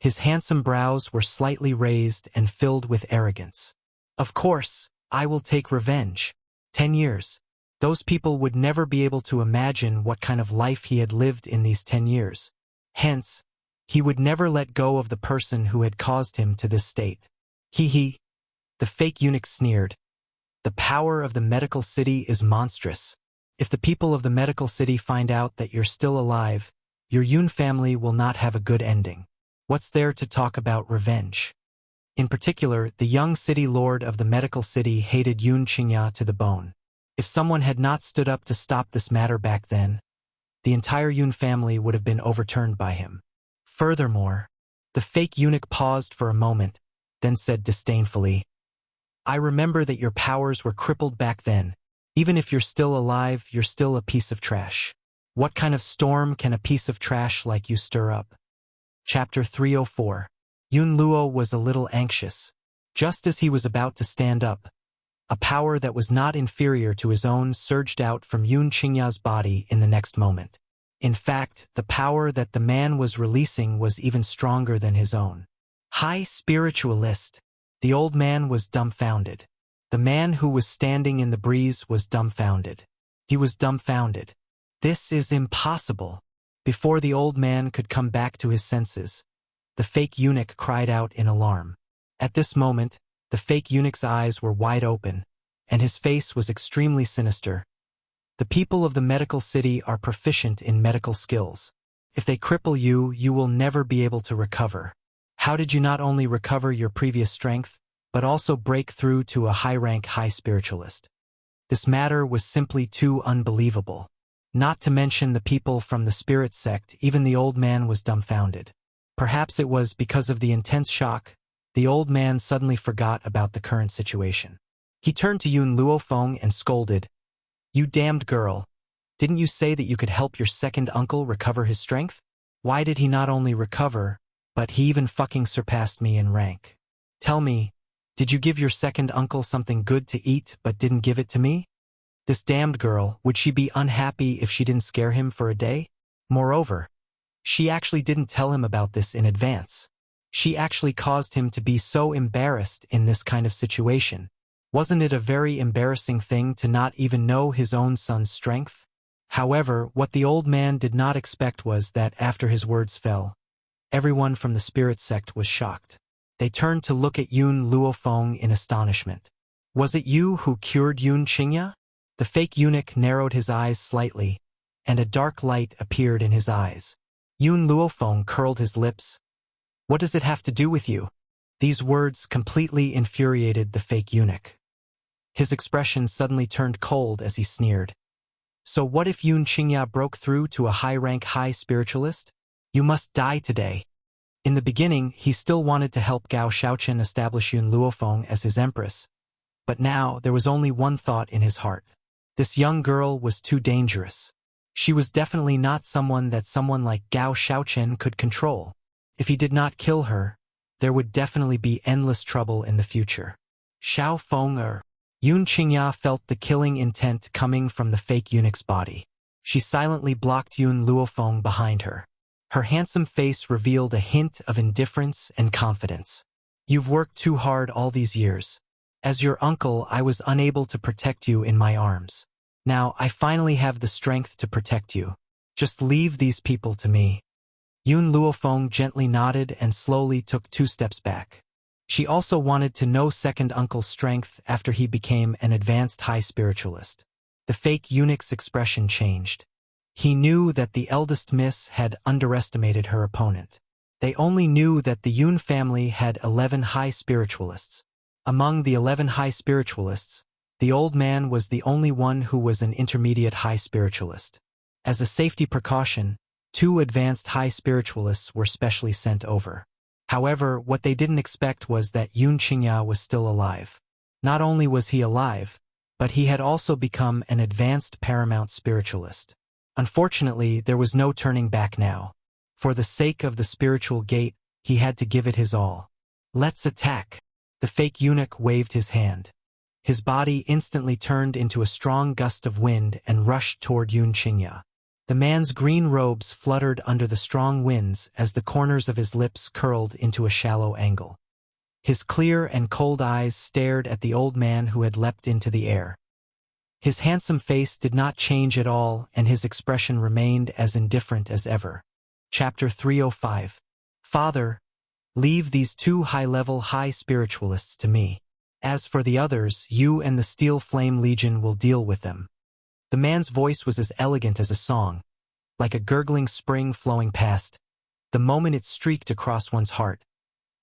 His handsome brows were slightly raised and filled with arrogance. Of course, I will take revenge. 10 years. Those people would never be able to imagine what kind of life he had lived in these 10 years. Hence, he would never let go of the person who had caused him to this state. He. The fake eunuch sneered. The power of the medical city is monstrous. If the people of the medical city find out that you're still alive, your Yun family will not have a good ending. What's there to talk about revenge? In particular, the young city lord of the medical city hated Yun Qingya to the bone. If someone had not stood up to stop this matter back then, the entire Yun family would have been overturned by him. Furthermore, the fake eunuch paused for a moment, then said disdainfully, I remember that your powers were crippled back then. Even if you're still alive, you're still a piece of trash. What kind of storm can a piece of trash like you stir up? Chapter 304. Yun Luo was a little anxious. Just as he was about to stand up, a power that was not inferior to his own surged out from Yun Qingya's body in the next moment. In fact, the power that the man was releasing was even stronger than his own. High spiritualist. The old man was dumbfounded. The man who was standing in the breeze was dumbfounded. He was dumbfounded. This is impossible. Before the old man could come back to his senses, the fake eunuch cried out in alarm. At this moment, the fake eunuch's eyes were wide open, and his face was extremely sinister. The people of the medical city are proficient in medical skills. If they cripple you, you will never be able to recover. How did you not only recover your previous strength, but also break through to a high-rank high spiritualist? This matter was simply too unbelievable. Not to mention the people from the spirit sect, even the old man was dumbfounded. Perhaps it was because of the intense shock, the old man suddenly forgot about the current situation. He turned to Yun Luofeng and scolded, You damned girl! Didn't you say that you could help your second uncle recover his strength? Why did he not only recover, but he even fucking surpassed me in rank? Tell me, did you give your second uncle something good to eat but didn't give it to me? This damned girl, would she be unhappy if she didn't scare him for a day? Moreover, she actually didn't tell him about this in advance. She actually caused him to be so embarrassed in this kind of situation. Wasn't it a very embarrassing thing to not even know his own son's strength? However, what the old man did not expect was that after his words fell, everyone from the spirit sect was shocked. They turned to look at Yun Luofeng in astonishment. Was it you who cured Yun Qingya? The fake eunuch narrowed his eyes slightly, and a dark light appeared in his eyes. Yun Luofeng curled his lips. What does it have to do with you? These words completely infuriated the fake eunuch. His expression suddenly turned cold as he sneered. So what if Yun Qingya broke through to a high-rank high spiritualist? You must die today. In the beginning, he still wanted to help Gao Shaochen establish Yun Luofeng as his empress, but now there was only one thought in his heart. This young girl was too dangerous. She was definitely not someone that someone like Gao Shaochen could control. If he did not kill her, there would definitely be endless trouble in the future. Xiao Feng Yun Qingya felt the killing intent coming from the fake eunuch's body. She silently blocked Yun Luofeng behind her. Her handsome face revealed a hint of indifference and confidence. You've worked too hard all these years. As your uncle, I was unable to protect you in my arms. Now, I finally have the strength to protect you. Just leave these people to me. Yun Luofeng gently nodded and slowly took 2 steps back. She also wanted to know second uncle's strength after he became an advanced high spiritualist. The fake eunuch's expression changed. He knew that the eldest miss had underestimated her opponent. They only knew that the Yun family had 11 high spiritualists. Among the 11 high spiritualists, the old man was the only one who was an intermediate high spiritualist. As a safety precaution, 2 advanced high spiritualists were specially sent over. However, what they didn't expect was that Yun Qingya was still alive. Not only was he alive, but he had also become an advanced paramount spiritualist. Unfortunately, there was no turning back now. For the sake of the spiritual gate, he had to give it his all. Let's attack. The fake eunuch waved his hand. His body instantly turned into a strong gust of wind and rushed toward Yun Qingya. The man's green robes fluttered under the strong winds as the corners of his lips curled into a shallow angle. His clear and cold eyes stared at the old man who had leapt into the air. His handsome face did not change at all, and his expression remained as indifferent as ever. Chapter 305. Father, leave these two high-level high spiritualists to me. As for the others, you and the Steel Flame Legion will deal with them. The man's voice was as elegant as a song, like a gurgling spring flowing past. The moment it streaked across one's heart,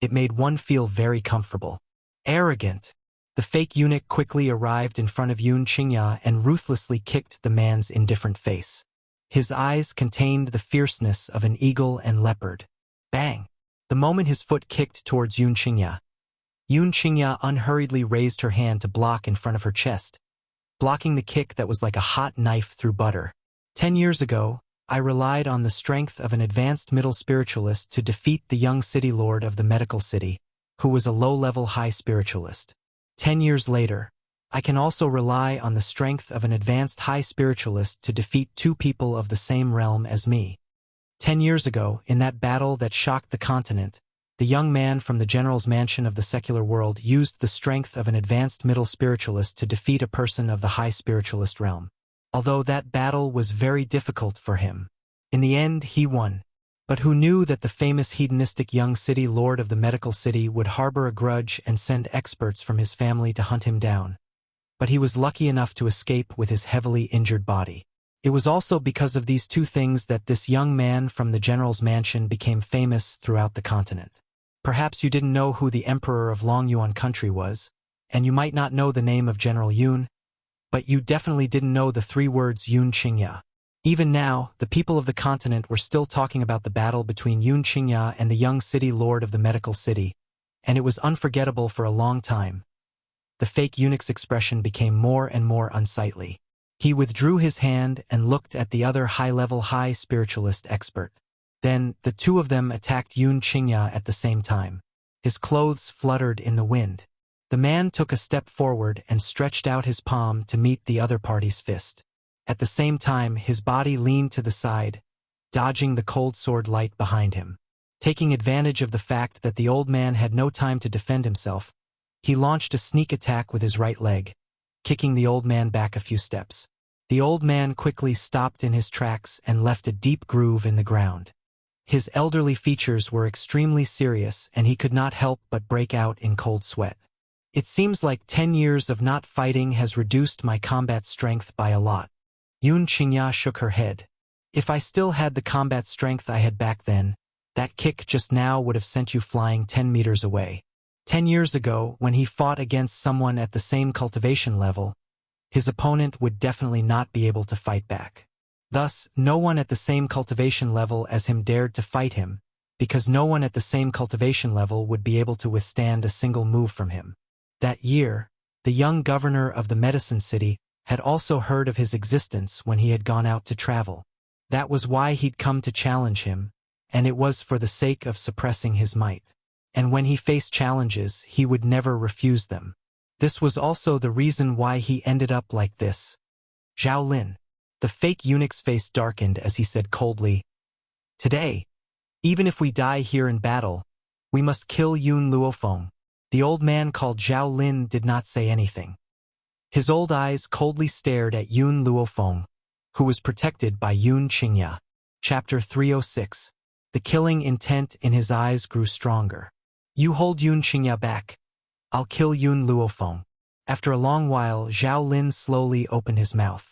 it made one feel very comfortable. Arrogant. The fake eunuch quickly arrived in front of Yun Qingya and ruthlessly kicked the man's indifferent face. His eyes contained the fierceness of an eagle and leopard. Bang! The moment his foot kicked towards Yun Qingya unhurriedly raised her hand to block in front of her chest, blocking the kick that was like a hot knife through butter. 10 years ago, I relied on the strength of an advanced middle spiritualist to defeat the young city lord of the medical city, who was a low-level high spiritualist. 10 years later, I can also rely on the strength of an advanced high spiritualist to defeat two people of the same realm as me. 10 years ago, in that battle that shocked the continent, the young man from the general's mansion of the secular world used the strength of an advanced middle spiritualist to defeat a person of the high spiritualist realm. Although that battle was very difficult for him, in the end he won. But who knew that the famous hedonistic young city lord of the medical city would harbor a grudge and send experts from his family to hunt him down? But he was lucky enough to escape with his heavily injured body. It was also because of these two things that this young man from the general's mansion became famous throughout the continent. Perhaps you didn't know who the emperor of Longyuan country was, and you might not know the name of General Yun, but you definitely didn't know the three words Yun Qingya. Even now, the people of the continent were still talking about the battle between Yun Qingya and the young city lord of the medical city, and it was unforgettable for a long time. The fake eunuch's expression became more and more unsightly. He withdrew his hand and looked at the other high-level high spiritualist expert. Then, the two of them attacked Yun Qingya at the same time. His clothes fluttered in the wind. The man took a step forward and stretched out his palm to meet the other party's fist. At the same time, his body leaned to the side, dodging the cold sword light behind him. Taking advantage of the fact that the old man had no time to defend himself, he launched a sneak attack with his right leg, kicking the old man back a few steps. The old man quickly stopped in his tracks and left a deep groove in the ground. His elderly features were extremely serious, and he could not help but break out in cold sweat. It seems like 10 years of not fighting has reduced my combat strength by a lot. Yun Qingya shook her head. If I still had the combat strength I had back then, that kick just now would have sent you flying 10 meters away. 10 years ago, when he fought against someone at the same cultivation level, his opponent would definitely not be able to fight back. Thus, no one at the same cultivation level as him dared to fight him, because no one at the same cultivation level would be able to withstand a single move from him. That year, the young governor of the medicine city had also heard of his existence when he had gone out to travel. That was why he'd come to challenge him, and it was for the sake of suppressing his might. And when he faced challenges, he would never refuse them. This was also the reason why he ended up like this. Zhao Lin. The fake eunuch's face darkened as he said coldly, "Today, even if we die here in battle, we must kill Yun Luofeng." The old man called Zhao Lin did not say anything. His old eyes coldly stared at Yun Luofeng, who was protected by Yun Qingya. Chapter 306. The killing intent in his eyes grew stronger. "You hold Yun Qingya back. I'll kill Yun Luofeng." After a long while, Zhao Lin slowly opened his mouth.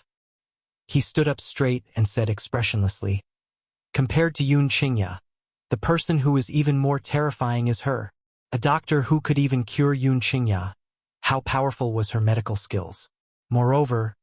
He stood up straight and said expressionlessly, "Compared to Yun Qingya, the person who is even more terrifying is her. A doctor who could even cure Yun Qingya. How powerful was her medical skills? Moreover,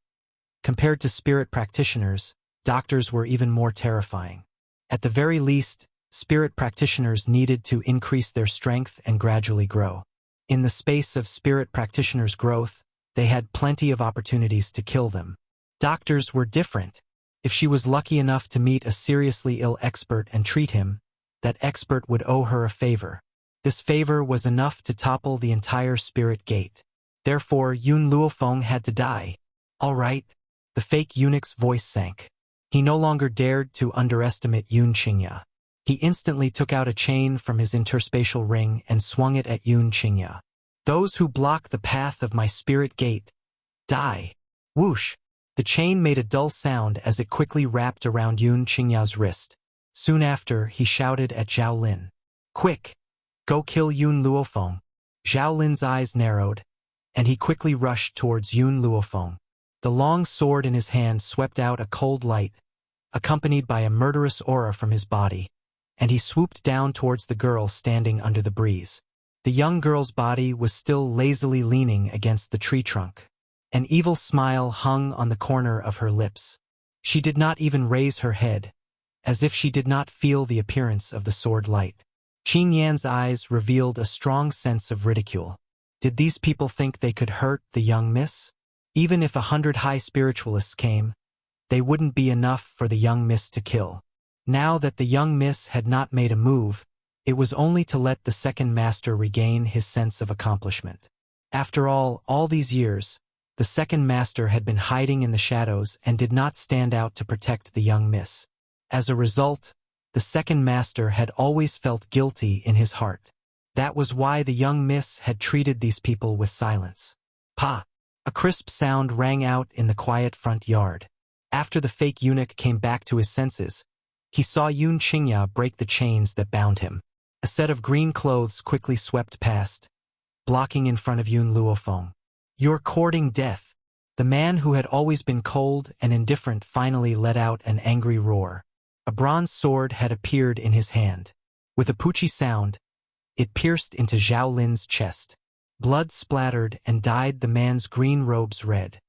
compared to spirit practitioners, doctors were even more terrifying. At the very least, spirit practitioners needed to increase their strength and gradually grow. In the space of spirit practitioners' growth, they had plenty of opportunities to kill them. Doctors were different. If she was lucky enough to meet a seriously ill expert and treat him, that expert would owe her a favor. This favor was enough to topple the entire spirit gate. Therefore, Yun Luofeng had to die. All right. The fake eunuch's voice sank. He no longer dared to underestimate Yun Qingya. He instantly took out a chain from his interspatial ring and swung it at Yun Qingya. Those who block the path of my spirit gate, die. Whoosh! The chain made a dull sound as it quickly wrapped around Yun Qingya's wrist. Soon after, he shouted at Zhao Lin. Quick! Go kill Yun Luofeng. Zhao Lin's eyes narrowed, and he quickly rushed towards Yun Luofeng. The long sword in his hand swept out a cold light, accompanied by a murderous aura from his body, and he swooped down towards the girl standing under the breeze. The young girl's body was still lazily leaning against the tree trunk. An evil smile hung on the corner of her lips. She did not even raise her head, as if she did not feel the appearance of the sword light. Qin Yan's eyes revealed a strong sense of ridicule. Did these people think they could hurt the young miss? Even if 100 high spiritualists came, they wouldn't be enough for the young miss to kill. Now that the young miss had not made a move, it was only to let the second master regain his sense of accomplishment. After all these years, the second master had been hiding in the shadows and did not stand out to protect the young miss. As a result, the second master had always felt guilty in his heart. That was why the young miss had treated these people with silence. Pa! A crisp sound rang out in the quiet front yard. After the fake eunuch came back to his senses, he saw Yun Qingya break the chains that bound him. A set of green clothes quickly swept past, blocking in front of Yun Luofeng. You're courting death. The man who had always been cold and indifferent finally let out an angry roar. A bronze sword had appeared in his hand. With a poochie sound, it pierced into Zhao Lin's chest. Blood splattered and dyed the man's green robes red.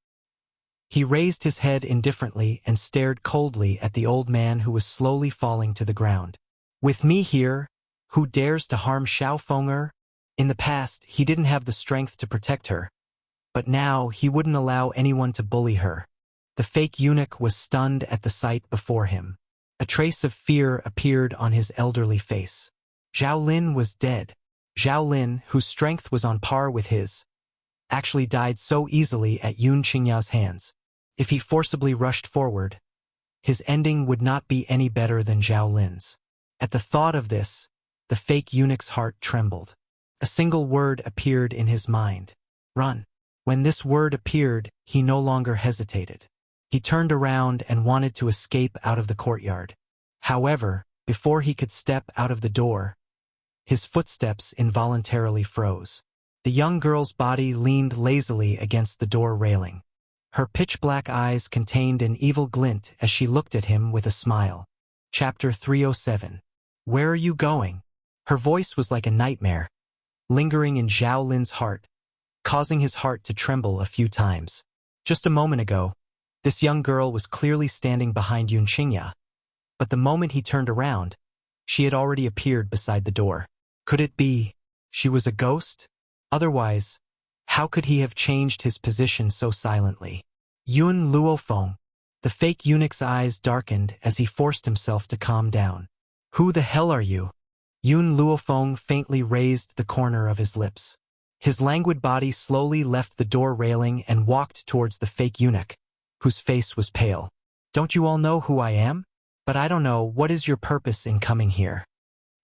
He raised his head indifferently and stared coldly at the old man who was slowly falling to the ground. With me here, who dares to harm Xiao Feng'er? In the past, he didn't have the strength to protect her, but now he wouldn't allow anyone to bully her. The fake eunuch was stunned at the sight before him. A trace of fear appeared on his elderly face. Zhao Lin was dead. Zhao Lin, whose strength was on par with his, actually died so easily at Yun Qingya's hands. If he forcibly rushed forward, his ending would not be any better than Zhao Lin's. At the thought of this, the fake eunuch's heart trembled. A single word appeared in his mind. Run. When this word appeared, he no longer hesitated. He turned around and wanted to escape out of the courtyard. However, before he could step out of the door, his footsteps involuntarily froze. The young girl's body leaned lazily against the door railing. Her pitch-black eyes contained an evil glint as she looked at him with a smile. Chapter 307. Where are you going? Her voice was like a nightmare, lingering in Zhao Lin's heart, causing his heart to tremble a few times. Just a moment ago, this young girl was clearly standing behind Yun Qingya, but the moment he turned around, she had already appeared beside the door. Could it be she was a ghost? Otherwise, how could he have changed his position so silently? Yun Luofeng. The fake eunuch's eyes darkened as he forced himself to calm down. Who the hell are you? Yun Luofeng faintly raised the corner of his lips. His languid body slowly left the door railing and walked towards the fake eunuch, whose face was pale. Don't you all know who I am? But I don't know, what is your purpose in coming here?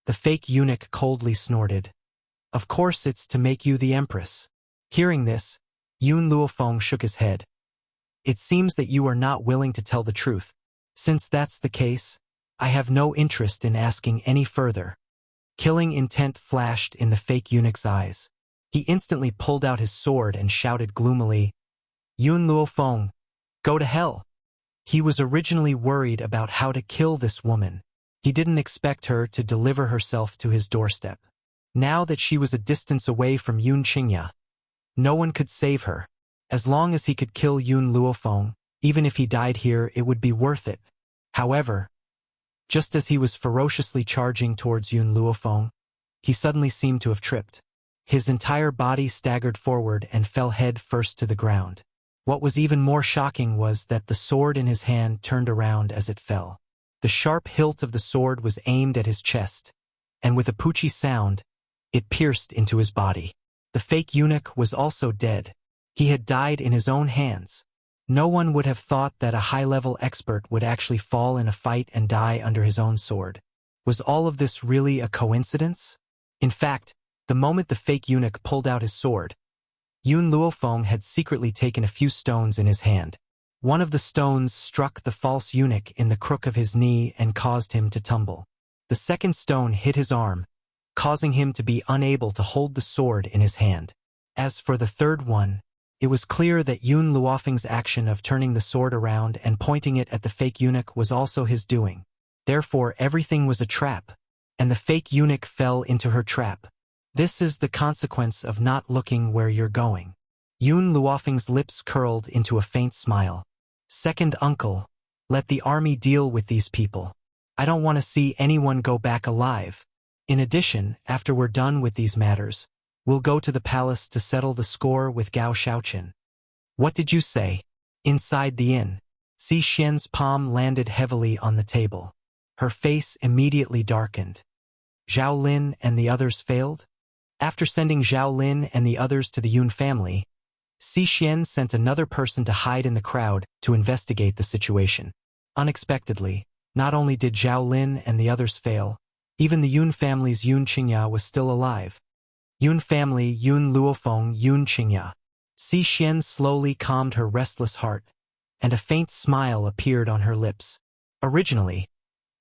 The fake eunuch coldly snorted. Of course it's to make you the empress. Hearing this, Yun Luofeng shook his head. It seems that you are not willing to tell the truth. Since that's the case, I have no interest in asking any further. Killing intent flashed in the fake eunuch's eyes. He instantly pulled out his sword and shouted gloomily, Yun Luofeng, go to hell. He was originally worried about how to kill this woman. He didn't expect her to deliver herself to his doorstep. Now that she was a distance away from Yun Qingya, no one could save her. As long as he could kill Yun Luofeng, even if he died here, it would be worth it. However, just as he was ferociously charging towards Yun Luofeng, he suddenly seemed to have tripped. His entire body staggered forward and fell head first to the ground. What was even more shocking was that the sword in his hand turned around as it fell. The sharp hilt of the sword was aimed at his chest, and with a poochie sound, it pierced into his body. The fake eunuch was also dead. He had died in his own hands. No one would have thought that a high-level expert would actually fall in a fight and die under his own sword. Was all of this really a coincidence? In fact, the moment the fake eunuch pulled out his sword, Yun Luofeng had secretly taken a few stones in his hand. One of the stones struck the false eunuch in the crook of his knee and caused him to tumble. The second stone hit his arm, causing him to be unable to hold the sword in his hand. As for the third one, it was clear that Yun Luofeng's action of turning the sword around and pointing it at the fake eunuch was also his doing. Therefore, everything was a trap, and the fake eunuch fell into her trap. This is the consequence of not looking where you're going. Yun Luofeng's lips curled into a faint smile. Second uncle, let the army deal with these people. I don't want to see anyone go back alive. In addition, after we're done with these matters, we'll go to the palace to settle the score with Gao Shaoqin. What did you say? Inside the inn, Si Xian's palm landed heavily on the table. Her face immediately darkened. Zhao Lin and the others failed? After sending Zhao Lin and the others to the Yun family, Si Xian sent another person to hide in the crowd to investigate the situation. Unexpectedly, not only did Zhao Lin and the others fail, even the Yun family's Yun Qingya was still alive. Yun family, Yun Luofeng, Yun Qingya. Si Xian slowly calmed her restless heart, and a faint smile appeared on her lips. Originally,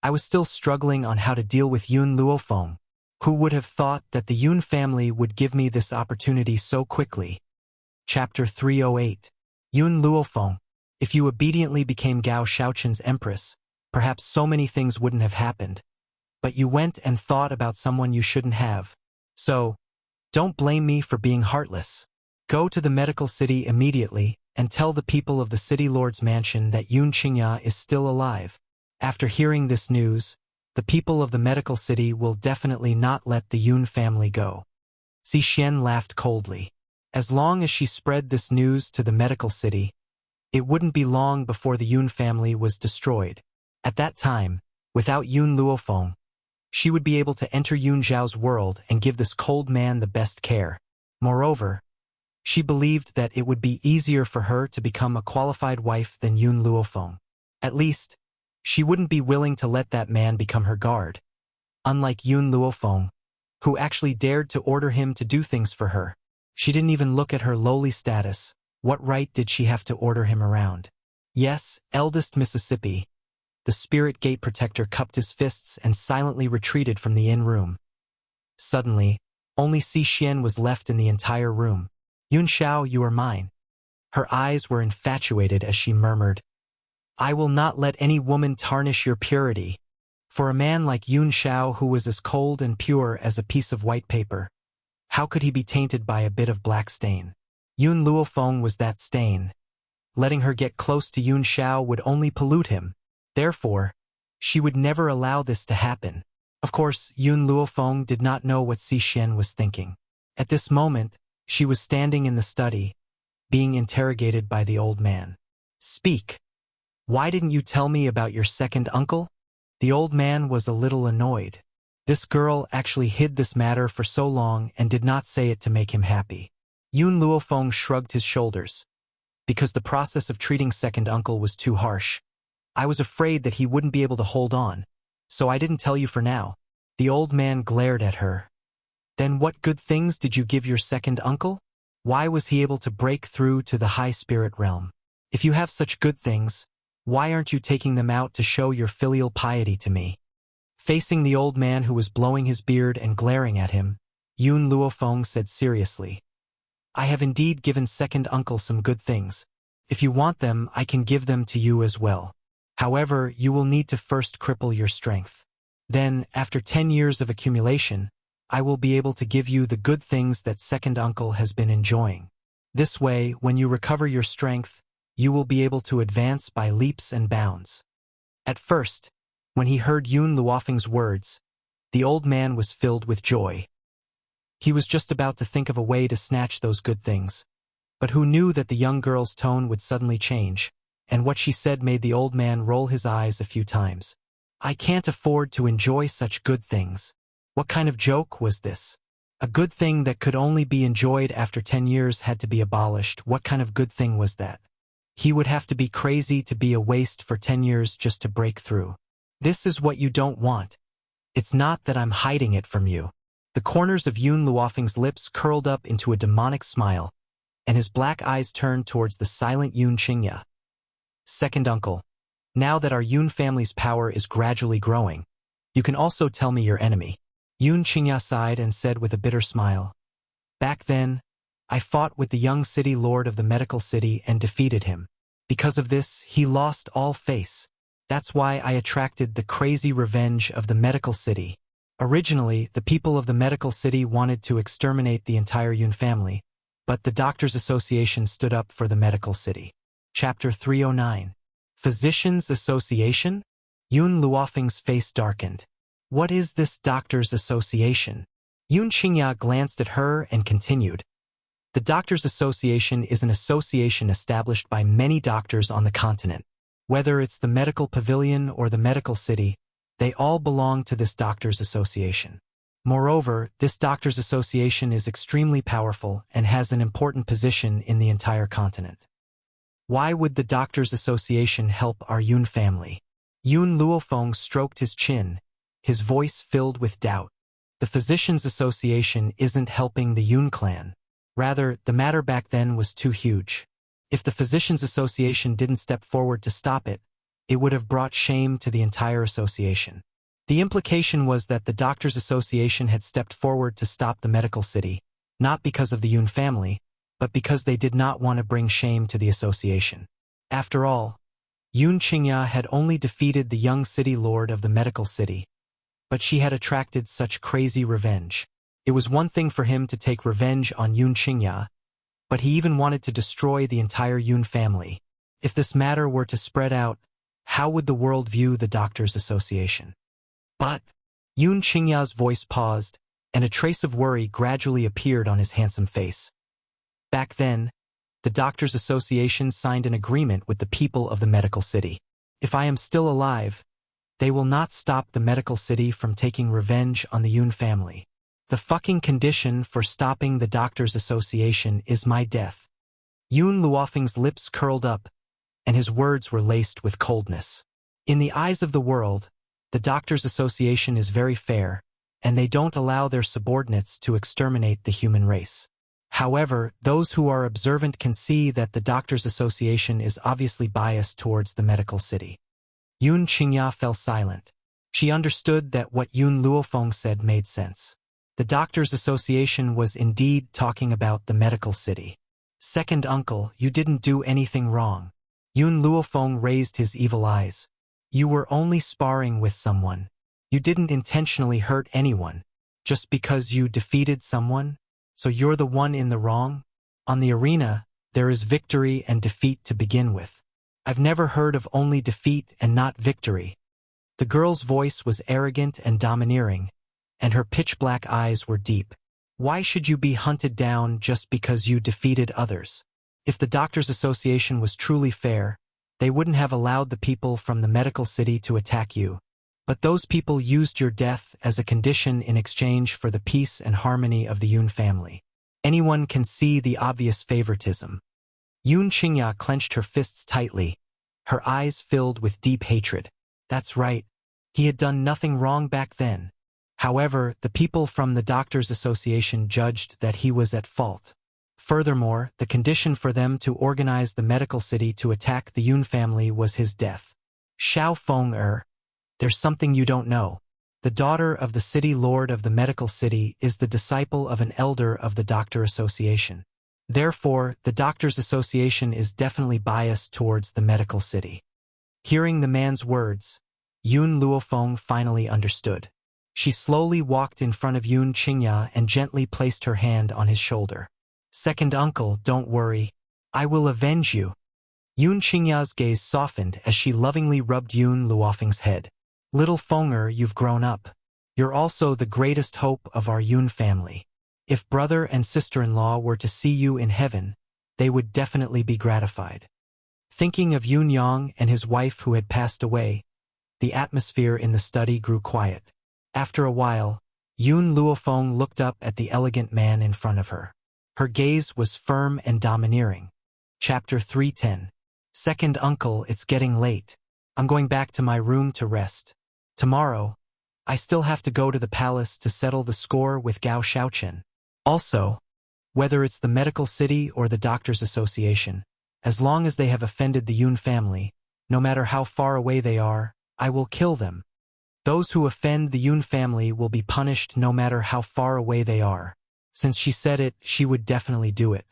I was still struggling on how to deal with Yun Luofeng. Who would have thought that the Yun family would give me this opportunity so quickly? Chapter 308. Yun Luofeng. If you obediently became Gao Shaoqin's empress, perhaps so many things wouldn't have happened. But you went and thought about someone you shouldn't have. So, don't blame me for being heartless. Go to the medical city immediately and tell the people of the city lord's mansion that Yun Qingya is still alive. After hearing this news, the people of the medical city will definitely not let the Yun family go. Si Xian laughed coldly. As long as she spread this news to the medical city, it wouldn't be long before the Yun family was destroyed. At that time, without Yun Luofeng, she would be able to enter Yun Zhao's world and give this cold man the best care. Moreover, she believed that it would be easier for her to become a qualified wife than Yun Luofeng. At least, she wouldn't be willing to let that man become her guard. Unlike Yun Luofeng, who actually dared to order him to do things for her. She didn't even look at her lowly status. What right did she have to order him around? Yes, eldest Mississippi. The spirit gate protector cupped his fists and silently retreated from the inn room. Suddenly, only Si Xian was left in the entire room. Yun Xiao, you are mine. Her eyes were infatuated as she murmured, I will not let any woman tarnish your purity. For a man like Yun Xiao who was as cold and pure as a piece of white paper, how could he be tainted by a bit of black stain? Yun Luofeng was that stain. Letting her get close to Yun Xiao would only pollute him. Therefore, she would never allow this to happen. Of course, Yun Luofeng did not know what Si Xian was thinking. At this moment, she was standing in the study, being interrogated by the old man. Speak. Why didn't you tell me about your second uncle? The old man was a little annoyed. This girl actually hid this matter for so long and did not say it to make him happy. Yun Luofeng shrugged his shoulders. Because the process of treating second uncle was too harsh. I was afraid that he wouldn't be able to hold on, so I didn't tell you for now. The old man glared at her. Then what good things did you give your second uncle? Why was he able to break through to the high spirit realm? If you have such good things, why aren't you taking them out to show your filial piety to me? Facing the old man who was blowing his beard and glaring at him, Yun Luofeng said seriously, I have indeed given second uncle some good things. If you want them, I can give them to you as well. However, you will need to first cripple your strength. Then, after 10 years of accumulation, I will be able to give you the good things that second uncle has been enjoying. This way, when you recover your strength, you will be able to advance by leaps and bounds. At first, when he heard Yun Luofeng's words, the old man was filled with joy. He was just about to think of a way to snatch those good things. But who knew that the young girl's tone would suddenly change, and what she said made the old man roll his eyes a few times. I can't afford to enjoy such good things. What kind of joke was this? A good thing that could only be enjoyed after 10 years had to be abolished. What kind of good thing was that? He would have to be crazy to be a waste for 10 years just to break through. This is what you don't want. It's not that I'm hiding it from you. The corners of Yun Luofeng's lips curled up into a demonic smile, and his black eyes turned towards the silent Yun Qingya. Second uncle, now that our Yun family's power is gradually growing, you can also tell me your enemy. Yun Qingya sighed and said with a bitter smile, back then, I fought with the young city lord of the medical city and defeated him. Because of this, he lost all face. That's why I attracted the crazy revenge of the medical city. Originally, the people of the medical city wanted to exterminate the entire Yun family, but the Doctors Association stood up for the medical city. Chapter 309. Physicians Association? Yun Luofeng's face darkened. What is this Doctors Association? Yun Qingya glanced at her and continued. The Doctors Association is an association established by many doctors on the continent. Whether it's the medical pavilion or the medical city, they all belong to this Doctors Association. Moreover, this Doctors Association is extremely powerful and has an important position in the entire continent. Why would the Doctors Association help our Yun family? Yun Luofeng stroked his chin, his voice filled with doubt. The Physicians Association isn't helping the Yun clan. Rather, the matter back then was too huge. If the Physicians Association didn't step forward to stop it, it would have brought shame to the entire association. The implication was that the Doctors Association had stepped forward to stop the medical city, not because of the Yun family, but because they did not want to bring shame to the association. After all, Yun Qingya had only defeated the young city lord of the medical city, but she had attracted such crazy revenge. It was one thing for him to take revenge on Yun Qingya, but he even wanted to destroy the entire Yun family. If this matter were to spread out, how would the world view the Doctors Association? But Yun Qingya's voice paused, and a trace of worry gradually appeared on his handsome face. Back then, the Doctors Association signed an agreement with the people of the medical city. If I am still alive, they will not stop the medical city from taking revenge on the Yun family. The fucking condition for stopping the Doctors Association is my death. Yun Luofeng's lips curled up, and his words were laced with coldness. In the eyes of the world, the Doctors Association is very fair, and they don't allow their subordinates to exterminate the human race. However, those who are observant can see that the Doctors Association is obviously biased towards the medical city. Yun Qingya fell silent. She understood that what Yun Luofeng said made sense. The Doctors Association was indeed talking about the medical city. Second uncle, you didn't do anything wrong. Yun Luofeng raised his evil eyes. You were only sparring with someone. You didn't intentionally hurt anyone. Just because you defeated someone, so you're the one in the wrong? On the arena, there is victory and defeat to begin with. I've never heard of only defeat and not victory. The girl's voice was arrogant and domineering, and her pitch-black eyes were deep. Why should you be hunted down just because you defeated others? If the Doctors Association was truly fair, they wouldn't have allowed the people from the medical city to attack you. But those people used your death as a condition in exchange for the peace and harmony of the Yun family. Anyone can see the obvious favoritism. Yun Qingya clenched her fists tightly, her eyes filled with deep hatred. That's right. He had done nothing wrong back then. However, the people from the Doctors Association judged that he was at fault. Furthermore, the condition for them to organize the medical city to attack the Yun family was his death. Xiao Feng there's something you don't know. The daughter of the city lord of the medical city is the disciple of an elder of the Doctor Association. Therefore, the Doctors Association is definitely biased towards the medical city. Hearing the man's words, Yun Luofeng finally understood. She slowly walked in front of Yun Qingya and gently placed her hand on his shoulder. Second uncle, don't worry. I will avenge you. Yun Qingya's gaze softened as she lovingly rubbed Yun Luofeng's head. Little Fenger, you've grown up. You're also the greatest hope of our Yun family. If brother and sister-in-law were to see you in heaven, they would definitely be gratified. Thinking of Yun Yang and his wife who had passed away, the atmosphere in the study grew quiet. After a while, Yun Luofeng looked up at the elegant man in front of her. Her gaze was firm and domineering. Chapter 310. Second uncle, it's getting late. I'm going back to my room to rest. Tomorrow, I still have to go to the palace to settle the score with Gao Xiaochen. Also, whether it's the medical city or the doctors' association, as long as they have offended the Yun family, no matter how far away they are, I will kill them. Those who offend the Yun family will be punished no matter how far away they are. Since she said it, she would definitely do it.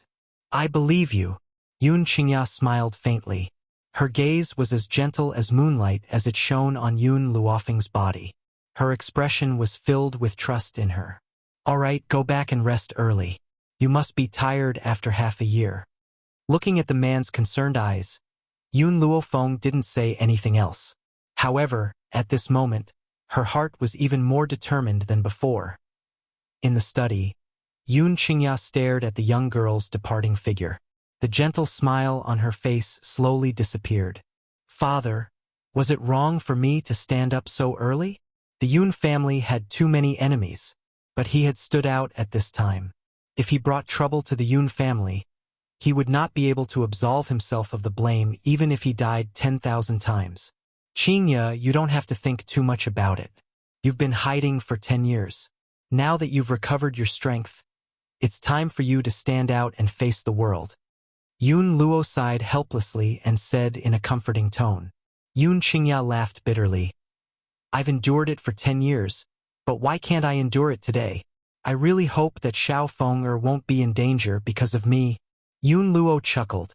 I believe you. Yun Qingya smiled faintly. Her gaze was as gentle as moonlight as it shone on Yun Luofeng's body. Her expression was filled with trust in her. All right, go back and rest early. You must be tired after half a year. Looking at the man's concerned eyes, Yun Luofeng didn't say anything else. However, at this moment, her heart was even more determined than before. In the study, Yun Qingya stared at the young girl's departing figure. The gentle smile on her face slowly disappeared. Father, was it wrong for me to stand up so early? The Yun family had too many enemies, but he had stood out at this time. If he brought trouble to the Yun family, he would not be able to absolve himself of the blame even if he died 10,000 times. Qingya, you don't have to think too much about it. You've been hiding for 10 years. Now that you've recovered your strength, it's time for you to stand out and face the world. Yun Luo sighed helplessly and said in a comforting tone. Yun Qingya laughed bitterly. I've endured it for 10 years, but why can't I endure it today? I really hope that Xiao Feng'er won't be in danger because of me. Yun Luo chuckled.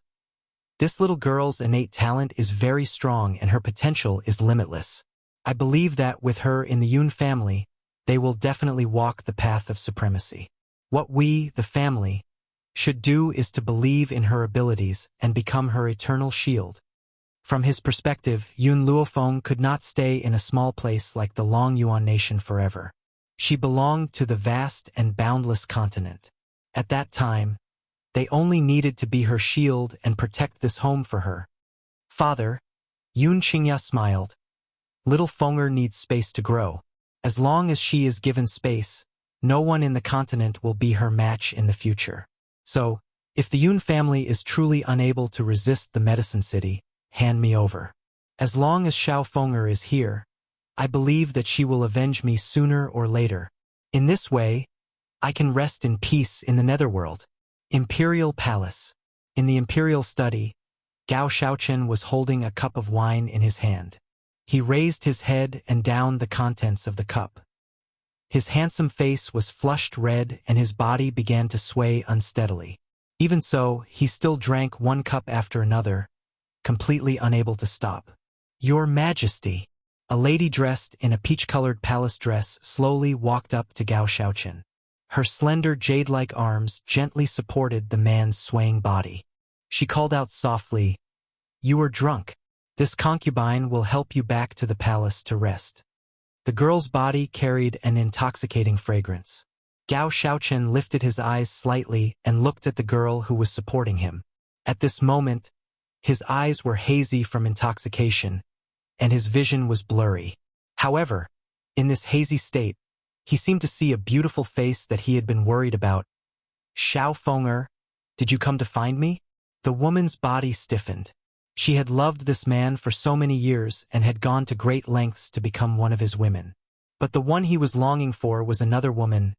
This little girl's innate talent is very strong and her potential is limitless. I believe that with her in the Yun family, they will definitely walk the path of supremacy. What we, the family, should do is to believe in her abilities and become her eternal shield. From his perspective, Yun Luofeng could not stay in a small place like the Long Yuan nation forever. She belonged to the vast and boundless continent. At that time, they only needed to be her shield and protect this home for her. Father, Yun Qingya smiled. Little Feng'er needs space to grow. As long as she is given space, no one in the continent will be her match in the future. So, if the Yun family is truly unable to resist the medicine city, hand me over. As long as Xiao Feng'er is here, I believe that she will avenge me sooner or later. In this way, I can rest in peace in the netherworld. Imperial Palace. In the Imperial study, Gao Xiaochen was holding a cup of wine in his hand. He raised his head and downed the contents of the cup. His handsome face was flushed red and his body began to sway unsteadily. Even so, he still drank one cup after another, completely unable to stop. Your Majesty! A lady dressed in a peach-colored palace dress slowly walked up to Gao Xiaochen. Her slender jade-like arms gently supported the man's swaying body. She called out softly, "You are drunk. This concubine will help you back to the palace to rest." The girl's body carried an intoxicating fragrance. Gao Xiaochen lifted his eyes slightly and looked at the girl who was supporting him. At this moment, his eyes were hazy from intoxication, and his vision was blurry. However, in this hazy state, he seemed to see a beautiful face that he had been worried about. Xiao Feng'er, did you come to find me? The woman's body stiffened. She had loved this man for so many years and had gone to great lengths to become one of his women. But the one he was longing for was another woman.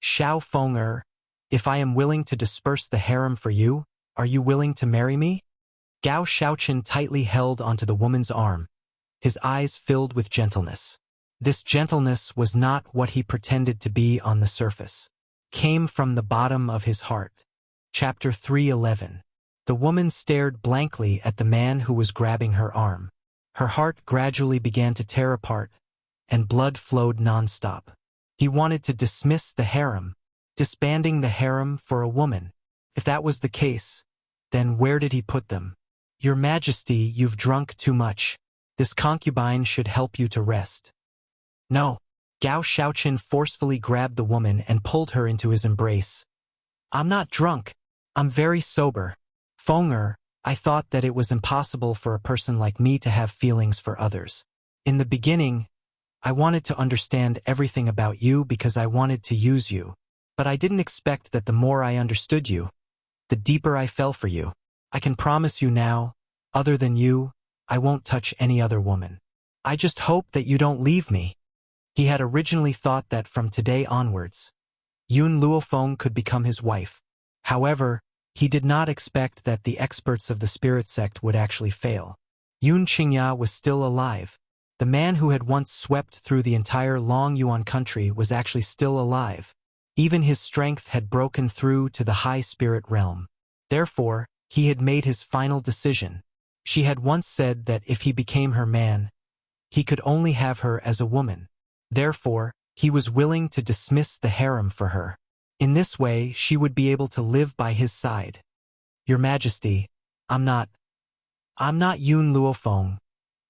Xiao Feng'er, if I am willing to disperse the harem for you, are you willing to marry me? Gao Xiaochen tightly held onto the woman's arm, his eyes filled with gentleness. This gentleness was not what he pretended to be on the surface. Came from the bottom of his heart. Chapter 3:11. The woman stared blankly at the man who was grabbing her arm. Her heart gradually began to tear apart, and blood flowed non-stop. He wanted to dismiss the harem, disbanding the harem for a woman. If that was the case, then where did he put them? Your Majesty, you've drunk too much. This concubine should help you to rest. No. Gao Xiaochen forcefully grabbed the woman and pulled her into his embrace. I'm not drunk. I'm very sober. Feng'er, I thought that it was impossible for a person like me to have feelings for others. In the beginning, I wanted to understand everything about you because I wanted to use you. But I didn't expect that the more I understood you, the deeper I fell for you. I can promise you now, Other than you, I won't touch any other woman. I just hope that you don't leave me. He had originally thought that from today onwards, Yun Luofeng could become his wife. However, he did not expect that the experts of the spirit sect would actually fail. Yun Qingya was still alive. The man who had once swept through the entire Long Yuan country was actually still alive. Even his strength had broken through to the high spirit realm. Therefore, he had made his final decision. She had once said that if he became her man, he could only have her as a woman. Therefore, he was willing to dismiss the harem for her. In this way, she would be able to live by his side. Your Majesty, I'm not Yun Luofeng.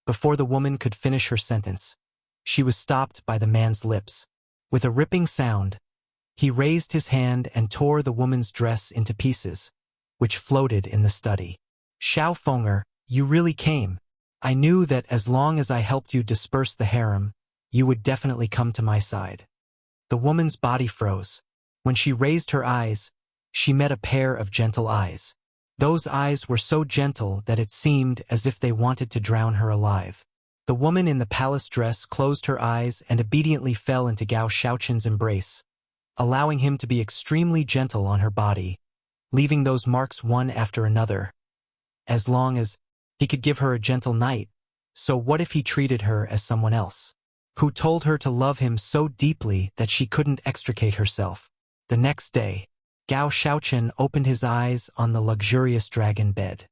Before the woman could finish her sentence, she was stopped by the man's lips. With a ripping sound, he raised his hand and tore the woman's dress into pieces, which floated in the study. Xiao Fenger, you really came. I knew that as long as I helped you disperse the harem, you would definitely come to my side. The woman's body froze. When she raised her eyes, she met a pair of gentle eyes. Those eyes were so gentle that it seemed as if they wanted to drown her alive. The woman in the palace dress closed her eyes and obediently fell into Gao Shaoqin's embrace, allowing him to be extremely gentle on her body, leaving those marks one after another. As long as he could give her a gentle night, so what if he treated her as someone else, who told her to love him so deeply that she couldn't extricate herself? The next day, Gao Shaoqin opened his eyes on the luxurious dragon bed.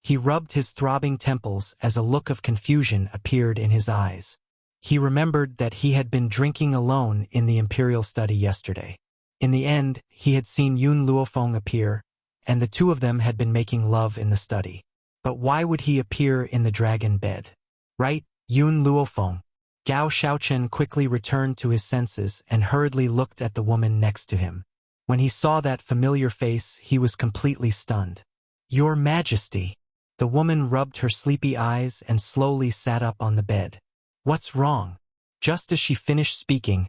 He rubbed his throbbing temples as a look of confusion appeared in his eyes. He remembered that he had been drinking alone in the imperial study yesterday. In the end, he had seen Yun Luofeng appear, and the two of them had been making love in the study. But why would he appear in the dragon bed? Right, Yun Luofeng. Gao Shaoqin quickly returned to his senses and hurriedly looked at the woman next to him. When he saw that familiar face, he was completely stunned. Your Majesty! The woman rubbed her sleepy eyes and slowly sat up on the bed. What's wrong? Just as she finished speaking,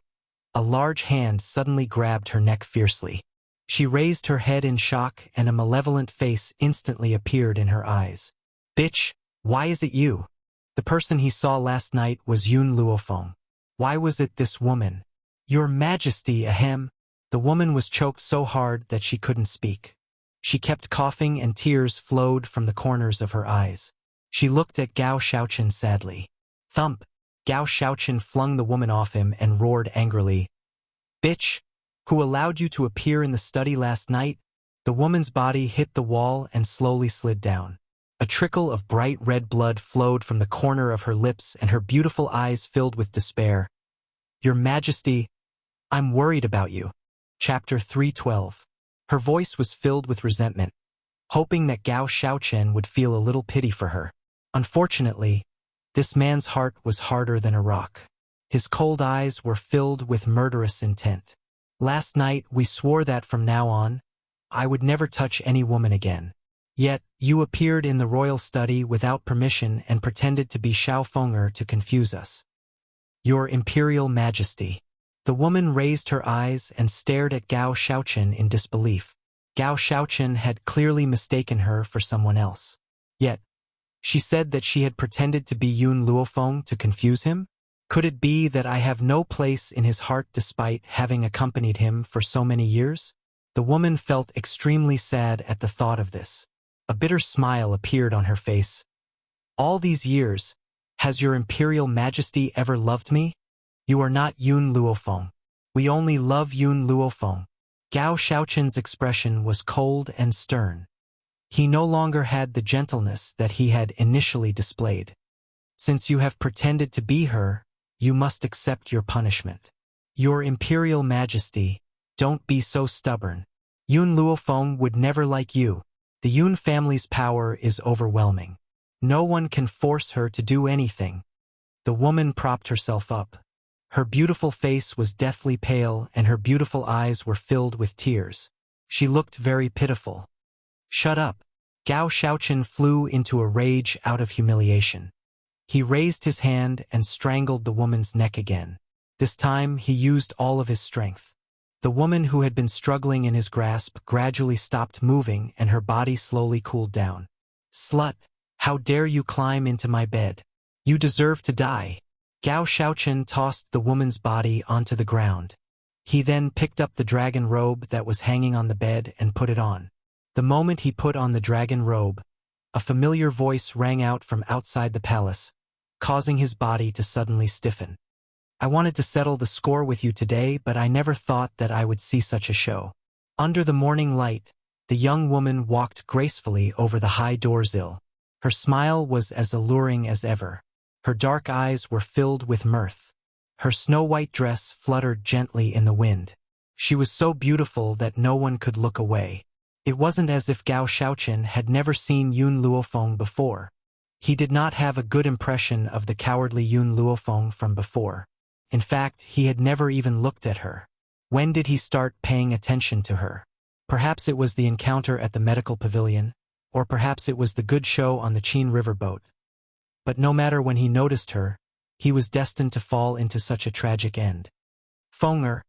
a large hand suddenly grabbed her neck fiercely. She raised her head in shock and a malevolent face instantly appeared in her eyes. Bitch, why is it you? The person he saw last night was Yun Luofeng. Why was it this woman? Your Majesty, ahem. The woman was choked so hard that she couldn't speak. She kept coughing and tears flowed from the corners of her eyes. She looked at Gao Shaoqin sadly. Thump! Gao Shaoqin flung the woman off him and roared angrily. Bitch! Who allowed you to appear in the study last night? The woman's body hit the wall and slowly slid down. A trickle of bright red blood flowed from the corner of her lips and her beautiful eyes filled with despair. Your Majesty, I'm worried about you. Chapter 312. Her voice was filled with resentment, hoping that Gao Shaoqin would feel a little pity for her. Unfortunately, this man's heart was harder than a rock. His cold eyes were filled with murderous intent. Last night we swore that from now on, I would never touch any woman again. Yet, you appeared in the royal study without permission and pretended to be Xiao Fenger to confuse us. Your Imperial Majesty. The woman raised her eyes and stared at Gao Shaoqin in disbelief. Gao Shaoqin had clearly mistaken her for someone else. Yet, she said that she had pretended to be Yun Luofeng to confuse him? Could it be that I have no place in his heart despite having accompanied him for so many years? The woman felt extremely sad at the thought of this. A bitter smile appeared on her face. All these years, has your Imperial Majesty ever loved me? You are not Yun Luofeng. We only love Yun Luofeng. Gao Shaoqin's expression was cold and stern. He no longer had the gentleness that he had initially displayed. Since you have pretended to be her, you must accept your punishment. Your Imperial Majesty, don't be so stubborn. Yun Luofeng would never like you. The Yun family's power is overwhelming. No one can force her to do anything. The woman propped herself up. Her beautiful face was deathly pale and her beautiful eyes were filled with tears. She looked very pitiful. Shut up. Gao Shaoqin flew into a rage out of humiliation. He raised his hand and strangled the woman's neck again. This time he used all of his strength. The woman who had been struggling in his grasp gradually stopped moving and her body slowly cooled down. Slut! How dare you climb into my bed? You deserve to die. Gao Shaochen tossed the woman's body onto the ground. He then picked up the dragon robe that was hanging on the bed and put it on. The moment he put on the dragon robe, a familiar voice rang out from outside the palace, causing his body to suddenly stiffen. I wanted to settle the score with you today, but I never thought that I would see such a show. Under the morning light, the young woman walked gracefully over the high doorsill. Her smile was as alluring as ever. Her dark eyes were filled with mirth. Her snow-white dress fluttered gently in the wind. She was so beautiful that no one could look away. It wasn't as if Gao Shaochen had never seen Yun Luofeng before. He did not have a good impression of the cowardly Yun Luofeng from before. In fact, he had never even looked at her. When did he start paying attention to her? Perhaps it was the encounter at the medical pavilion, or perhaps it was the good show on the Qin River boat. But no matter when he noticed her, he was destined to fall into such a tragic end. Fenger,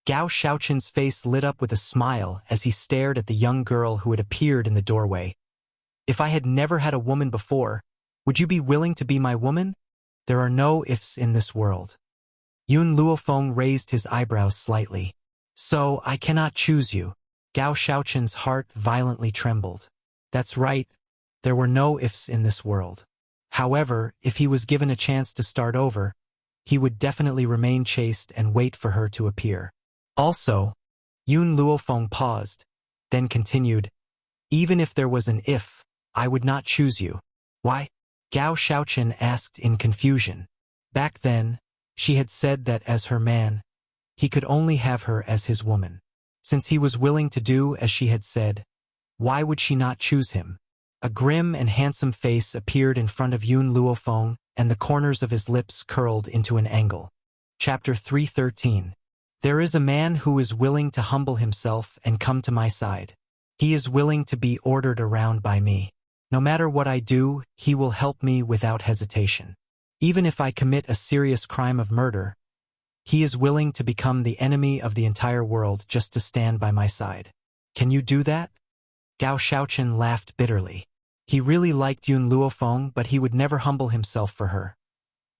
Gao Shaochen's face lit up with a smile as he stared at the young girl who had appeared in the doorway. If I had never had a woman before, would you be willing to be my woman? There are no ifs in this world. Yun Luofeng raised his eyebrows slightly. So, I cannot choose you. Gao Shaochen's heart violently trembled. That's right, there were no ifs in this world. However, if he was given a chance to start over, he would definitely remain chaste and wait for her to appear. Also, Yun Luofeng paused, then continued, even if there was an if, I would not choose you. Why? Gao Shaochen asked in confusion. Back then, she had said that as her man, he could only have her as his woman. Since he was willing to do as she had said, why would she not choose him? A grim and handsome face appeared in front of Yun Luofeng, and the corners of his lips curled into an angle. Chapter 313. There is a man who is willing to humble himself and come to my side. He is willing to be ordered around by me. No matter what I do, he will help me without hesitation. Even if I commit a serious crime of murder, he is willing to become the enemy of the entire world just to stand by my side. Can you do that? Gao Shaochen laughed bitterly. He really liked Yun Luofeng, but he would never humble himself for her,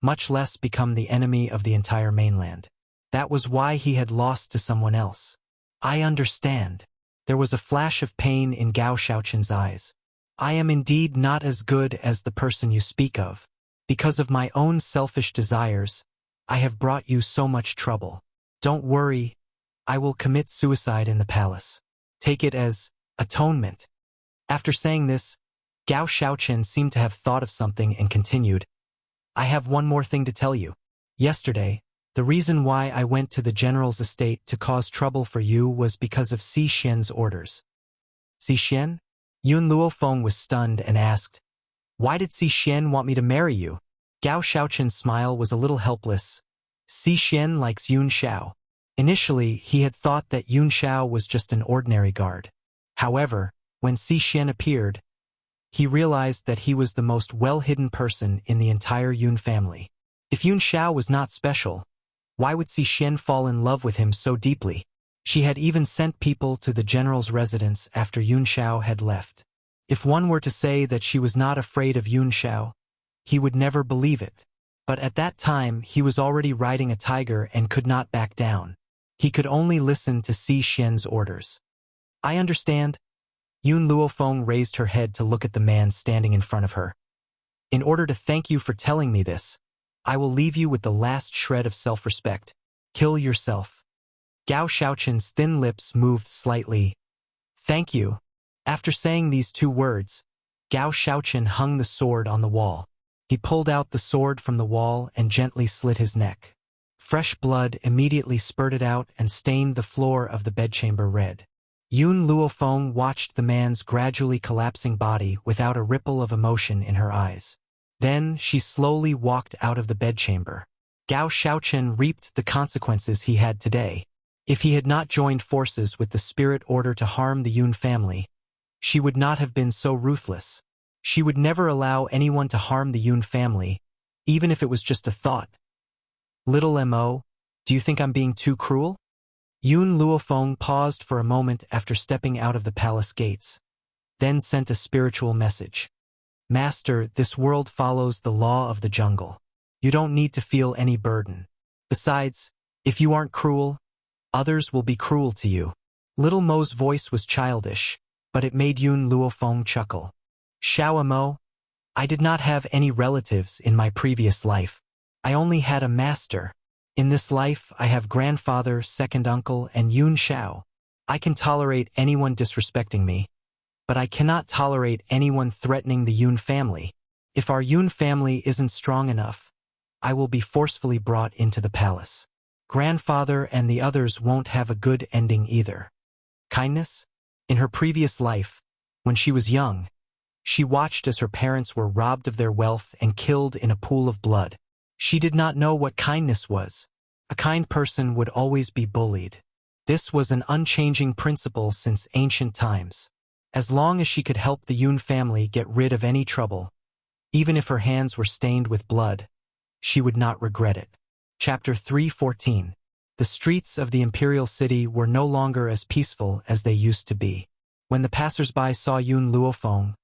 much less become the enemy of the entire mainland. That was why he had lost to someone else. I understand. There was a flash of pain in Gao Shaochen's eyes. I am indeed not as good as the person you speak of. Because of my own selfish desires, I have brought you so much trouble. Don't worry, I will commit suicide in the palace. Take it as atonement. After saying this, Gao Shaochen seemed to have thought of something and continued, I have one more thing to tell you. Yesterday, the reason why I went to the general's estate to cause trouble for you was because of Si Xian's orders. Si Xian? Yun Luofeng was stunned and asked, why did Si Xian want me to marry you? Gao Shaochen's smile was a little helpless. Si Xian likes Yun Xiao. Initially, he had thought that Yun Xiao was just an ordinary guard. However, when Si Xian appeared, he realized that he was the most well-hidden person in the entire Yun family. If Yun Xiao was not special, why would Si Xian fall in love with him so deeply? She had even sent people to the general's residence after Yun Xiao had left. If one were to say that she was not afraid of Yun Xiao, he would never believe it. But at that time, he was already riding a tiger and could not back down. He could only listen to Si Xian's orders. I understand. Yun Luofeng raised her head to look at the man standing in front of her. In order to thank you for telling me this, I will leave you with the last shred of self-respect. Kill yourself. Gao Shaochen's thin lips moved slightly. Thank you. After saying these two words, Gao Shaochen hung the sword on the wall. He pulled out the sword from the wall and gently slit his neck. Fresh blood immediately spurted out and stained the floor of the bedchamber red. Yun Luofeng watched the man's gradually collapsing body without a ripple of emotion in her eyes. Then she slowly walked out of the bedchamber. Gao Shaochen reaped the consequences he had today. If he had not joined forces with the spirit order to harm the Yun family, she would not have been so ruthless. She would never allow anyone to harm the Yun family, even if it was just a thought. Little Mo, do you think I'm being too cruel? Yun Luofeng paused for a moment after stepping out of the palace gates, then sent a spiritual message. Master, this world follows the law of the jungle. You don't need to feel any burden. Besides, if you aren't cruel, others will be cruel to you. Little Mo's voice was childish, but it made Yun Luofeng chuckle. Xiao Mo, I did not have any relatives in my previous life. I only had a master. In this life, I have grandfather, second uncle, and Yun Xiao. I can tolerate anyone disrespecting me, but I cannot tolerate anyone threatening the Yun family. If our Yun family isn't strong enough, I will be forcefully brought into the palace. Grandfather and the others won't have a good ending either. Kindness? In her previous life, when she was young, she watched as her parents were robbed of their wealth and killed in a pool of blood. She did not know what kindness was. A kind person would always be bullied. This was an unchanging principle since ancient times. As long as she could help the Yun family get rid of any trouble, even if her hands were stained with blood, she would not regret it. Chapter 3:14. The streets of the imperial city were no longer as peaceful as they used to be. When the passers-by saw Yun Luofeng,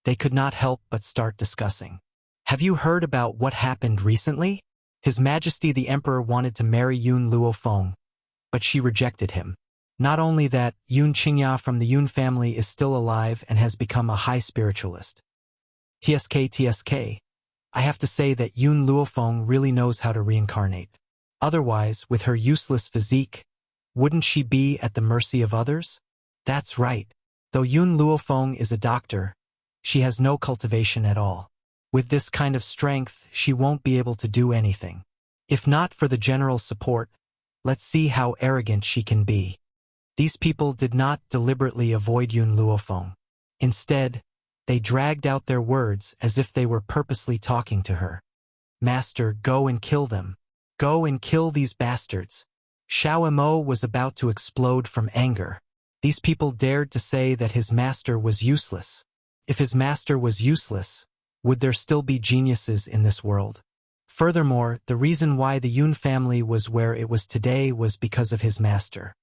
they could not help but start discussing. Have you heard about what happened recently? His Majesty the Emperor wanted to marry Yun Luofeng, but she rejected him. Not only that, Yun Qingya from the Yun family is still alive and has become a high spiritualist. TSK, I have to say that Yun Luofeng really knows how to reincarnate. Otherwise, with her useless physique, wouldn't she be at the mercy of others? That's right. Though Yun Luofeng is a doctor, she has no cultivation at all. With this kind of strength, she won't be able to do anything. If not for the general support, let's see how arrogant she can be. These people did not deliberately avoid Yun Luofeng. Instead, they dragged out their words as if they were purposely talking to her. Master, go and kill them. Go and kill these bastards. Xiao Mo was about to explode from anger. These people dared to say that his master was useless. If his master was useless, would there still be geniuses in this world? Furthermore, the reason why the Yun family was where it was today was because of his master.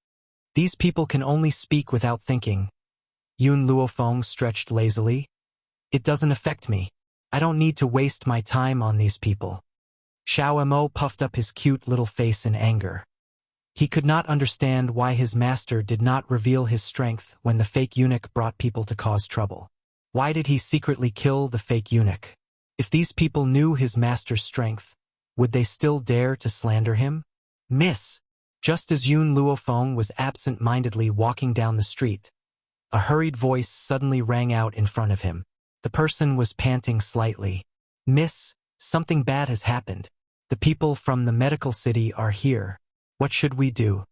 These people can only speak without thinking. Yun Luofeng stretched lazily. It doesn't affect me. I don't need to waste my time on these people. Xiao Mo puffed up his cute little face in anger. He could not understand why his master did not reveal his strength when the fake eunuch brought people to cause trouble. Why did he secretly kill the fake eunuch? If these people knew his master's strength, would they still dare to slander him? Miss! Just as Yun Luofeng was absent-mindedly walking down the street, a hurried voice suddenly rang out in front of him. The person was panting slightly. Miss, something bad has happened. The people from the medical city are here. What should we do?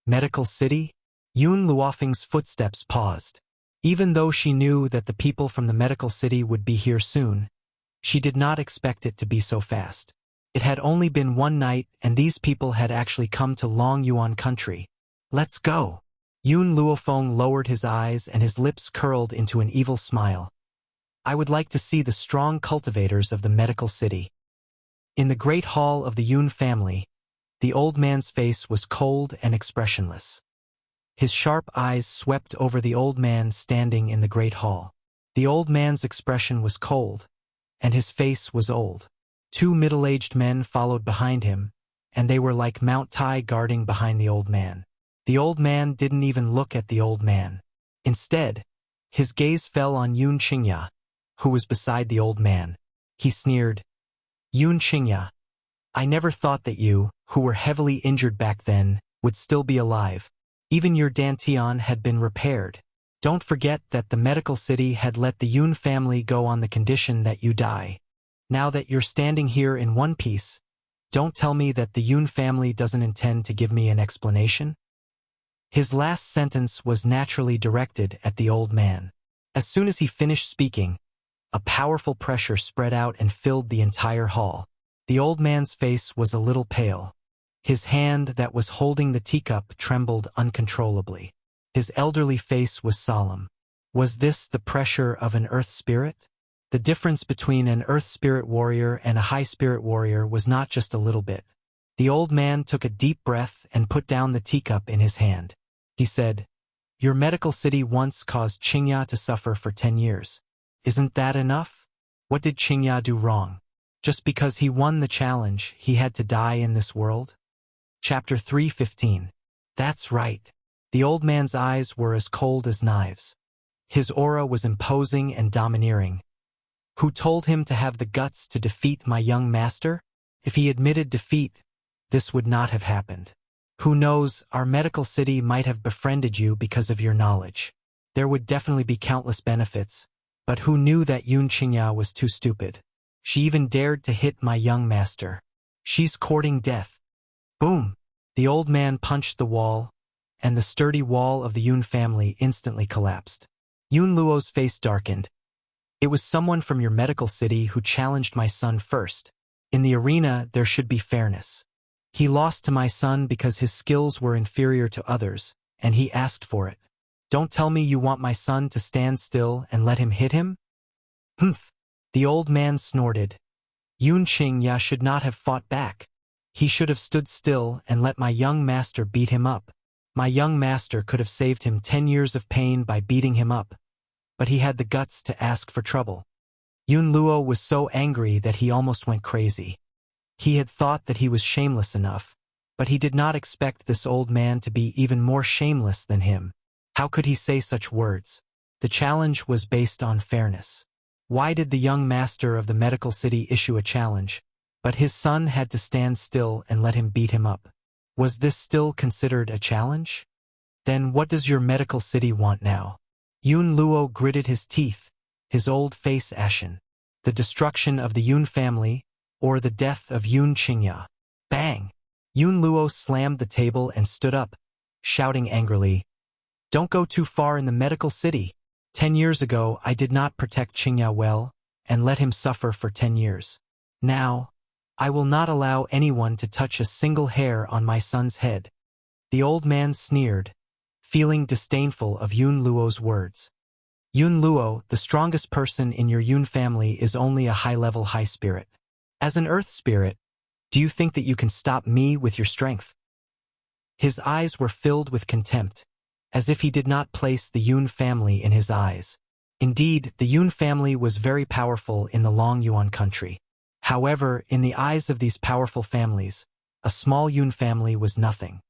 Medical city? Yun Luofeng's footsteps paused. Even though she knew that the people from the medical city would be here soon, she did not expect it to be so fast. It had only been one night, and these people had actually come to Long Yuan country. Let's go. Yun Luofeng lowered his eyes and his lips curled into an evil smile. I would like to see the strong cultivators of the medical city. In the great hall of the Yun family, the old man's face was cold and expressionless. His sharp eyes swept over the old man standing in the great hall. The old man's expression was cold, and his face was old. Two middle-aged men followed behind him, and they were like Mount Tai guarding behind the old man. The old man didn't even look at the old man. Instead, his gaze fell on Yun Qingya, who was beside the old man. He sneered, Yun Qingya, I never thought that you, who were heavily injured back then, would still be alive. Even your dantian had been repaired. Don't forget that the medical city had let the Yun family go on the condition that you die. Now that you're standing here in one piece, don't tell me that the Yun family doesn't intend to give me an explanation. His last sentence was naturally directed at the old man. As soon as he finished speaking, a powerful pressure spread out and filled the entire hall. The old man's face was a little pale. His hand that was holding the teacup trembled uncontrollably. His elderly face was solemn. Was this the pressure of an earth spirit? The difference between an earth spirit warrior and a high spirit warrior was not just a little bit. The old man took a deep breath and put down the teacup in his hand. He said, Your medical city once caused Qingya to suffer for 10 years. Isn't that enough? What did Qingya do wrong? Just because he won the challenge, he had to die in this world? Chapter 3:15. That's right. The old man's eyes were as cold as knives. His aura was imposing and domineering. Who told him to have the guts to defeat my young master? If he admitted defeat, this would not have happened. Who knows, our medical city might have befriended you because of your knowledge. There would definitely be countless benefits, but who knew that Yun Qingya was too stupid? She even dared to hit my young master. She's courting death. Boom! The old man punched the wall, and the sturdy wall of the Yun family instantly collapsed. Yun Luo's face darkened. It was someone from your medical city who challenged my son first. In the arena, there should be fairness. He lost to my son because his skills were inferior to others, and he asked for it. Don't tell me you want my son to stand still and let him hit him? Humph! The old man snorted. Yun Qingya should not have fought back. He should have stood still and let my young master beat him up. My young master could have saved him 10 years of pain by beating him up, but he had the guts to ask for trouble. Yun Luo was so angry that he almost went crazy. He had thought that he was shameless enough, but he did not expect this old man to be even more shameless than him. How could he say such words? The challenge was based on fairness. Why did the young master of the medical city issue a challenge, but his son had to stand still and let him beat him up? Was this still considered a challenge? Then what does your medical city want now? Yun Luo gritted his teeth, his old face ashen. The destruction of the Yun family, or the death of Yun Qingya. Bang! Yun Luo slammed the table and stood up, shouting angrily, "Don't go too far in the medical city. 10 years ago, I did not protect Qingya well, and let him suffer for 10 years. Now, I will not allow anyone to touch a single hair on my son's head." The old man sneered, feeling disdainful of Yun Luo's words. Yun Luo, the strongest person in your Yun family, is only a high-level high spirit. As an earth spirit, do you think that you can stop me with your strength? His eyes were filled with contempt, as if he did not place the Yun family in his eyes. Indeed, the Yun family was very powerful in the Long Yuan country. However, in the eyes of these powerful families, a small Yun family was nothing.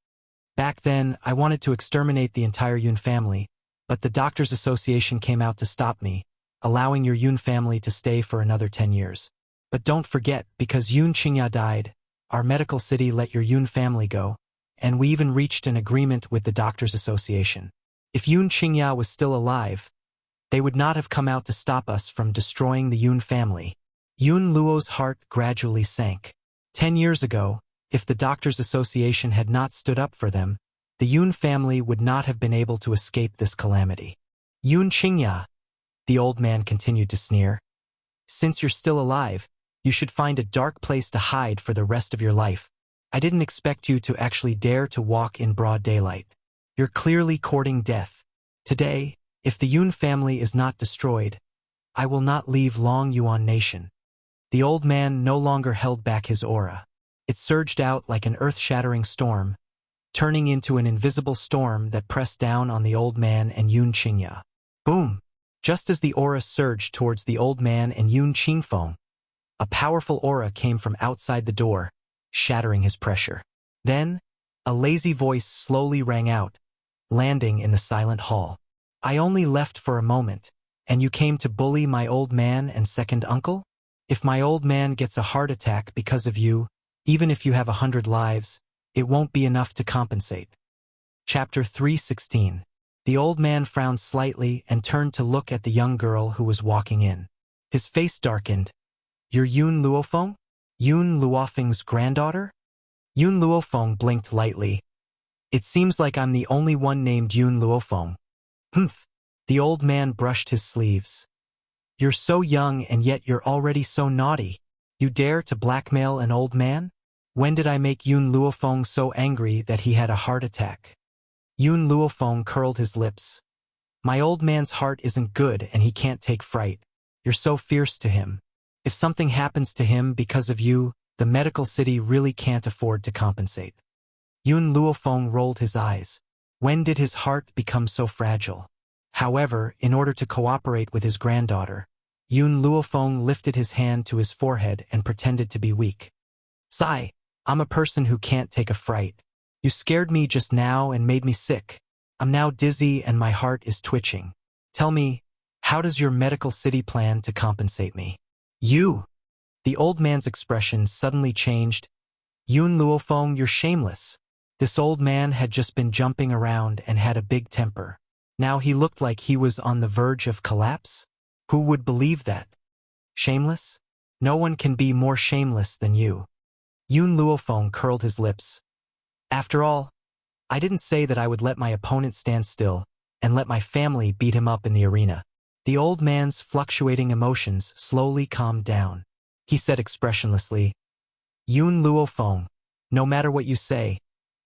Back then, I wanted to exterminate the entire Yun family, but the Doctors Association came out to stop me, allowing your Yun family to stay for another 10 years. But don't forget, because Yun Qingya died, our medical city let your Yun family go, and we even reached an agreement with the Doctors Association. If Yun Qingya was still alive, they would not have come out to stop us from destroying the Yun family. Yun Luo's heart gradually sank. 10 years ago, if the Doctors Association had not stood up for them, the Yun family would not have been able to escape this calamity. Yun Qingya, the old man continued to sneer. Since you're still alive, you should find a dark place to hide for the rest of your life. I didn't expect you to actually dare to walk in broad daylight. You're clearly courting death. Today, if the Yun family is not destroyed, I will not leave Long Yuan Nation. The old man no longer held back his aura. It surged out like an earth-shattering storm, turning into an invisible storm that pressed down on the old man and Yun Qingya. Boom! Just as the aura surged towards the old man and Yun Qingfeng, a powerful aura came from outside the door, shattering his pressure. Then, a lazy voice slowly rang out, landing in the silent hall. I only left for a moment, and you came to bully my old man and second uncle? If my old man gets a heart attack because of you, even if you have 100 lives, it won't be enough to compensate. Chapter 3:16. The old man frowned slightly and turned to look at the young girl who was walking in. His face darkened. You're Yun Luofeng? Yun Luofeng's granddaughter? Yun Luofeng blinked lightly. It seems like I'm the only one named Yun Luofeng. Humph. The old man brushed his sleeves. You're so young and yet you're already so naughty. You dare to blackmail an old man? When did I make Yun Luofeng so angry that he had a heart attack? Yun Luofeng curled his lips. My old man's heart isn't good and he can't take fright. You're so fierce to him. If something happens to him because of you, the medical city really can't afford to compensate. Yun Luofeng rolled his eyes. When did his heart become so fragile? However, in order to cooperate with his granddaughter, Yun Luofeng lifted his hand to his forehead and pretended to be weak. Sigh, I'm a person who can't take a fright. You scared me just now and made me sick. I'm now dizzy and my heart is twitching. Tell me, how does your medical city plan to compensate me? You! The old man's expression suddenly changed. Yun Luofeng, you're shameless. This old man had just been jumping around and had a big temper. Now he looked like he was on the verge of collapse? Who would believe that? Shameless? No one can be more shameless than you. Yun Luofeng curled his lips. After all, I didn't say that I would let my opponent stand still and let my family beat him up in the arena. The old man's fluctuating emotions slowly calmed down. He said expressionlessly, Yun Luofeng, no matter what you say,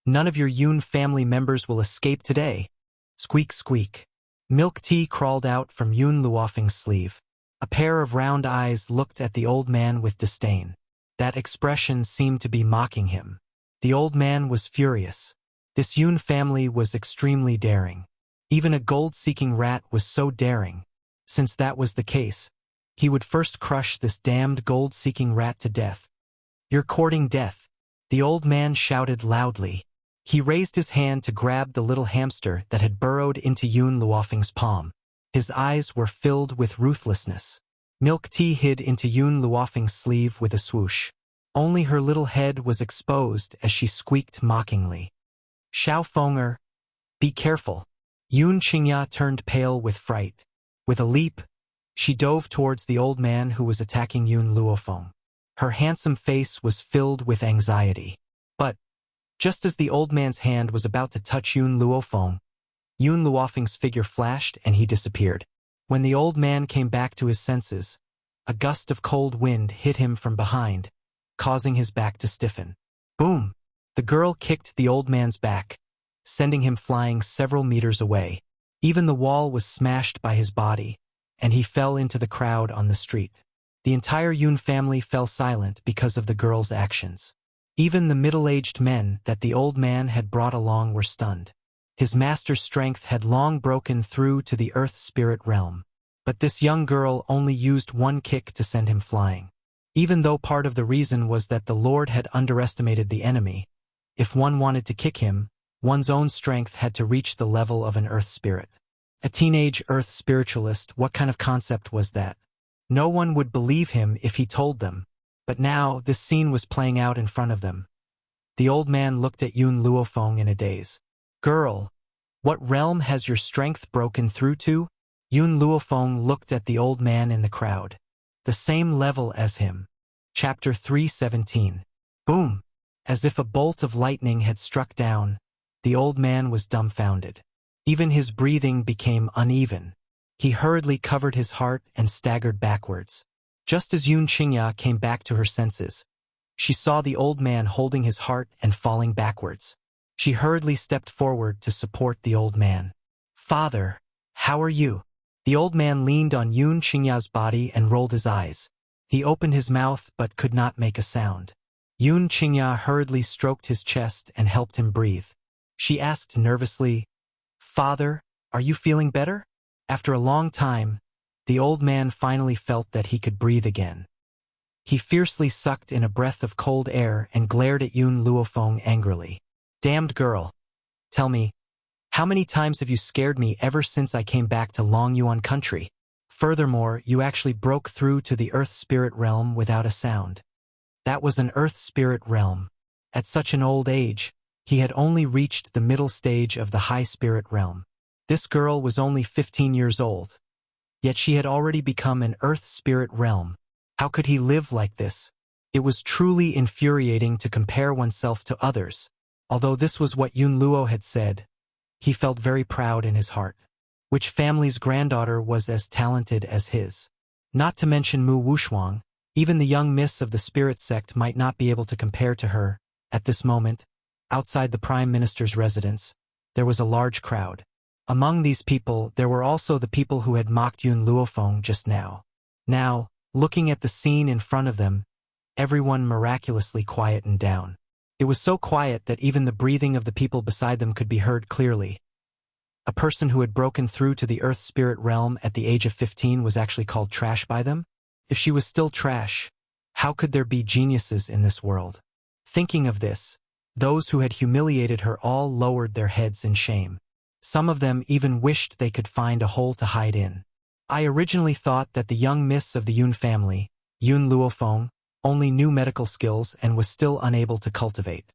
none of your Yun family members will escape today. Squeak, squeak. Milk tea crawled out from Yun Luofeng's sleeve. A pair of round eyes looked at the old man with disdain. That expression seemed to be mocking him. The old man was furious. This Yun family was extremely daring. Even a gold-seeking rat was so daring. Since that was the case, he would first crush this damned gold-seeking rat to death. You're courting death, the old man shouted loudly. He raised his hand to grab the little hamster that had burrowed into Yun Luofeng's palm. His eyes were filled with ruthlessness. Milk tea hid into Yun Luofeng's sleeve with a swoosh. Only her little head was exposed as she squeaked mockingly. Xiao Fenger, be careful. Yun Qingya turned pale with fright. With a leap, she dove towards the old man who was attacking Yun Luofeng. Her handsome face was filled with anxiety. But, just as the old man's hand was about to touch Yun Luofeng, Yun Luofeng's figure flashed and he disappeared. When the old man came back to his senses, a gust of cold wind hit him from behind, causing his back to stiffen. Boom! The girl kicked the old man's back, sending him flying several meters away. Even the wall was smashed by his body, and he fell into the crowd on the street. The entire Yun family fell silent because of the girl's actions. Even the middle-aged men that the old man had brought along were stunned. His master's strength had long broken through to the earth spirit realm. But this young girl only used one kick to send him flying. Even though part of the reason was that the Lord had underestimated the enemy, if one wanted to kick him, one's own strength had to reach the level of an earth spirit. A teenage earth spiritualist, what kind of concept was that? No one would believe him if he told them. But now, this scene was playing out in front of them. The old man looked at Yun Luofeng in a daze. Girl, what realm has your strength broken through to? Yun Luofeng looked at the old man in the crowd. The same level as him. Chapter 317. Boom! As if a bolt of lightning had struck down, the old man was dumbfounded. Even his breathing became uneven. He hurriedly covered his heart and staggered backwards. Just as Yun Qingya came back to her senses, she saw the old man holding his heart and falling backwards. She hurriedly stepped forward to support the old man. Father, how are you? The old man leaned on Yun Qingya's body and rolled his eyes. He opened his mouth but could not make a sound. Yun Qingya hurriedly stroked his chest and helped him breathe. She asked nervously, Father, are you feeling better? After a long time, the old man finally felt that he could breathe again. He fiercely sucked in a breath of cold air and glared at Yun Luofeng angrily. Damned girl. Tell me, how many times have you scared me ever since I came back to Longyuan country? Furthermore, you actually broke through to the earth spirit realm without a sound. That was an earth spirit realm. At such an old age, he had only reached the middle stage of the high spirit realm. This girl was only 15 years old. Yet she had already become an earth spirit realm. How could he live like this? It was truly infuriating to compare oneself to others. Although this was what Yun Luo had said, he felt very proud in his heart. Which family's granddaughter was as talented as his? Not to mention Mu Wushuang, even the young miss of the spirit sect might not be able to compare to her. At this moment, outside the Prime Minister's residence, there was a large crowd. Among these people, there were also the people who had mocked Yun Luofeng just now. Now, looking at the scene in front of them, everyone miraculously quietened down. It was so quiet that even the breathing of the people beside them could be heard clearly. A person who had broken through to the Earth spirit realm at the age of 15 was actually called trash by them? If she was still trash, how could there be geniuses in this world? Thinking of this, those who had humiliated her all lowered their heads in shame. Some of them even wished they could find a hole to hide in. I originally thought that the young miss of the Yun family, Yun Luofeng, only knew medical skills and was still unable to cultivate.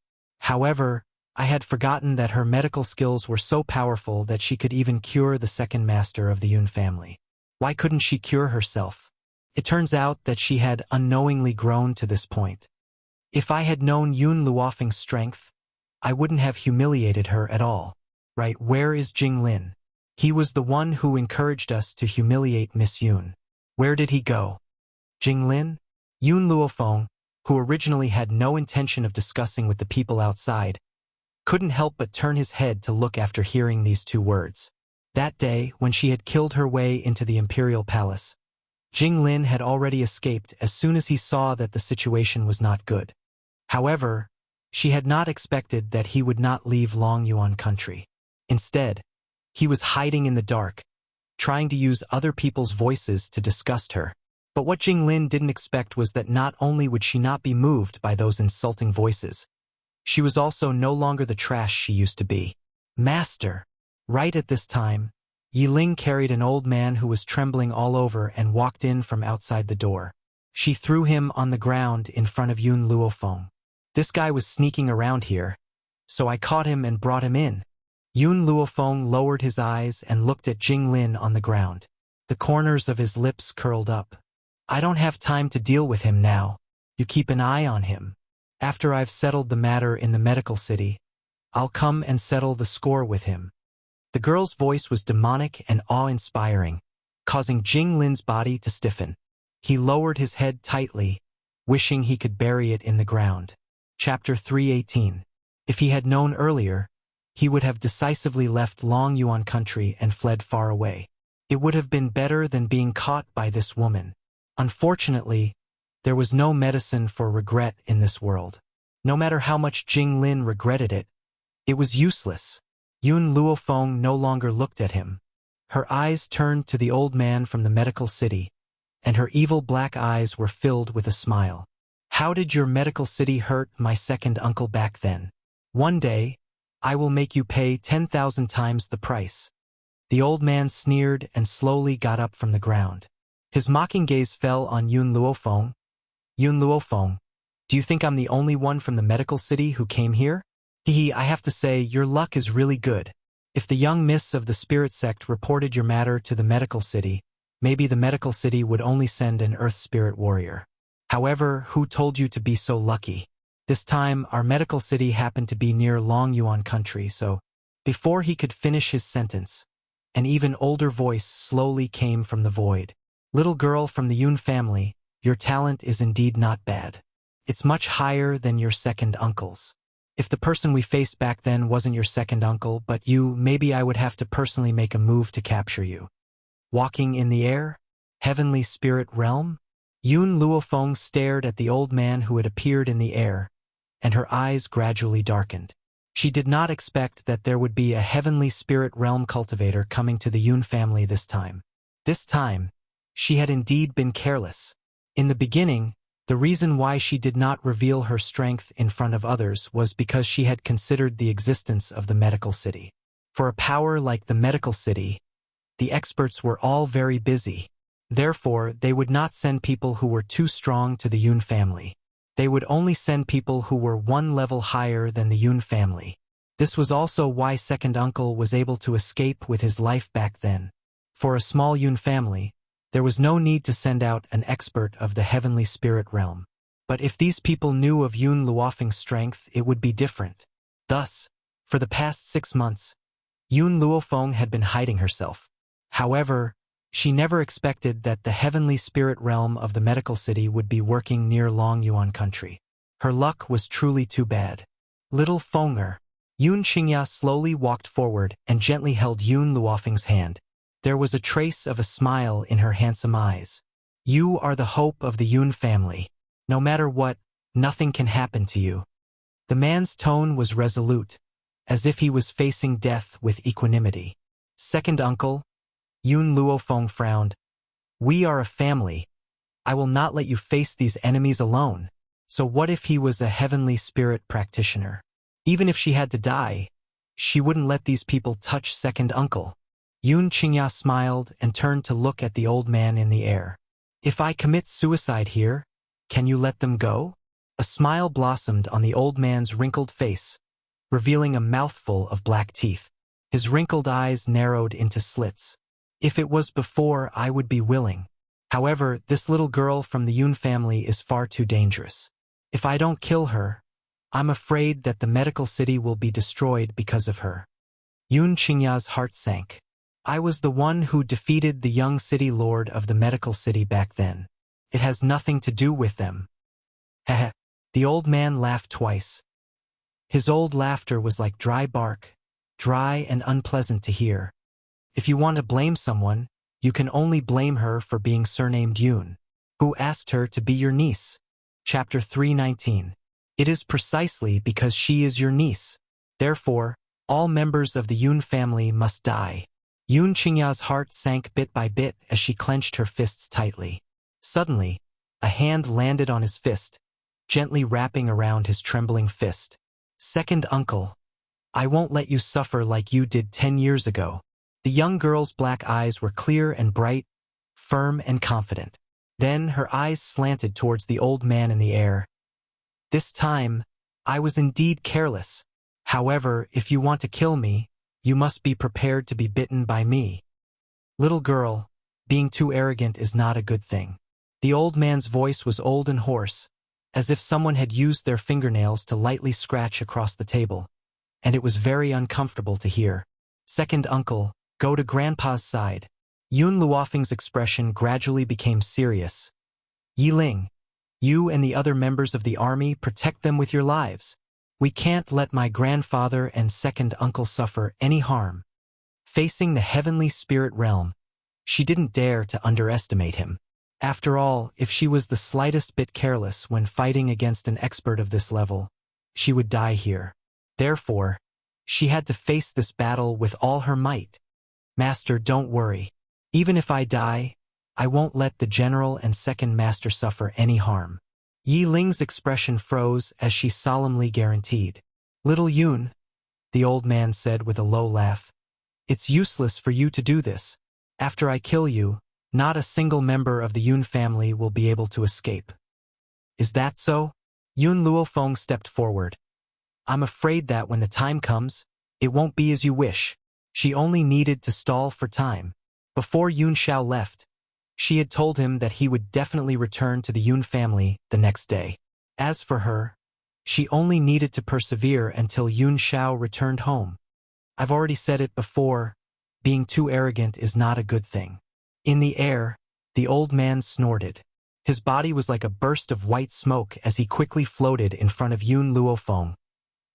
However, I had forgotten that her medical skills were so powerful that she could even cure the second master of the Yun family. Why couldn't she cure herself? It turns out that she had unknowingly grown to this point. If I had known Yun Luofeng's strength, I wouldn't have humiliated her at all. Right, where is Jing Lin? He was the one who encouraged us to humiliate Miss Yun. Where did he go? Jing Lin? Yun Luofeng, who originally had no intention of discussing with the people outside, couldn't help but turn his head to look after hearing these two words. That day, when she had killed her way into the imperial palace, Jing Lin had already escaped as soon as he saw that the situation was not good. However, she had not expected that he would not leave Longyuan country. Instead, he was hiding in the dark, trying to use other people's voices to disgust her. But what Jing Lin didn't expect was that not only would she not be moved by those insulting voices, she was also no longer the trash she used to be. Master! Right at this time, Yiling carried an old man who was trembling all over and walked in from outside the door. She threw him on the ground in front of Yun Luofeng. This guy was sneaking around here, so I caught him and brought him in. Yun Luofeng lowered his eyes and looked at Jing Lin on the ground. The corners of his lips curled up. I don't have time to deal with him now. You keep an eye on him. After I've settled the matter in the medical city, I'll come and settle the score with him. The girl's voice was demonic and awe-inspiring, causing Jing Lin's body to stiffen. He lowered his head tightly, wishing he could bury it in the ground. Chapter 318. If he had known earlier, he would have decisively left Longyuan country and fled far away. It would have been better than being caught by this woman. Unfortunately, there was no medicine for regret in this world. No matter how much Jing Lin regretted it, it was useless. Yun Luofeng no longer looked at him. Her eyes turned to the old man from the medical city, and her evil black eyes were filled with a smile. How did your medical city hurt my second uncle back then? One day, I will make you pay 10,000 times the price. The old man sneered and slowly got up from the ground. His mocking gaze fell on Yun Luofeng. Yun Luofeng, do you think I'm the only one from the medical city who came here? I have to say, your luck is really good. If the young miss of the spirit sect reported your matter to the medical city, maybe the medical city would only send an earth spirit warrior. However, who told you to be so lucky? This time, our medical city happened to be near Longyuan country, so before he could finish his sentence, an even older voice slowly came from the void. Little girl from the Yun family, your talent is indeed not bad. It's much higher than your second uncle's. If the person we faced back then wasn't your second uncle, but you, maybe I would have to personally make a move to capture you. Walking in the air? Heavenly spirit realm? Yun Luofeng stared at the old man who had appeared in the air, and her eyes gradually darkened. She did not expect that there would be a heavenly spirit realm cultivator coming to the Yun family this time. This time, she had indeed been careless. In the beginning, the reason why she did not reveal her strength in front of others was because she had considered the existence of the medical city. For a power like the medical city, the experts were all very busy. Therefore, they would not send people who were too strong to the Yun family. They would only send people who were one level higher than the Yun family. This was also why second uncle was able to escape with his life back then. For a small Yun family, there was no need to send out an expert of the heavenly spirit realm. But if these people knew of Yun Luofeng's strength, it would be different. Thus, for the past 6 months, Yun Luofeng had been hiding herself. However, she never expected that the heavenly spirit realm of the medical city would be working near Longyuan country. Her luck was truly too bad. Little Fenger. Yun Qingya slowly walked forward and gently held Yun Luofeng's hand. There was a trace of a smile in her handsome eyes. You are the hope of the Yun family. No matter what, nothing can happen to you. The man's tone was resolute, as if he was facing death with equanimity. Second uncle, Yun Luofeng frowned. We are a family. I will not let you face these enemies alone. So what if he was a heavenly spirit practitioner? Even if she had to die, she wouldn't let these people touch second uncle. Yun Qingya smiled and turned to look at the old man in the air. If I commit suicide here, can you let them go? A smile blossomed on the old man's wrinkled face, revealing a mouthful of black teeth. His wrinkled eyes narrowed into slits. If it was before, I would be willing. However, this little girl from the Yun family is far too dangerous. If I don't kill her, I'm afraid that the medical city will be destroyed because of her. Yun Qingya's heart sank. I was the one who defeated the young city lord of the medical city back then. It has nothing to do with them. Heh. The old man laughed twice. His old laughter was like dry bark, dry and unpleasant to hear. If you want to blame someone, you can only blame her for being surnamed Yun. Who asked her to be your niece? Chapter 319. It is precisely because she is your niece. Therefore, all members of the Yun family must die. Yun Qingya's heart sank bit by bit as she clenched her fists tightly. Suddenly, a hand landed on his fist, gently wrapping around his trembling fist. Second uncle, I won't let you suffer like you did 10 years ago. The young girl's black eyes were clear and bright, firm and confident. Then her eyes slanted towards the old man in the air. This time, I was indeed careless. However, if you want to kill me, you must be prepared to be bitten by me. Little girl, being too arrogant is not a good thing. The old man's voice was old and hoarse, as if someone had used their fingernails to lightly scratch across the table, and it was very uncomfortable to hear. Second uncle, go to grandpa's side. Yun Luofeng's expression gradually became serious. Yiling, you and the other members of the army protect them with your lives. We can't let my grandfather and second uncle suffer any harm. Facing the heavenly spirit realm, she didn't dare to underestimate him. After all, if she was the slightest bit careless when fighting against an expert of this level, she would die here. Therefore, she had to face this battle with all her might. Master, don't worry. Even if I die, I won't let the general and second master suffer any harm. Yi Ling's expression froze as she solemnly guaranteed. Little Yun, the old man said with a low laugh, it's useless for you to do this. After I kill you, not a single member of the Yun family will be able to escape. Is that so? Yun Luofeng stepped forward. I'm afraid that when the time comes, it won't be as you wish. She only needed to stall for time. Before Yun Xiao left, she had told him that he would definitely return to the Yun family the next day. As for her, she only needed to persevere until Yun Xiao returned home. I've already said it before, being too arrogant is not a good thing. In the air, the old man snorted. His body was like a burst of white smoke as he quickly floated in front of Yun Luofeng.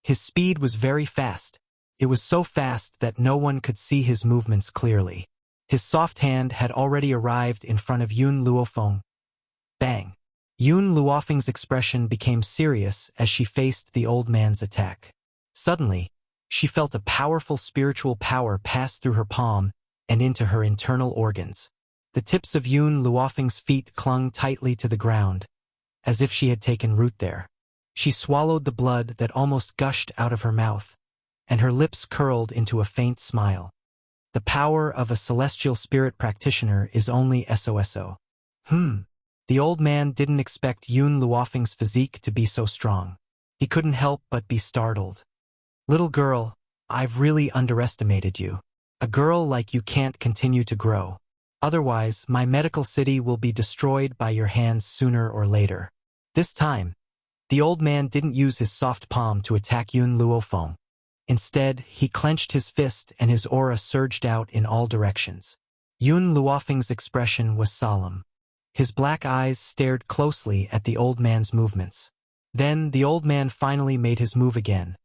His speed was very fast. It was so fast that no one could see his movements clearly. His soft hand had already arrived in front of Yun Luofeng. Bang! Yun Luofeng's expression became serious as she faced the old man's attack. Suddenly, she felt a powerful spiritual power pass through her palm and into her internal organs. The tips of Yun Luofeng's feet clung tightly to the ground, as if she had taken root there. She swallowed the blood that almost gushed out of her mouth, and her lips curled into a faint smile. The power of a celestial spirit practitioner is only SOSO. The old man didn't expect Yun Luofeng's physique to be so strong. He couldn't help but be startled. Little girl, I've really underestimated you. A girl like you can't continue to grow. Otherwise, my medical city will be destroyed by your hands sooner or later. This time, the old man didn't use his soft palm to attack Yun Luofeng. Instead, he clenched his fist and his aura surged out in all directions. Yun Luofeng's expression was solemn. His black eyes stared closely at the old man's movements. Then the old man finally made his move again.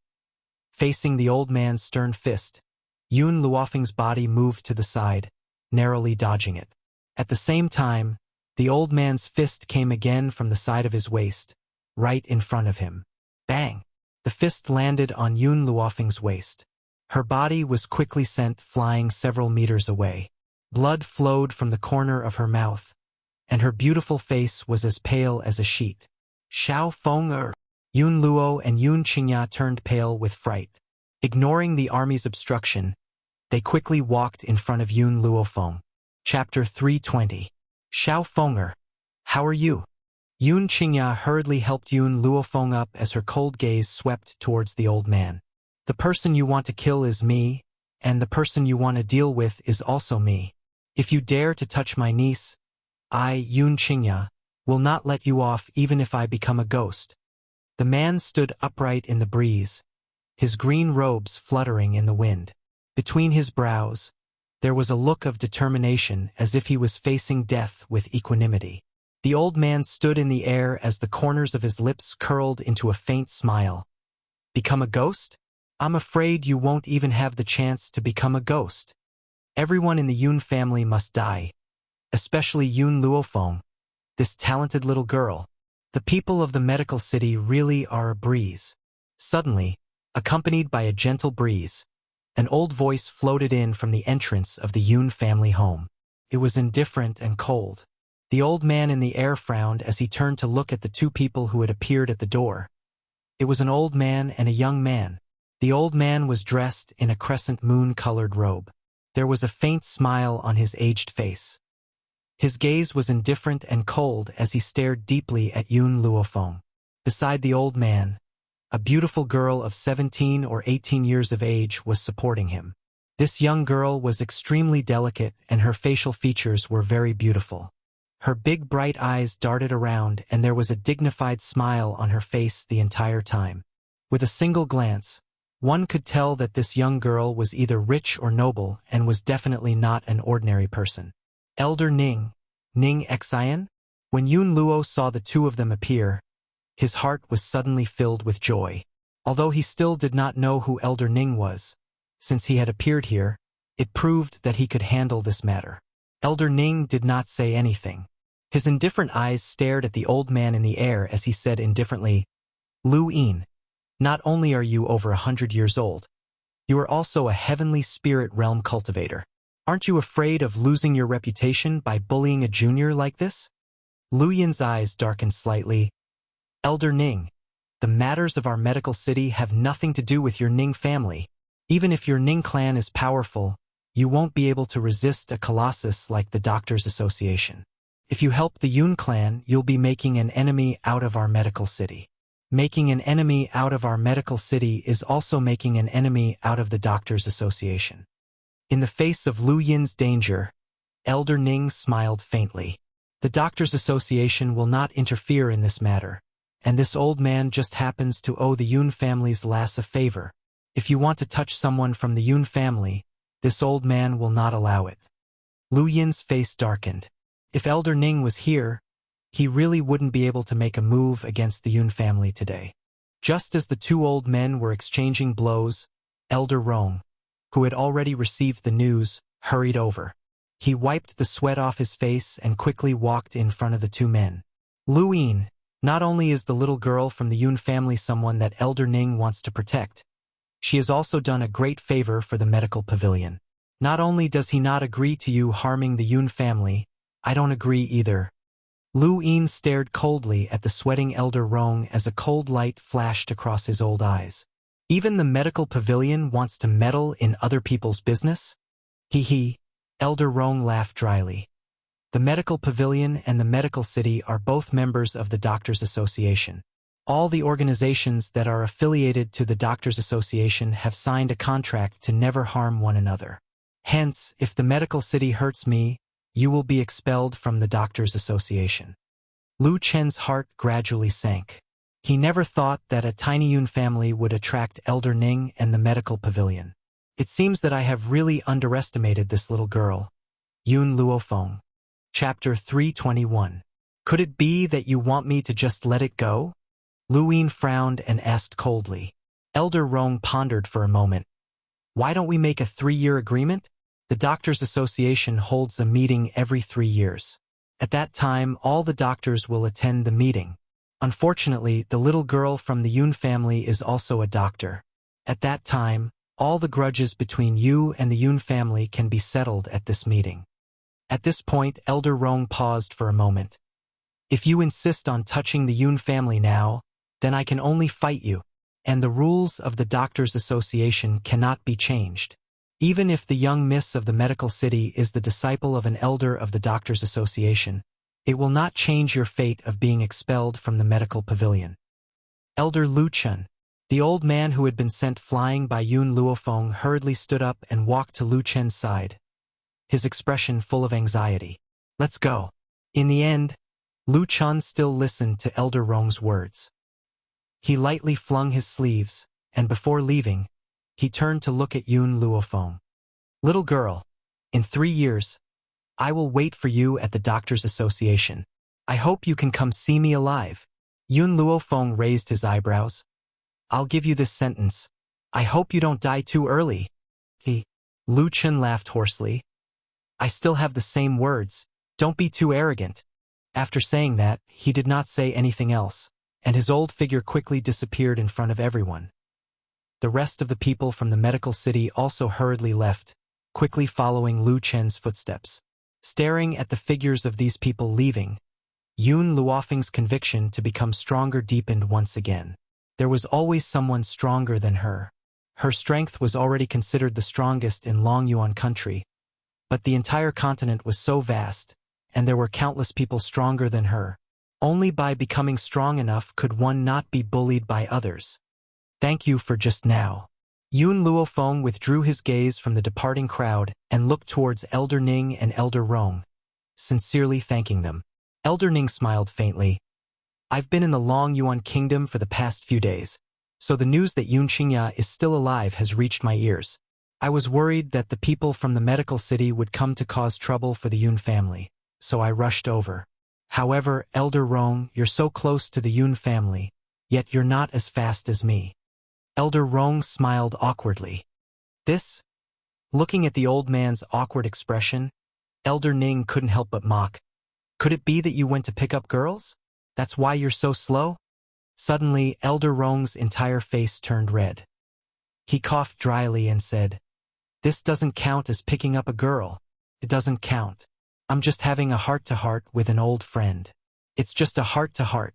Facing the old man's stern fist, Yun Luofeng's body moved to the side, narrowly dodging it. At the same time, the old man's fist came again from the side of his waist, right in front of him. Bang! The fist landed on Yun Luofeng's waist. Her body was quickly sent flying several meters away. Blood flowed from the corner of her mouth, and her beautiful face was as pale as a sheet. Xiao Feng Yun Luo and Yun Qingya turned pale with fright. Ignoring the army's obstruction, they quickly walked in front of Yun Luofeng. Chapter 320. Xiao Feng, how are you? Yun Qingya hurriedly helped Yun Luofeng up as her cold gaze swept towards the old man. The person you want to kill is me, and the person you want to deal with is also me. If you dare to touch my niece, I, Yun Qingya, will not let you off even if I become a ghost. The man stood upright in the breeze, his green robes fluttering in the wind. Between his brows, there was a look of determination as if he was facing death with equanimity. The old man stood in the air as the corners of his lips curled into a faint smile. Become a ghost? I'm afraid you won't even have the chance to become a ghost. Everyone in the Yun family must die, especially Yun Luofeng, this talented little girl. The people of the medical city really are a breeze. Suddenly, accompanied by a gentle breeze, an old voice floated in from the entrance of the Yun family home. It was indifferent and cold. The old man in the air frowned as he turned to look at the two people who had appeared at the door. It was an old man and a young man. The old man was dressed in a crescent moon-colored robe. There was a faint smile on his aged face. His gaze was indifferent and cold as he stared deeply at Yun Luofeng. Beside the old man, a beautiful girl of 17 or 18 years of age was supporting him. This young girl was extremely delicate and her facial features were very beautiful. Her big bright eyes darted around and there was a dignified smile on her face the entire time. With a single glance, one could tell that this young girl was either rich or noble and was definitely not an ordinary person. Elder Ning Xian? When Yun Luo saw the two of them appear, his heart was suddenly filled with joy. Although he still did not know who Elder Ning was, since he had appeared here, it proved that he could handle this matter. Elder Ning did not say anything. His indifferent eyes stared at the old man in the air as he said indifferently, Lu Yin, not only are you over 100 years old, you are also a heavenly spirit realm cultivator. Aren't you afraid of losing your reputation by bullying a junior like this? Lu Yin's eyes darkened slightly. Elder Ning, the matters of our medical city have nothing to do with your Ning family. Even if your Ning clan is powerful, you won't be able to resist a colossus like the Doctors Association. If you help the Yun clan, you'll be making an enemy out of our medical city. Making an enemy out of our medical city is also making an enemy out of the Doctors Association. In the face of Lu Yin's danger, Elder Ning smiled faintly. The Doctors Association will not interfere in this matter, and this old man just happens to owe the Yun family's lass a favor. If you want to touch someone from the Yun family, this old man will not allow it. Lu Yin's face darkened. If Elder Ning was here, he really wouldn't be able to make a move against the Yun family today. Just as the two old men were exchanging blows, Elder Rong, who had already received the news, hurried over. He wiped the sweat off his face and quickly walked in front of the two men. Lu Yin, not only is the little girl from the Yun family someone that Elder Ning wants to protect, she has also done a great favor for the medical pavilion. Not only does he not agree to you harming the Yun family, I don't agree either. Lu Yin stared coldly at the sweating Elder Rong as a cold light flashed across his old eyes. Even the medical pavilion wants to meddle in other people's business? Hee. Elder Rong laughed dryly. The medical pavilion and the medical city are both members of the Doctors Association. All the organizations that are affiliated to the Doctors Association have signed a contract to never harm one another. Hence, if the medical city hurts me, you will be expelled from the Doctors Association. Lu Chen's heart gradually sank. He never thought that a tiny Yun family would attract Elder Ning and the medical pavilion. It seems that I have really underestimated this little girl. Yun Luofeng. Chapter 321. Could it be that you want me to just let it go? Lu Yin frowned and asked coldly. Elder Rong pondered for a moment. Why don't we make a 3-year agreement? The Doctors Association holds a meeting every 3 years. At that time, all the doctors will attend the meeting. Unfortunately, the little girl from the Yun family is also a doctor. At that time, All the grudges between you and the Yun family can be settled at this meeting. At this point, Elder Rong paused for a moment. If you insist on touching the Yun family now, then I can only fight you, and the rules of the Doctors' Association cannot be changed. Even if the young miss of the medical city is the disciple of an elder of the Doctors' Association, it will not change your fate of being expelled from the medical pavilion. Elder Lu Chun, the old man who had been sent flying by Yun Luofeng, hurriedly stood up and walked to Lu Chen's side, his expression full of anxiety. Let's go. In the end, Lu Chun still listened to Elder Rong's words. He lightly flung his sleeves, and before leaving, he turned to look at Yun Luofeng. Little girl, in 3 years, I will wait for you at the Doctors' Association. I hope you can come see me alive. Yun Luofeng raised his eyebrows. I'll give you this sentence. I hope you don't die too early. Lu Chen laughed hoarsely. I still have the same words. Don't be too arrogant. After saying that, he did not say anything else, and his old figure quickly disappeared in front of everyone. The rest of the people from the medical city also hurriedly left, quickly following Lu Chen's footsteps. Staring at the figures of these people leaving, Yun Luofeng's conviction to become stronger deepened once again. There was always someone stronger than her. Her strength was already considered the strongest in Long Yuan country, but the entire continent was so vast, and there were countless people stronger than her. Only by becoming strong enough could one not be bullied by others. Thank you for just now. Yun Luofeng withdrew his gaze from the departing crowd and looked towards Elder Ning and Elder Rong, sincerely thanking them. Elder Ning smiled faintly. I've been in the Long Yuan kingdom for the past few days, so the news that Yun Qingya is still alive has reached my ears. I was worried that the people from the medical city would come to cause trouble for the Yun family, so I rushed over. However, Elder Rong, you're so close to the Yun family, yet you're not as fast as me. Elder Rong smiled awkwardly. This? Looking at the old man's awkward expression, Elder Ning couldn't help but mock. Could it be that you went to pick up girls? That's why you're so slow? Suddenly, Elder Rong's entire face turned red. He coughed dryly and said, This doesn't count as picking up a girl. It doesn't count. I'm just having a heart-to-heart with an old friend. It's just a heart-to-heart.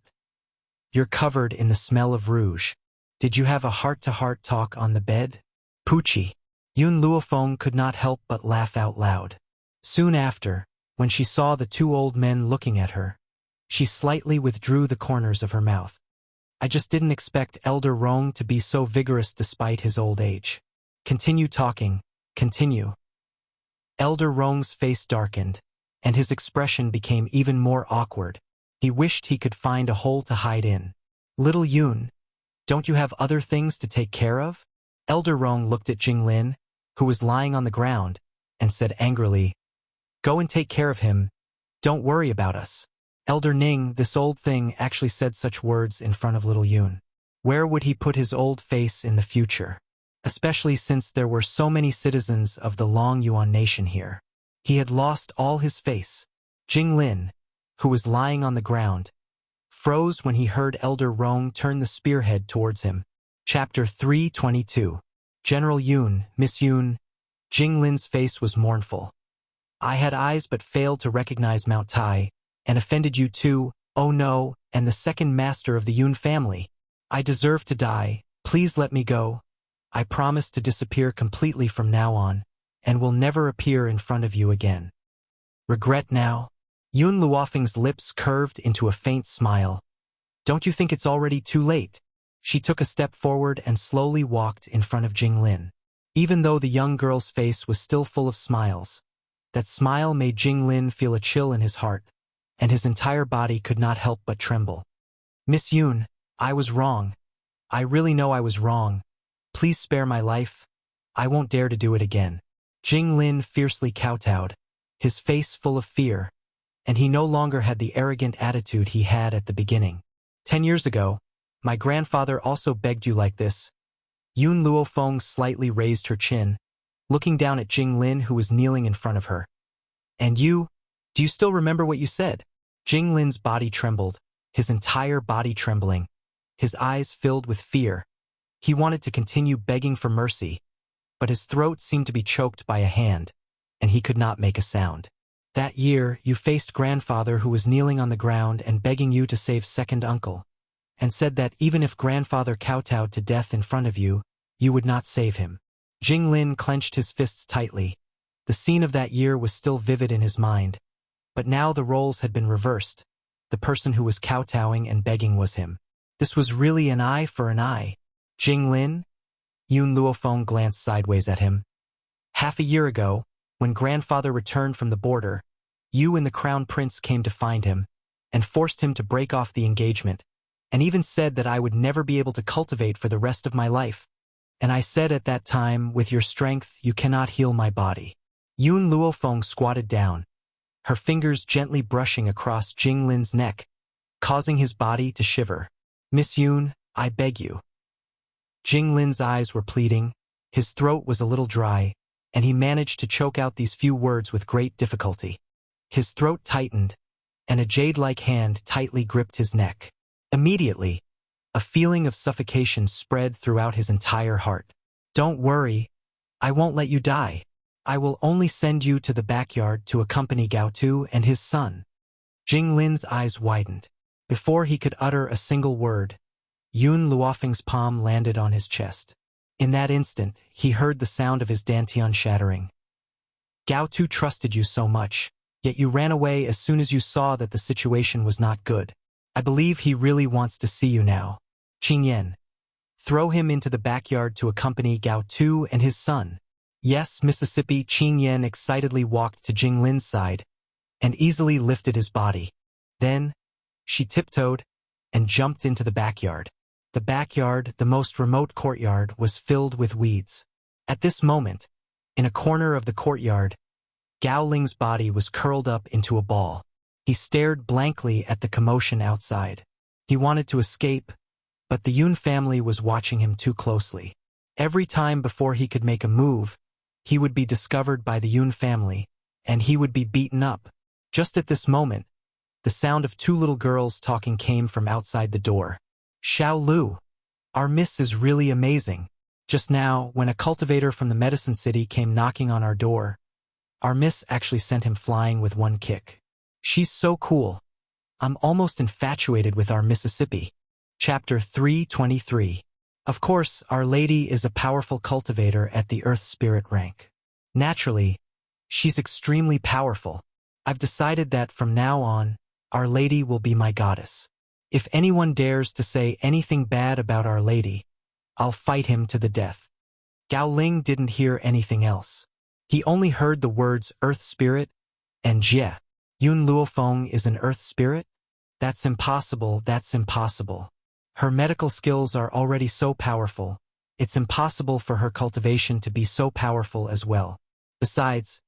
You're covered in the smell of rouge. Did you have a heart-to-heart talk on the bed? Poochie. Yun Luofeng could not help but laugh out loud. Soon after, when she saw the 2 old men looking at her, she slightly withdrew the corners of her mouth. I just didn't expect Elder Rong to be so vigorous despite his old age. Continue talking. Continue. Elder Rong's face darkened, and his expression became even more awkward. He wished he could find a hole to hide in. Little Yun, don't you have other things to take care of? Elder Rong looked at Jinglin, who was lying on the ground, and said angrily, Go and take care of him. Don't worry about us. Elder Ning, this old thing, actually said such words in front of little Yun. Where would he put his old face in the future? Especially since there were so many citizens of the Long Yuan nation here. He had lost all his face. Jinglin, who was lying on the ground, froze when he heard Elder Rong turn the spearhead towards him. Chapter 322. General Yun, Miss Yun. Jinglin's face was mournful. I had eyes but failed to recognize Mount Tai, and offended you too, oh no, and the second master of the Yun family. I deserve to die, please let me go. I promise to disappear completely from now on, and will never appear in front of you again. Regret now? Yun Luofeng's lips curved into a faint smile. Don't you think it's already too late? She took a step forward and slowly walked in front of Jinglin. Even though the young girl's face was still full of smiles, that smile made Jinglin feel a chill in his heart, and his entire body could not help but tremble. Miss Yun, I was wrong. I really know I was wrong. Please spare my life. I won't dare to do it again. Jinglin fiercely kowtowed, his face full of fear, and he no longer had the arrogant attitude he had at the beginning. 10 years ago, my grandfather also begged you like this. Yun Luofeng slightly raised her chin, looking down at Jinglin, who was kneeling in front of her. And you? Do you still remember what you said? Jinglin's body trembled, his entire body trembling, his eyes filled with fear. He wanted to continue begging for mercy, but his throat seemed to be choked by a hand, and he could not make a sound. That year, you faced grandfather who was kneeling on the ground and begging you to save second uncle, and said that even if grandfather kowtowed to death in front of you, you would not save him. Jinglin clenched his fists tightly. The scene of that year was still vivid in his mind, but now the roles had been reversed. The person who was kowtowing and begging was him. This was really an eye for an eye. Jinglin? Yun Luofeng glanced sideways at him. Half a year ago, when grandfather returned from the border, you and the crown prince came to find him, and forced him to break off the engagement, and even said that I would never be able to cultivate for the rest of my life. And I said at that time, with your strength, you cannot heal my body. Yun Luofeng squatted down, her fingers gently brushing across Jinglin's neck, causing his body to shiver. Miss Yun, I beg you. Jinglin's eyes were pleading, his throat was a little dry, and he managed to choke out these few words with great difficulty. His throat tightened, and a jade-like hand tightly gripped his neck. Immediately, a feeling of suffocation spread throughout his entire heart. Don't worry, I won't let you die. I will only send you to the backyard to accompany Gao Tu and his son. Jinglin's eyes widened. Before he could utter a single word, Yun Luofeng's palm landed on his chest. In that instant, he heard the sound of his dantian shattering. Gao Tu trusted you so much, yet you ran away as soon as you saw that the situation was not good. I believe he really wants to see you now. Qingyan. Throw him into the backyard to accompany Gao Tu and his son. Yes, Mississippi. Qingyan excitedly walked to Jinglin's side and easily lifted his body. Then, she tiptoed and jumped into the backyard. The backyard, the most remote courtyard, was filled with weeds. At this moment, in a corner of the courtyard, Gao Ling's body was curled up into a ball. He stared blankly at the commotion outside. He wanted to escape, but the Yun family was watching him too closely. Every time before he could make a move, he would be discovered by the Yun family, and he would be beaten up. Just at this moment, the sound of two little girls talking came from outside the door. Xiao Lu, our miss is really amazing. Just now, when a cultivator from the Medicine City came knocking on our door, our miss actually sent him flying with one kick. She's so cool. I'm almost infatuated with our Mississippi. Chapter 323. Of course, Our Lady is a powerful cultivator at the Earth Spirit rank. Naturally, she's extremely powerful. I've decided that from now on, Our Lady will be my goddess. If anyone dares to say anything bad about Our Lady, I'll fight him to the death. Gao Ling didn't hear anything else. He only heard the words Earth Spirit and Jie. Yun Luofeng is an Earth Spirit? That's impossible, that's impossible. Her medical skills are already so powerful, it's impossible for her cultivation to be so powerful as well. Besides,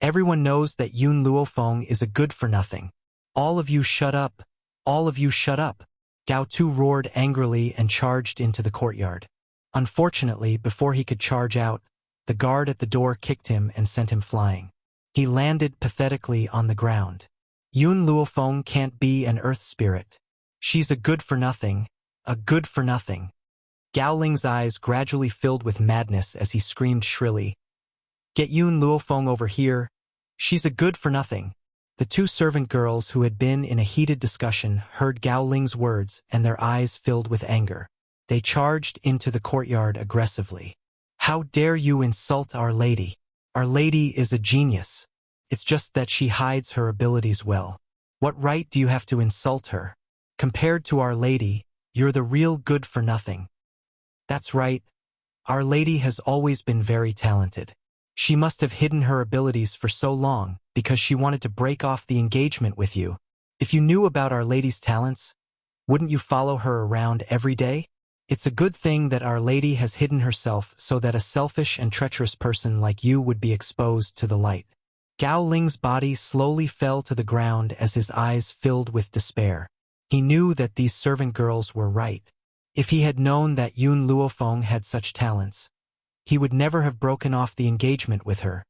everyone knows that Yun Luofeng is a good-for-nothing. All of you shut up. All of you shut up. Gao Tu roared angrily and charged into the courtyard. Unfortunately, before he could charge out, the guard at the door kicked him and sent him flying. He landed pathetically on the ground. Yun Luofeng can't be an Earth Spirit. She's a good-for-nothing. A good-for-nothing. Gao Ling's eyes gradually filled with madness as he screamed shrilly. Get Yun Luofeng over here. She's a good-for-nothing. The two servant girls who had been in a heated discussion heard Gao Ling's words and their eyes filled with anger. They charged into the courtyard aggressively. How dare you insult Our Lady? Our Lady is a genius. It's just that she hides her abilities well. What right do you have to insult her? Compared to Our Lady, you're the real good-for-nothing. That's right. Our Lady has always been very talented. She must have hidden her abilities for so long because she wanted to break off the engagement with you. If you knew about Our Lady's talents, wouldn't you follow her around every day? It's a good thing that Our Lady has hidden herself so that a selfish and treacherous person like you would be exposed to the light. Gao Ling's body slowly fell to the ground as his eyes filled with despair. He knew that these servant girls were right. If he had known that Yun Luofeng had such talents, he would never have broken off the engagement with her.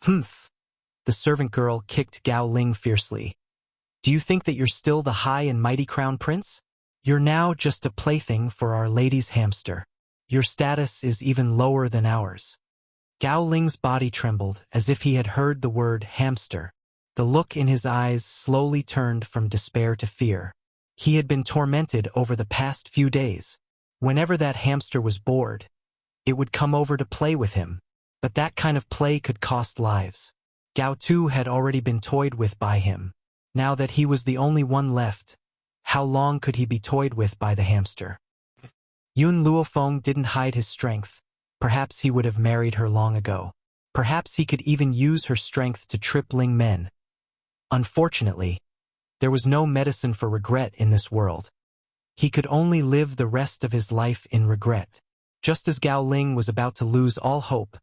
Humph! The servant girl kicked Gao Ling fiercely. Do you think that you're still the high and mighty crown prince? You're now just a plaything for Our Lady's hamster. Your status is even lower than ours. Gao Ling's body trembled as if he had heard the word hamster. The look in his eyes slowly turned from despair to fear. He had been tormented over the past few days. Whenever that hamster was bored, it would come over to play with him. But that kind of play could cost lives. Gao Tu had already been toyed with by him. Now that he was the only one left, how long could he be toyed with by the hamster? Yun Luofeng didn't hide his strength. Perhaps he would have married her long ago. Perhaps he could even use her strength to trip Ling Men. Unfortunately, there was no medicine for regret in this world. He could only live the rest of his life in regret. Just as Gao Ling was about to lose all hope,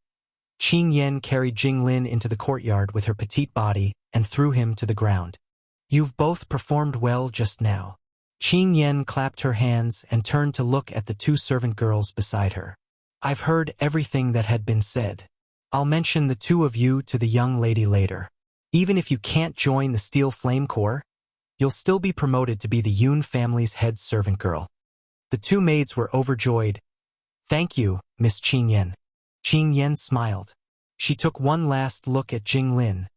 Qing Yan carried Jing Lin into the courtyard with her petite body and threw him to the ground. "You've both performed well just now." Qing Yan clapped her hands and turned to look at the two servant girls beside her. "I've heard everything that had been said. I'll mention the two of you to the young lady later. Even if you can't join the Steel Flame Corps, you'll still be promoted to be the Yun family's head servant girl." The two maids were overjoyed. "Thank you, Miss Qing Yan." Qing Yan smiled. She took one last look at Jing Lin,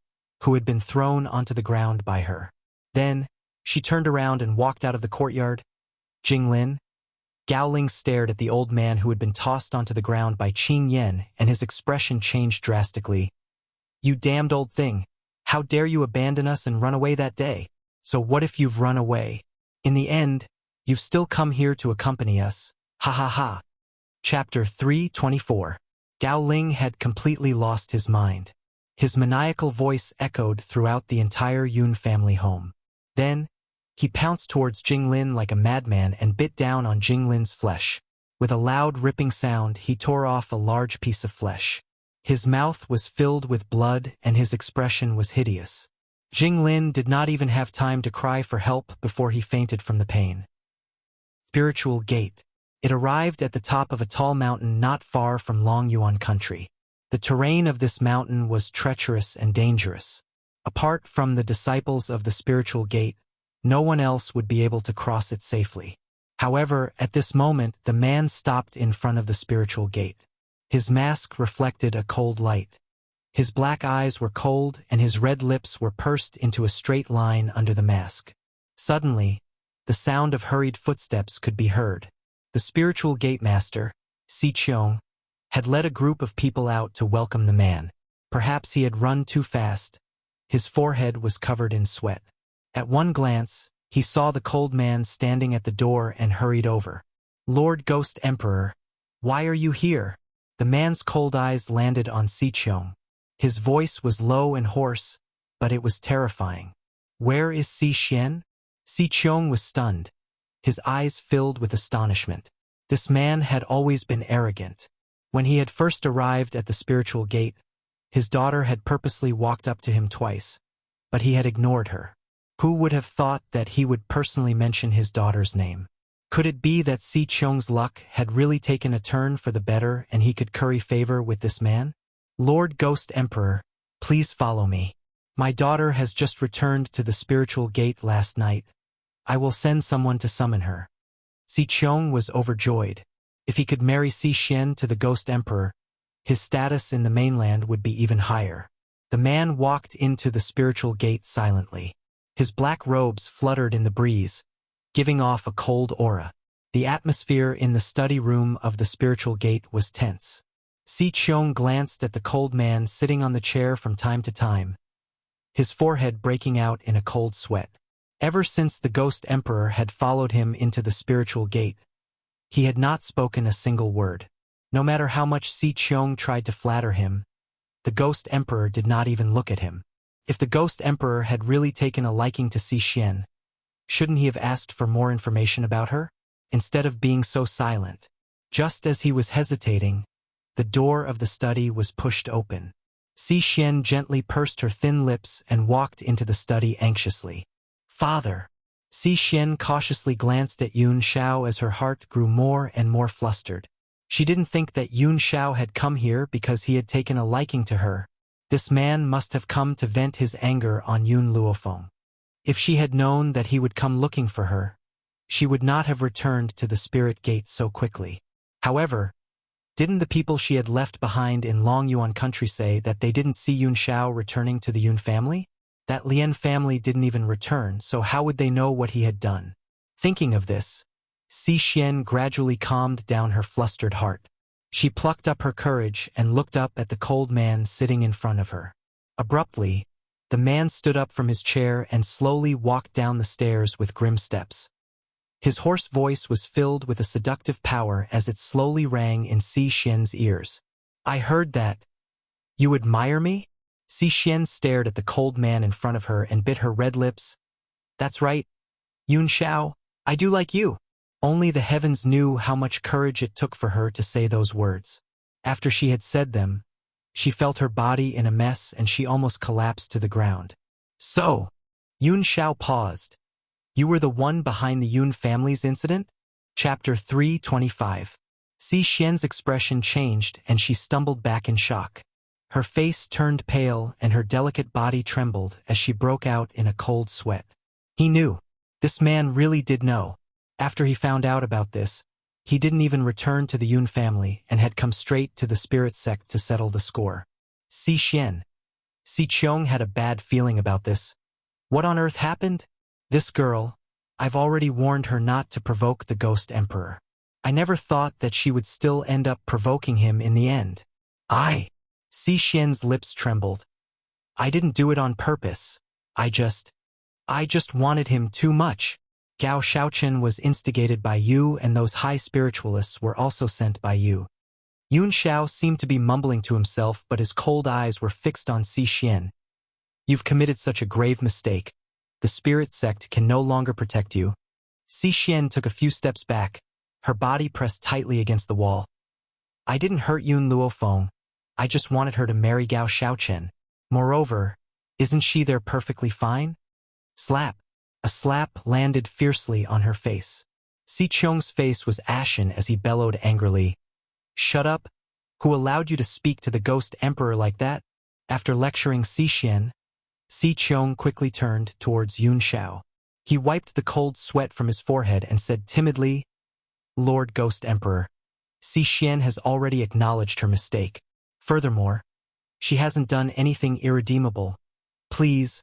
who had been thrown onto the ground by her. Then, she turned around and walked out of the courtyard. "Jing Lin?" Gao Ling stared at the old man who had been tossed onto the ground by Qing Yan, and his expression changed drastically. "You damned old thing. How dare you abandon us and run away that day? So what if you've run away? In the end, you've still come here to accompany us. Ha ha ha." Chapter 324. Gao Ling had completely lost his mind. His maniacal voice echoed throughout the entire Yun family home. Then, he pounced towards Jing Lin like a madman and bit down on Jing Lin's flesh. With a loud ripping sound, he tore off a large piece of flesh. His mouth was filled with blood and his expression was hideous. Jing Lin did not even have time to cry for help before he fainted from the pain. Spiritual Gate. It arrived at the top of a tall mountain not far from Longyuan country. The terrain of this mountain was treacherous and dangerous. Apart from the disciples of the Spiritual Gate, no one else would be able to cross it safely. However, at this moment, the man stopped in front of the Spiritual Gate. His mask reflected a cold light. His black eyes were cold and his red lips were pursed into a straight line under the mask. Suddenly, the sound of hurried footsteps could be heard. The Spiritual Gate Master, Si Qiong, had led a group of people out to welcome the man. Perhaps he had run too fast. His forehead was covered in sweat. At one glance, he saw the cold man standing at the door and hurried over. "Lord Ghost Emperor, why are you here?" The man's cold eyes landed on Si Qiong. His voice was low and hoarse, but it was terrifying. "Where is Si Xian?" Si Qiong was stunned. His eyes filled with astonishment. This man had always been arrogant. When he had first arrived at the Spiritual Gate, his daughter had purposely walked up to him twice, but he had ignored her. Who would have thought that he would personally mention his daughter's name? Could it be that Si Qiong's luck had really taken a turn for the better and he could curry favor with this man? "Lord Ghost Emperor, please follow me. My daughter has just returned to the Spiritual Gate last night. I will send someone to summon her." Si Qiong was overjoyed. If he could marry Si Xian to the Ghost Emperor, his status in the mainland would be even higher. The man walked into the Spiritual Gate silently. His black robes fluttered in the breeze, giving off a cold aura. The atmosphere in the study room of the Spiritual Gate was tense. Si Qiong glanced at the cold man sitting on the chair from time to time, his forehead breaking out in a cold sweat. Ever since the Ghost Emperor had followed him into the Spiritual Gate, he had not spoken a single word. No matter how much Si Qiong tried to flatter him, the Ghost Emperor did not even look at him. If the Ghost Emperor had really taken a liking to Si Xian, shouldn't he have asked for more information about her? Instead of being so silent. Just as he was hesitating, the door of the study was pushed open. Si Xian gently pursed her thin lips and walked into the study anxiously. "Father!" Si Xian cautiously glanced at Yun Xiao as her heart grew more and more flustered. She didn't think that Yun Xiao had come here because he had taken a liking to her. This man must have come to vent his anger on Yun Luofeng. If she had known that he would come looking for her, she would not have returned to the Spirit Gate so quickly. However, Didn't the people she had left behind in Longyuan country say that they didn't see Yun Xiao returning to the Yun family? That Lian family didn't even return, so how would they know what he had done? Thinking of this, Si Xian gradually calmed down her flustered heart. She plucked up her courage and looked up at the cold man sitting in front of her. Abruptly, the man stood up from his chair and slowly walked down the stairs with grim steps. His hoarse voice was filled with a seductive power as it slowly rang in Si Xian's ears. I heard that. You admire me? Si Xian stared at the cold man in front of her and bit her red lips. That's right, Yun Xiao, I do like you. Only the heavens knew how much courage it took for her to say those words. After she had said them, she felt her body in a mess and she almost collapsed to the ground. So, Yun Xiao paused. You were the one behind the Yun family's incident? Chapter 325. Si Xian's expression changed and she stumbled back in shock. Her face turned pale and her delicate body trembled as she broke out in a cold sweat. He knew. This man really did know. After he found out about this, he didn't even return to the Yun family and had come straight to the spirit sect to settle the score. Si Xian. Si Qiong had a bad feeling about this. What on earth happened? This girl, I've already warned her not to provoke the Ghost Emperor. I never thought that she would still end up provoking him in the end. Si Xian's lips trembled. I didn't do it on purpose. I just wanted him too much. Gao Shaochen was instigated by you and those high spiritualists were also sent by you. Yun Xiao seemed to be mumbling to himself but his cold eyes were fixed on Si Xian. You've committed such a grave mistake. The spirit sect can no longer protect you. Si Xian took a few steps back, her body pressed tightly against the wall. I didn't hurt Yun Luofeng. I just wanted her to marry Gao Shaochen. Moreover, isn't she there perfectly fine? Slap. A slap landed fiercely on her face. Si Qiong's face was ashen as he bellowed angrily. Shut up? Who allowed you to speak to the Ghost Emperor like that? After lecturing Si Xian, Si Qiong quickly turned towards Yun Xiao. He wiped the cold sweat from his forehead and said timidly, Lord Ghost Emperor, Si Xian has already acknowledged her mistake. Furthermore, she hasn't done anything irredeemable. Please,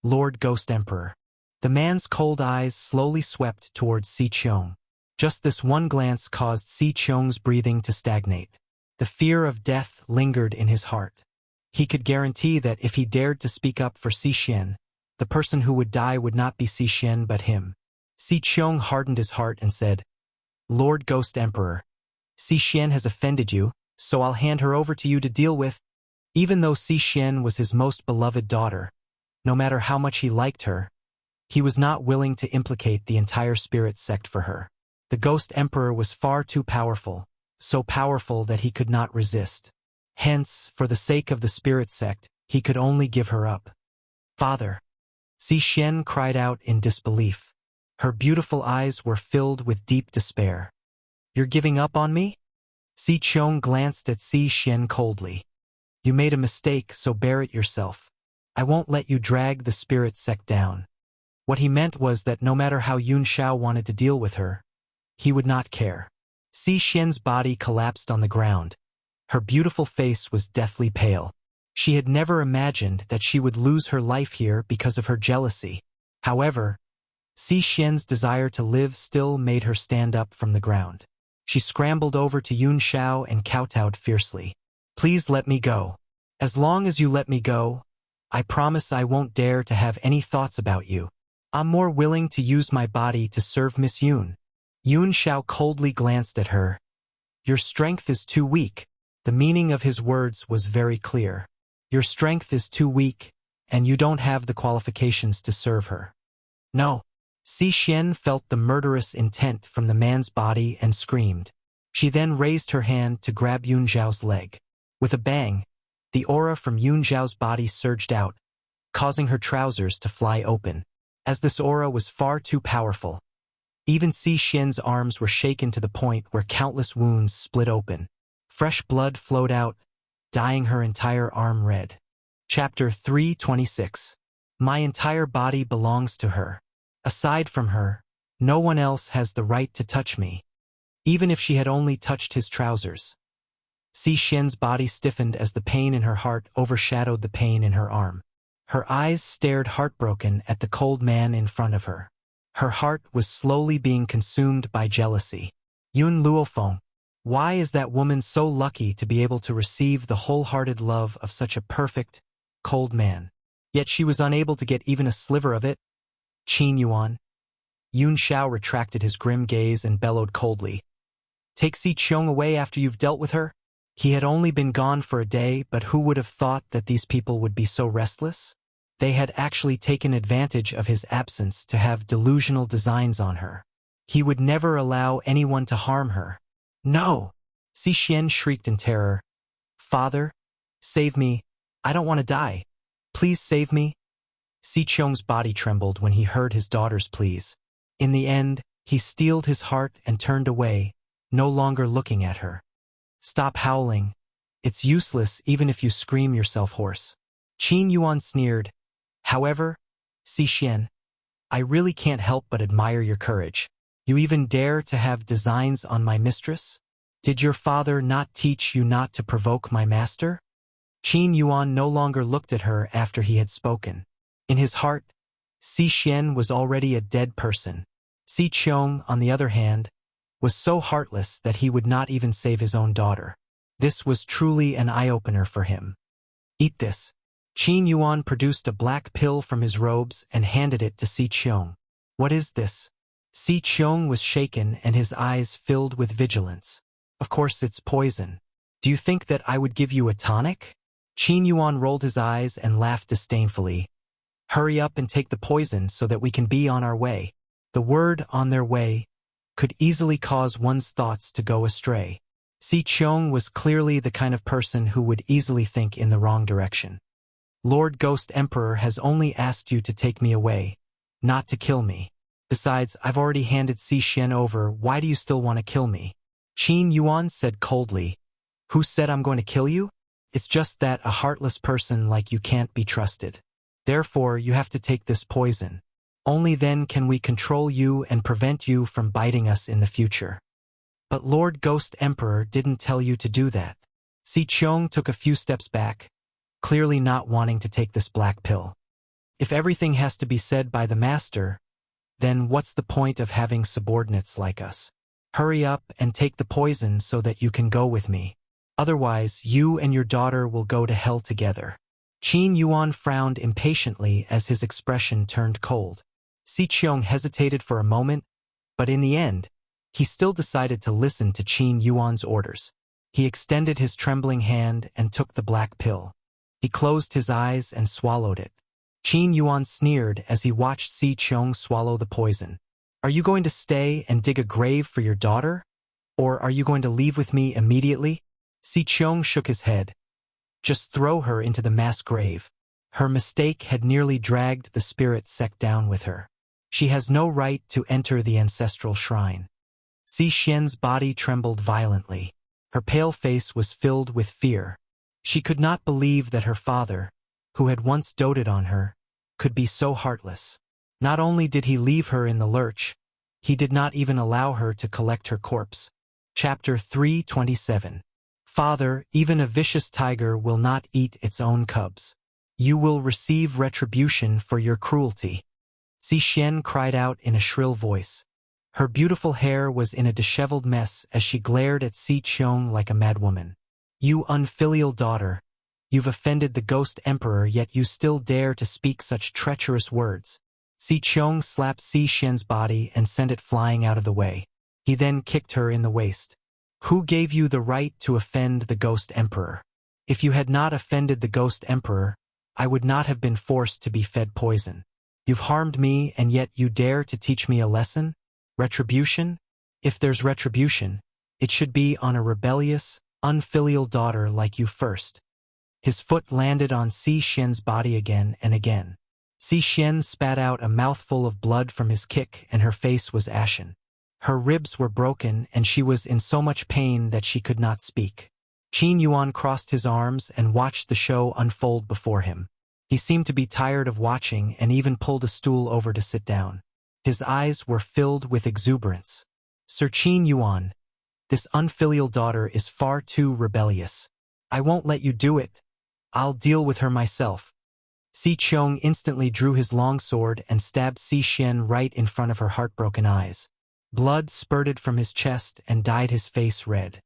Lord Ghost Emperor. The man's cold eyes slowly swept towards Si Qiong. Just this one glance caused Si Qiong's breathing to stagnate. The fear of death lingered in his heart. He could guarantee that if he dared to speak up for Si Xian, the person who would die would not be Si Xian but him. Si Qiong hardened his heart and said, Lord Ghost Emperor, Si Xian has offended you, so I'll hand her over to you to deal with. Even though Si Xian was his most beloved daughter, no matter how much he liked her, he was not willing to implicate the entire spirit sect for her. The Ghost Emperor was far too powerful, so powerful that he could not resist. Hence, for the sake of the spirit sect, he could only give her up. Father. Si Xian cried out in disbelief. Her beautiful eyes were filled with deep despair. You're giving up on me? Si Qiong glanced at Si Xian coldly. You made a mistake, so bear it yourself. I won't let you drag the spirit sect down. What he meant was that no matter how Yun Xiao wanted to deal with her, he would not care. Si Xian's body collapsed on the ground. Her beautiful face was deathly pale. She had never imagined that she would lose her life here because of her jealousy. However, Si Xian's desire to live still made her stand up from the ground. She scrambled over to Yun Xiao and kowtowed fiercely. Please let me go. As long as you let me go, I promise I won't dare to have any thoughts about you. I'm more willing to use my body to serve Miss Yun. Yun Xiao coldly glanced at her. Your strength is too weak. The meaning of his words was very clear. Your strength is too weak, and you don't have the qualifications to serve her. No. Si Xian felt the murderous intent from the man's body and screamed. She then raised her hand to grab Yun Xiao's leg. With a bang, the aura from Yun Xiao's body surged out, causing her trousers to fly open. As this aura was far too powerful, even Si Xian's arms were shaken to the point where countless wounds split open. Fresh blood flowed out, dyeing her entire arm red. Chapter 326. My entire body belongs to her. Aside from her, no one else has the right to touch me. Even if she had only touched his trousers, Si Xian's body stiffened as the pain in her heart overshadowed the pain in her arm. Her eyes stared heartbroken at the cold man in front of her. Her heart was slowly being consumed by jealousy. Yun Luofeng, why is that woman so lucky to be able to receive the wholehearted love of such a perfect, cold man? Yet she was unable to get even a sliver of it. Qin Yuan. Yun Xiao retracted his grim gaze and bellowed coldly. Take Si Qiong away after you've dealt with her? He had only been gone for a day, but who would have thought that these people would be so restless? They had actually taken advantage of his absence to have delusional designs on her. He would never allow anyone to harm her. No! Si Xian shrieked in terror. Father, save me. I don't want to die. Please save me. Si Qiong's body trembled when he heard his daughter's pleas. In the end, he steeled his heart and turned away, no longer looking at her. Stop howling. It's useless even if you scream yourself hoarse. Qin Yuan sneered. However, Si Xian, I really can't help but admire your courage. You even dare to have designs on my mistress? Did your father not teach you not to provoke my master? Qin Yuan no longer looked at her after he had spoken. In his heart, Si Xian was already a dead person. Si Qiong, on the other hand, was so heartless that he would not even save his own daughter. This was truly an eye-opener for him. Eat this. Qin Yuan produced a black pill from his robes and handed it to Si Qiong. What is this? Si Qiong was shaken and his eyes filled with vigilance. Of course it's poison. Do you think that I would give you a tonic? Qin Yuan rolled his eyes and laughed disdainfully. Hurry up and take the poison so that we can be on our way. The word on their way could easily cause one's thoughts to go astray. Si Qiong was clearly the kind of person who would easily think in the wrong direction. Lord Ghost Emperor has only asked you to take me away, not to kill me. Besides, I've already handed Si Xian over. Why do you still want to kill me? Qin Yuan said coldly. Who said I'm going to kill you? It's just that a heartless person like you can't be trusted. Therefore, you have to take this poison. Only then can we control you and prevent you from biting us in the future. But Lord Ghost Emperor didn't tell you to do that. Si Qiong took a few steps back, clearly not wanting to take this black pill. If everything has to be said by the master, then what's the point of having subordinates like us? Hurry up and take the poison so that you can go with me. Otherwise, you and your daughter will go to hell together. Qin Yuan frowned impatiently as his expression turned cold. Si Qiong hesitated for a moment, but in the end, he still decided to listen to Qin Yuan's orders. He extended his trembling hand and took the black pill. He closed his eyes and swallowed it. Qin Yuan sneered as he watched Si Qiong swallow the poison. Are you going to stay and dig a grave for your daughter? Or are you going to leave with me immediately? Si Qiong shook his head. Just throw her into the mass grave. Her mistake had nearly dragged the spirit sect down with her. She has no right to enter the ancestral shrine. Si Xian's body trembled violently. Her pale face was filled with fear. She could not believe that her father, who had once doted on her, could be so heartless. Not only did he leave her in the lurch, he did not even allow her to collect her corpse. Chapter 327. Father, even a vicious tiger will not eat its own cubs. You will receive retribution for your cruelty. Si Xian cried out in a shrill voice. Her beautiful hair was in a disheveled mess as she glared at Si Qiong like a madwoman. You unfilial daughter, you've offended the Ghost Emperor, yet you still dare to speak such treacherous words. Si Qiong slapped Si Xian's body and sent it flying out of the way. He then kicked her in the waist. Who gave you the right to offend the Ghost Emperor? If you had not offended the Ghost Emperor, I would not have been forced to be fed poison. You've harmed me, and yet you dare to teach me a lesson? Retribution? If there's retribution, it should be on a rebellious, unfilial daughter like you first. His foot landed on Si Xian's body again and again. Si Xian spat out a mouthful of blood from his kick and her face was ashen. Her ribs were broken and she was in so much pain that she could not speak. Qin Yuan crossed his arms and watched the show unfold before him. He seemed to be tired of watching and even pulled a stool over to sit down. His eyes were filled with exuberance. Sir Qin Yuan, This unfilial daughter is far too rebellious. I won't let you do it. I'll deal with her myself. Si Qiong instantly drew his long sword and stabbed Si Xian right in front of her heartbroken eyes. Blood spurted from his chest and dyed his face red.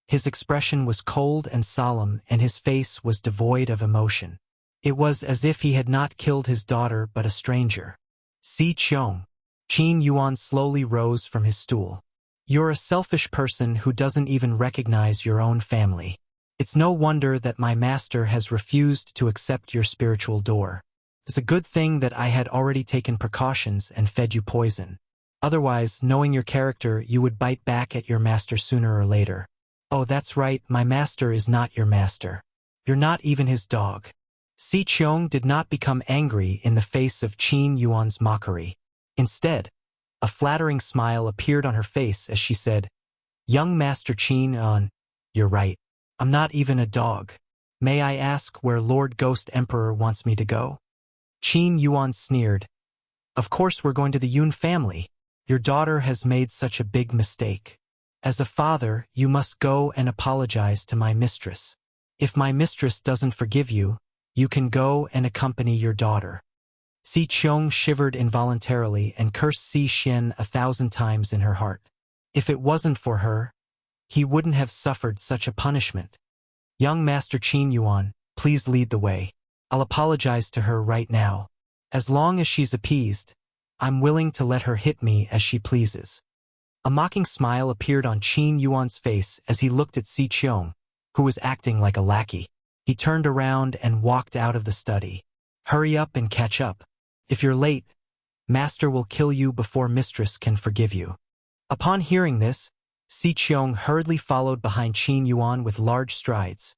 His expression was cold and solemn, and his face was devoid of emotion. It was as if he had not killed his daughter but a stranger. Si Qiong. Qin Yuan slowly rose from his stool. You're a selfish person who doesn't even recognize your own family. It's no wonder that my master has refused to accept your spiritual door. It's a good thing that I had already taken precautions and fed you poison. Otherwise, knowing your character, you would bite back at your master sooner or later. Oh, that's right, my master is not your master. You're not even his dog. Si Qiong did not become angry in the face of Qin Yuan's mockery. Instead, a flattering smile appeared on her face as she said, Young Master Qin Yuan, you're right. I'm not even a dog. May I ask where Lord Ghost Emperor wants me to go? Qin Yuan sneered. Of course we're going to the Yun family. Your daughter has made such a big mistake. As a father, you must go and apologize to my mistress. If my mistress doesn't forgive you, you can go and accompany your daughter. Si Qiong shivered involuntarily and cursed Si Xian 1,000 times in her heart. If it wasn't for her, he wouldn't have suffered such a punishment. Young Master Qin Yuan, please lead the way. I'll apologize to her right now. As long as she's appeased, I'm willing to let her hit me as she pleases. A mocking smile appeared on Qin Yuan's face as he looked at Si Qiong, who was acting like a lackey. He turned around and walked out of the study. Hurry up and catch up. If you're late, Master will kill you before Mistress can forgive you. Upon hearing this, Si Qiong hurriedly followed behind Qin Yuan with large strides.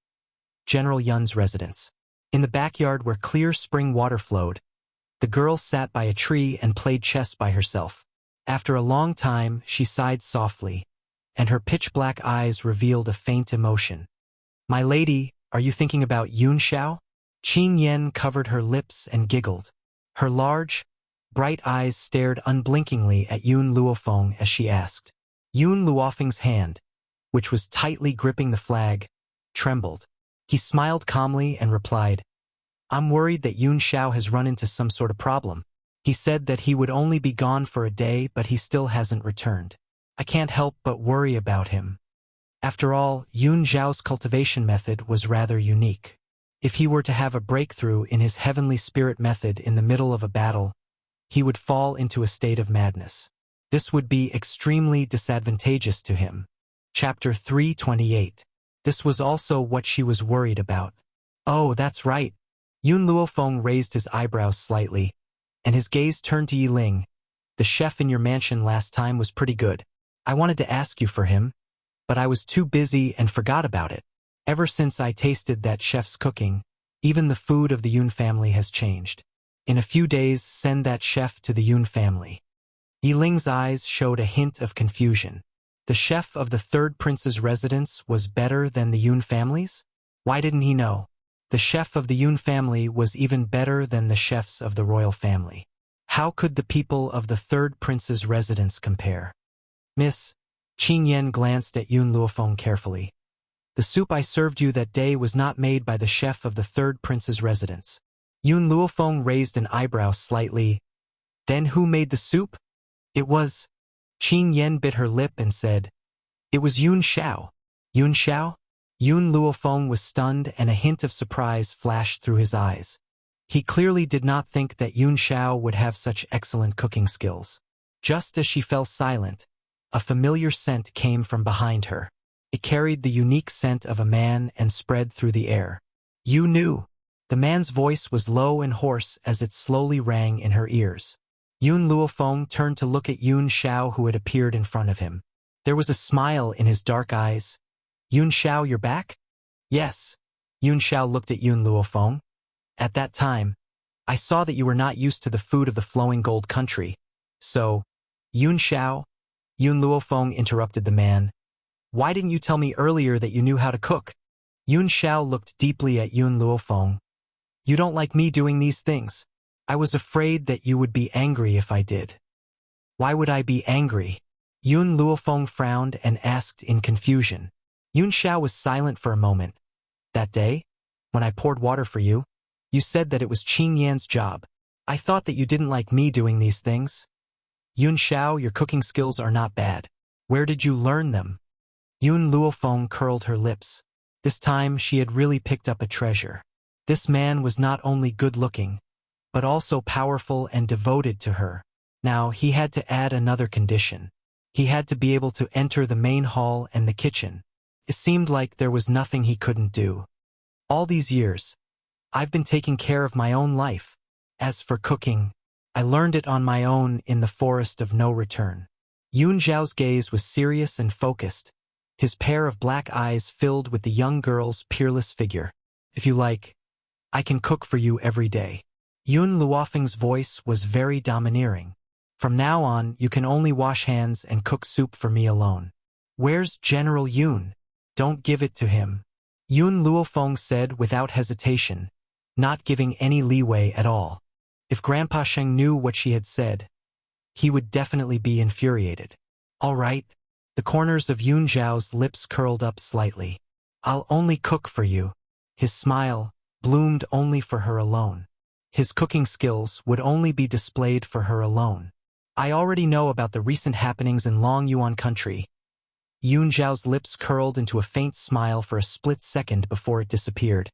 General Yun's residence. In the backyard where clear spring water flowed, the girl sat by a tree and played chess by herself. After a long time, she sighed softly, and her pitch-black eyes revealed a faint emotion. My lady, are you thinking about Yun Xiao? Qin Yen covered her lips and giggled. Her large, bright eyes stared unblinkingly at Yun Luofeng as she asked. Yun Luofeng's hand, which was tightly gripping the flag, trembled. He smiled calmly and replied, I'm worried that Yun Xiao has run into some sort of problem. He said that he would only be gone for a day, but he still hasn't returned. I can't help but worry about him. After all, Yun Xiao's cultivation method was rather unique. If he were to have a breakthrough in his heavenly spirit method in the middle of a battle, he would fall into a state of madness. This would be extremely disadvantageous to him. Chapter 328. This was also what she was worried about. Oh, that's right. Yun Luofeng raised his eyebrows slightly, and his gaze turned to Yiling. The chef in your mansion last time was pretty good. I wanted to ask you for him, but I was too busy and forgot about it. Ever since I tasted that chef's cooking, even the food of the Yun family has changed. In a few days, send that chef to the Yun family. Yiling's eyes showed a hint of confusion. The chef of the third prince's residence was better than the Yun family's? Why didn't he know? The chef of the Yun family was even better than the chefs of the royal family. How could the people of the third prince's residence compare? Miss, Qin Yen glanced at Yun Luofeng carefully. The soup I served you that day was not made by the chef of the third prince's residence. Yun Luofeng raised an eyebrow slightly. Then who made the soup? It was. Qin Yen bit her lip and said, It was Yun Xiao. Yun Xiao? Yun Luofeng was stunned and a hint of surprise flashed through his eyes. He clearly did not think that Yun Xiao would have such excellent cooking skills. Just as she fell silent, a familiar scent came from behind her. It carried the unique scent of a man and spread through the air. You knew. The man's voice was low and hoarse as it slowly rang in her ears. Yun Luofeng turned to look at Yun Xiao, who had appeared in front of him. There was a smile in his dark eyes. Yun Xiao, you're back? Yes. Yun Xiao looked at Yun Luofeng. At that time, I saw that you were not used to the food of the flowing gold country. So, Yun Xiao, Yun Luofeng interrupted the man. Why didn't you tell me earlier that you knew how to cook? Yun Xiao looked deeply at Yun Luofeng. You don't like me doing these things. I was afraid that you would be angry if I did. Why would I be angry? Yun Luofeng frowned and asked in confusion. Yun Xiao was silent for a moment. That day, when I poured water for you, you said that it was Qing Yan's job. I thought that you didn't like me doing these things. Yun Xiao, your cooking skills are not bad. Where did you learn them? Yun Luofeng curled her lips. This time she had really picked up a treasure. This man was not only good-looking, but also powerful and devoted to her. Now he had to add another condition. He had to be able to enter the main hall and the kitchen. It seemed like there was nothing he couldn't do. All these years, I've been taking care of my own life. As for cooking, I learned it on my own in the forest of no return. Yun Zhao's gaze was serious and focused, his pair of black eyes filled with the young girl's peerless figure. If you like, I can cook for you every day. Yun Luofeng's voice was very domineering. From now on, you can only wash hands and cook soup for me alone. Where's General Yun? Don't give it to him. Yun Luofeng said without hesitation, not giving any leeway at all. If Grandpa Sheng knew what she had said, he would definitely be infuriated. All right. The corners of Yun Zhao's lips curled up slightly. I'll only cook for you. His smile bloomed only for her alone. His cooking skills would only be displayed for her alone. I already know about the recent happenings in Long Yuan country. Yun Zhao's lips curled into a faint smile for a split second before it disappeared,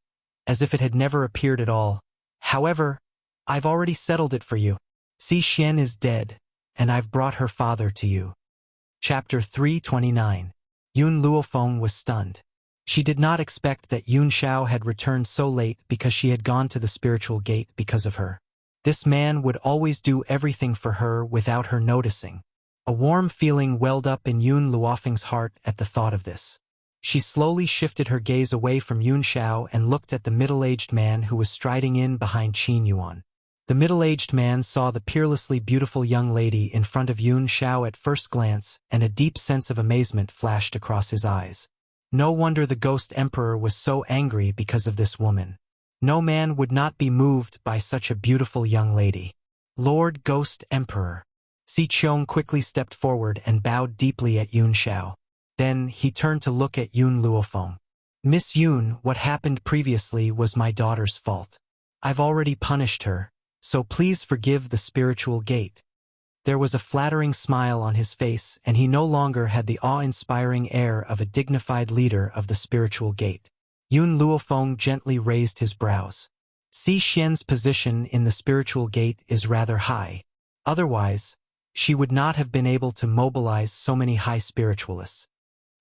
as if it had never appeared at all. However, I've already settled it for you. Si Xian is dead, and I've brought her father to you. Chapter 329. Yun Luofeng was stunned. She did not expect that Yun Xiao had returned so late because she had gone to the spiritual gate because of her. This man would always do everything for her without her noticing. A warm feeling welled up in Yun Luofeng's heart at the thought of this. She slowly shifted her gaze away from Yun Xiao and looked at the middle-aged man who was striding in behind Qin Yuan. The middle-aged man saw the peerlessly beautiful young lady in front of Yun Xiao at first glance, and a deep sense of amazement flashed across his eyes. No wonder the Ghost Emperor was so angry because of this woman. No man would not be moved by such a beautiful young lady. Lord Ghost Emperor. Si Qiong quickly stepped forward and bowed deeply at Yun Xiao. Then he turned to look at Yun Luofeng. Miss Yun, what happened previously was my daughter's fault. I've already punished her, so please forgive the spiritual gate. There was a flattering smile on his face, and he no longer had the awe-inspiring air of a dignified leader of the spiritual gate. Yun Luofeng gently raised his brows. Si Xian's position in the spiritual gate is rather high. Otherwise, she would not have been able to mobilize so many high spiritualists.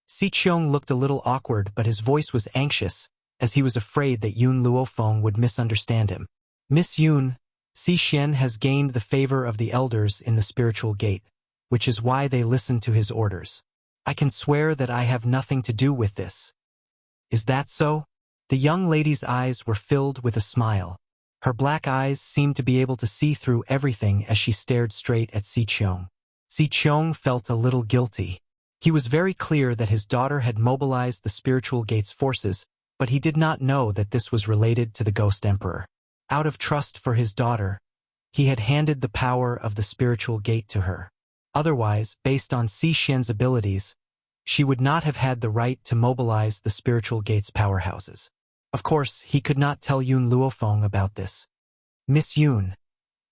Si Qiong looked a little awkward, but his voice was anxious, as he was afraid that Yun Luofeng would misunderstand him. Miss Yun, Si Xian has gained the favor of the elders in the spiritual gate, which is why they listen to his orders. I can swear that I have nothing to do with this. Is that so? The young lady's eyes were filled with a smile. Her black eyes seemed to be able to see through everything as she stared straight at Si Qiong. Si Qiong felt a little guilty. He was very clear that his daughter had mobilized the spiritual gate's forces, but he did not know that this was related to the Ghost Emperor. Out of trust for his daughter, he had handed the power of the spiritual gate to her. Otherwise, based on Si Xian's abilities, she would not have had the right to mobilize the spiritual gate's powerhouses. Of course, he could not tell Yun Luofeng about this. Miss Yun,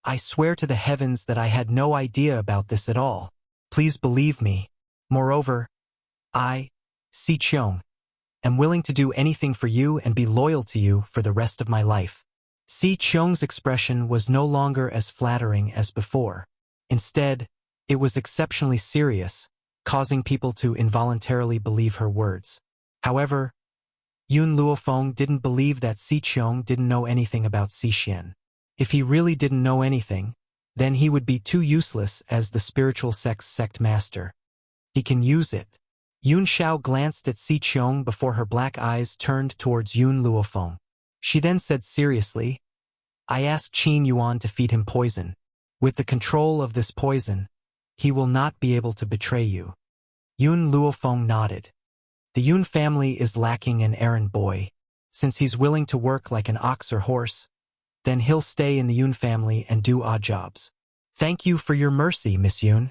I swear to the heavens that I had no idea about this at all. Please believe me. Moreover, I, Si Qiong, am willing to do anything for you and be loyal to you for the rest of my life. Si Qiong's expression was no longer as flattering as before. Instead, it was exceptionally serious, causing people to involuntarily believe her words. However, Yun Luofeng didn't believe that Si Qiong didn't know anything about Si Xian. If he really didn't know anything, then he would be too useless as the spiritual sect master. He can use it. Yun Xiao glanced at Si Qiong before her black eyes turned towards Yun Luofeng. She then said seriously, I asked Qin Yuan to feed him poison. With the control of this poison, he will not be able to betray you. Yun Luofeng nodded. The Yun family is lacking an errand boy. Since he's willing to work like an ox or horse, then he'll stay in the Yun family and do odd jobs. Thank you for your mercy, Miss Yun.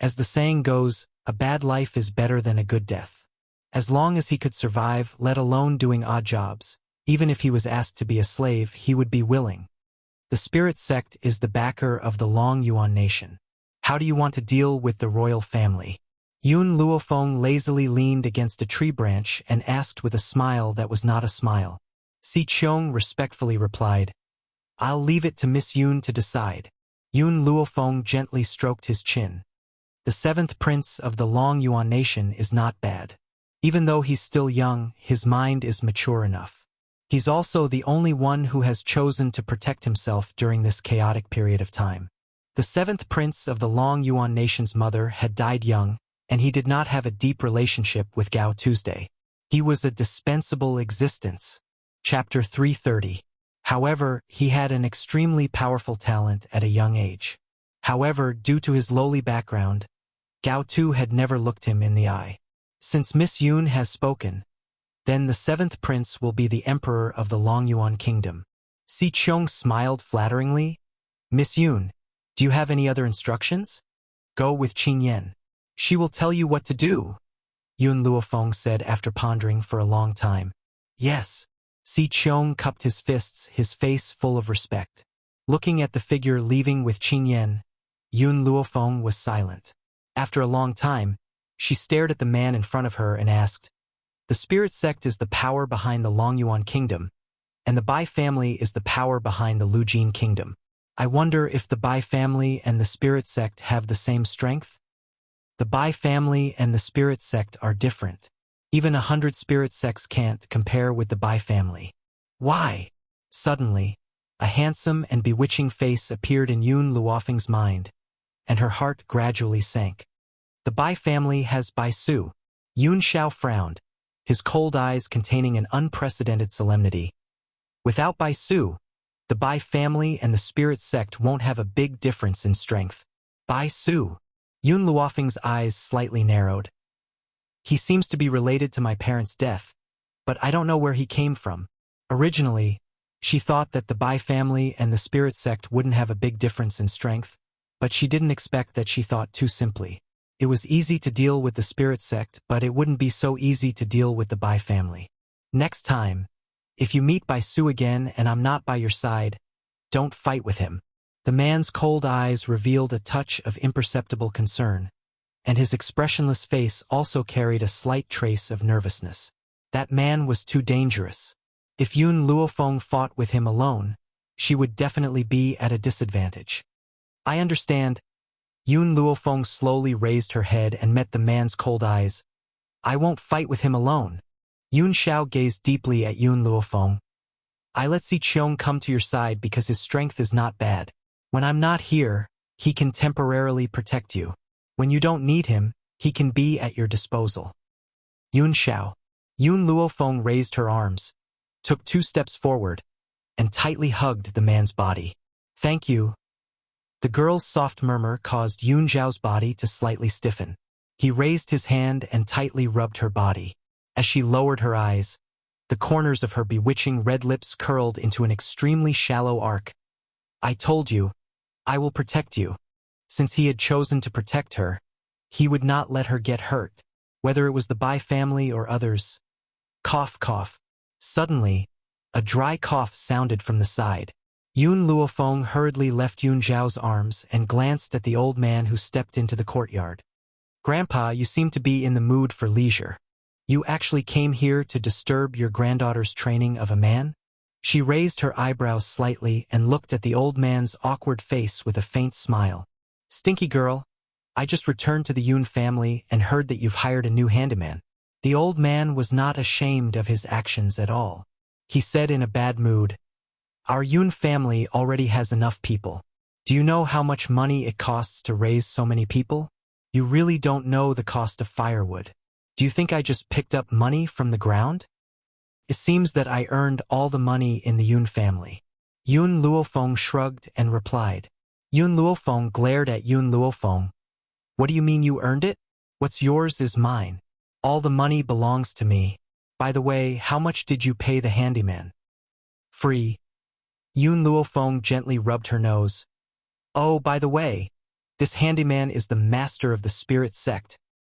As the saying goes, a bad life is better than a good death. As long as he could survive, let alone doing odd jobs, even if he was asked to be a slave, he would be willing. The spirit sect is the backer of the Long Yuan nation. How do you want to deal with the royal family? Yun Luofeng lazily leaned against a tree branch and asked with a smile that was not a smile. Si Qiong respectfully replied, I'll leave it to Miss Yun to decide. Yun Luofeng gently stroked his chin. The seventh prince of the Long Yuan nation is not bad. Even though he's still young, his mind is mature enough. He's also the only one who has chosen to protect himself during this chaotic period of time. The seventh prince of the Long Yuan nation's mother had died young, and he did not have a deep relationship with Gao Tuesday. He was a dispensable existence. Chapter 330. However, he had an extremely powerful talent at a young age. However, due to his lowly background, Gao Tu had never looked him in the eye. Since Miss Yun has spoken, then the seventh prince will be the emperor of the Long Yuan kingdom. Si Qiong smiled flatteringly. Miss Yun, do you have any other instructions? Go with Qin Yan. She will tell you what to do, Yun Luofeng said after pondering for a long time. Yes. Si Qiong cupped his fists, his face full of respect. Looking at the figure leaving with Qin Yan, Yun Luofeng was silent. After a long time, she stared at the man in front of her and asked, The spirit sect is the power behind the Long Yuan kingdom, and the Bai family is the power behind the Lu Jin kingdom. I wonder if the Bai family and the spirit sect have the same strength? The Bai family and the spirit sect are different. Even 100 spirit sects can't compare with the Bai family. Why? Suddenly, a handsome and bewitching face appeared in Yun Luofeng's mind, and her heart gradually sank. The Bai family has Bai Su. Yun Xiao frowned, his cold eyes containing an unprecedented solemnity. Without Bai Su, the Bai family and the spirit sect won't have a big difference in strength. Bai Su. Yun Luofeng's eyes slightly narrowed. He seems to be related to my parents' death, but I don't know where he came from. Originally, she thought that the Bai family and the spirit sect wouldn't have a big difference in strength, but she didn't expect that she thought too simply. It was easy to deal with the spirit sect, but it wouldn't be so easy to deal with the Bai family. Next time, if you meet Bai Su again and I'm not by your side, don't fight with him. The man's cold eyes revealed a touch of imperceptible concern, and his expressionless face also carried a slight trace of nervousness. That man was too dangerous. If Yun Luofeng fought with him alone, she would definitely be at a disadvantage. I understand. Yun Luofeng slowly raised her head and met the man's cold eyes. I won't fight with him alone. Yun Xiao gazed deeply at Yun Luofeng. I let Si Qiong come to your side because his strength is not bad. When I'm not here, he can temporarily protect you. When you don't need him, he can be at your disposal. Yun Xiao. Yun Luofeng raised her arms, took 2 steps forward, and tightly hugged the man's body. Thank you. The girl's soft murmur caused Yun Xiao's body to slightly stiffen. He raised his hand and tightly rubbed her body. As she lowered her eyes, the corners of her bewitching red lips curled into an extremely shallow arc. I told you, I will protect you. Since he had chosen to protect her, he would not let her get hurt, whether it was the Bai family or others. Cough, cough. Suddenly, a dry cough sounded from the side. Yun Luofeng hurriedly left Yun Xiao's arms and glanced at the old man who stepped into the courtyard. Grandpa, you seem to be in the mood for leisure. You actually came here to disturb your granddaughter's training of a man? She raised her eyebrows slightly and looked at the old man's awkward face with a faint smile. Stinky girl, I just returned to the Yun family and heard that you've hired a new handyman. The old man was not ashamed of his actions at all. He said in a bad mood, Our Yun family already has enough people. Do you know how much money it costs to raise so many people? You really don't know the cost of firewood. Do you think I just picked up money from the ground? It seems that I earned all the money in the Yun family. Yun Luofeng shrugged and replied. Yun Luofeng glared at Yun Luofeng. What do you mean you earned it? What's yours is mine. All the money belongs to me. By the way, how much did you pay the handyman? Free. Yun Luofeng gently rubbed her nose. Oh, by the way, this handyman is the master of the spirit sect.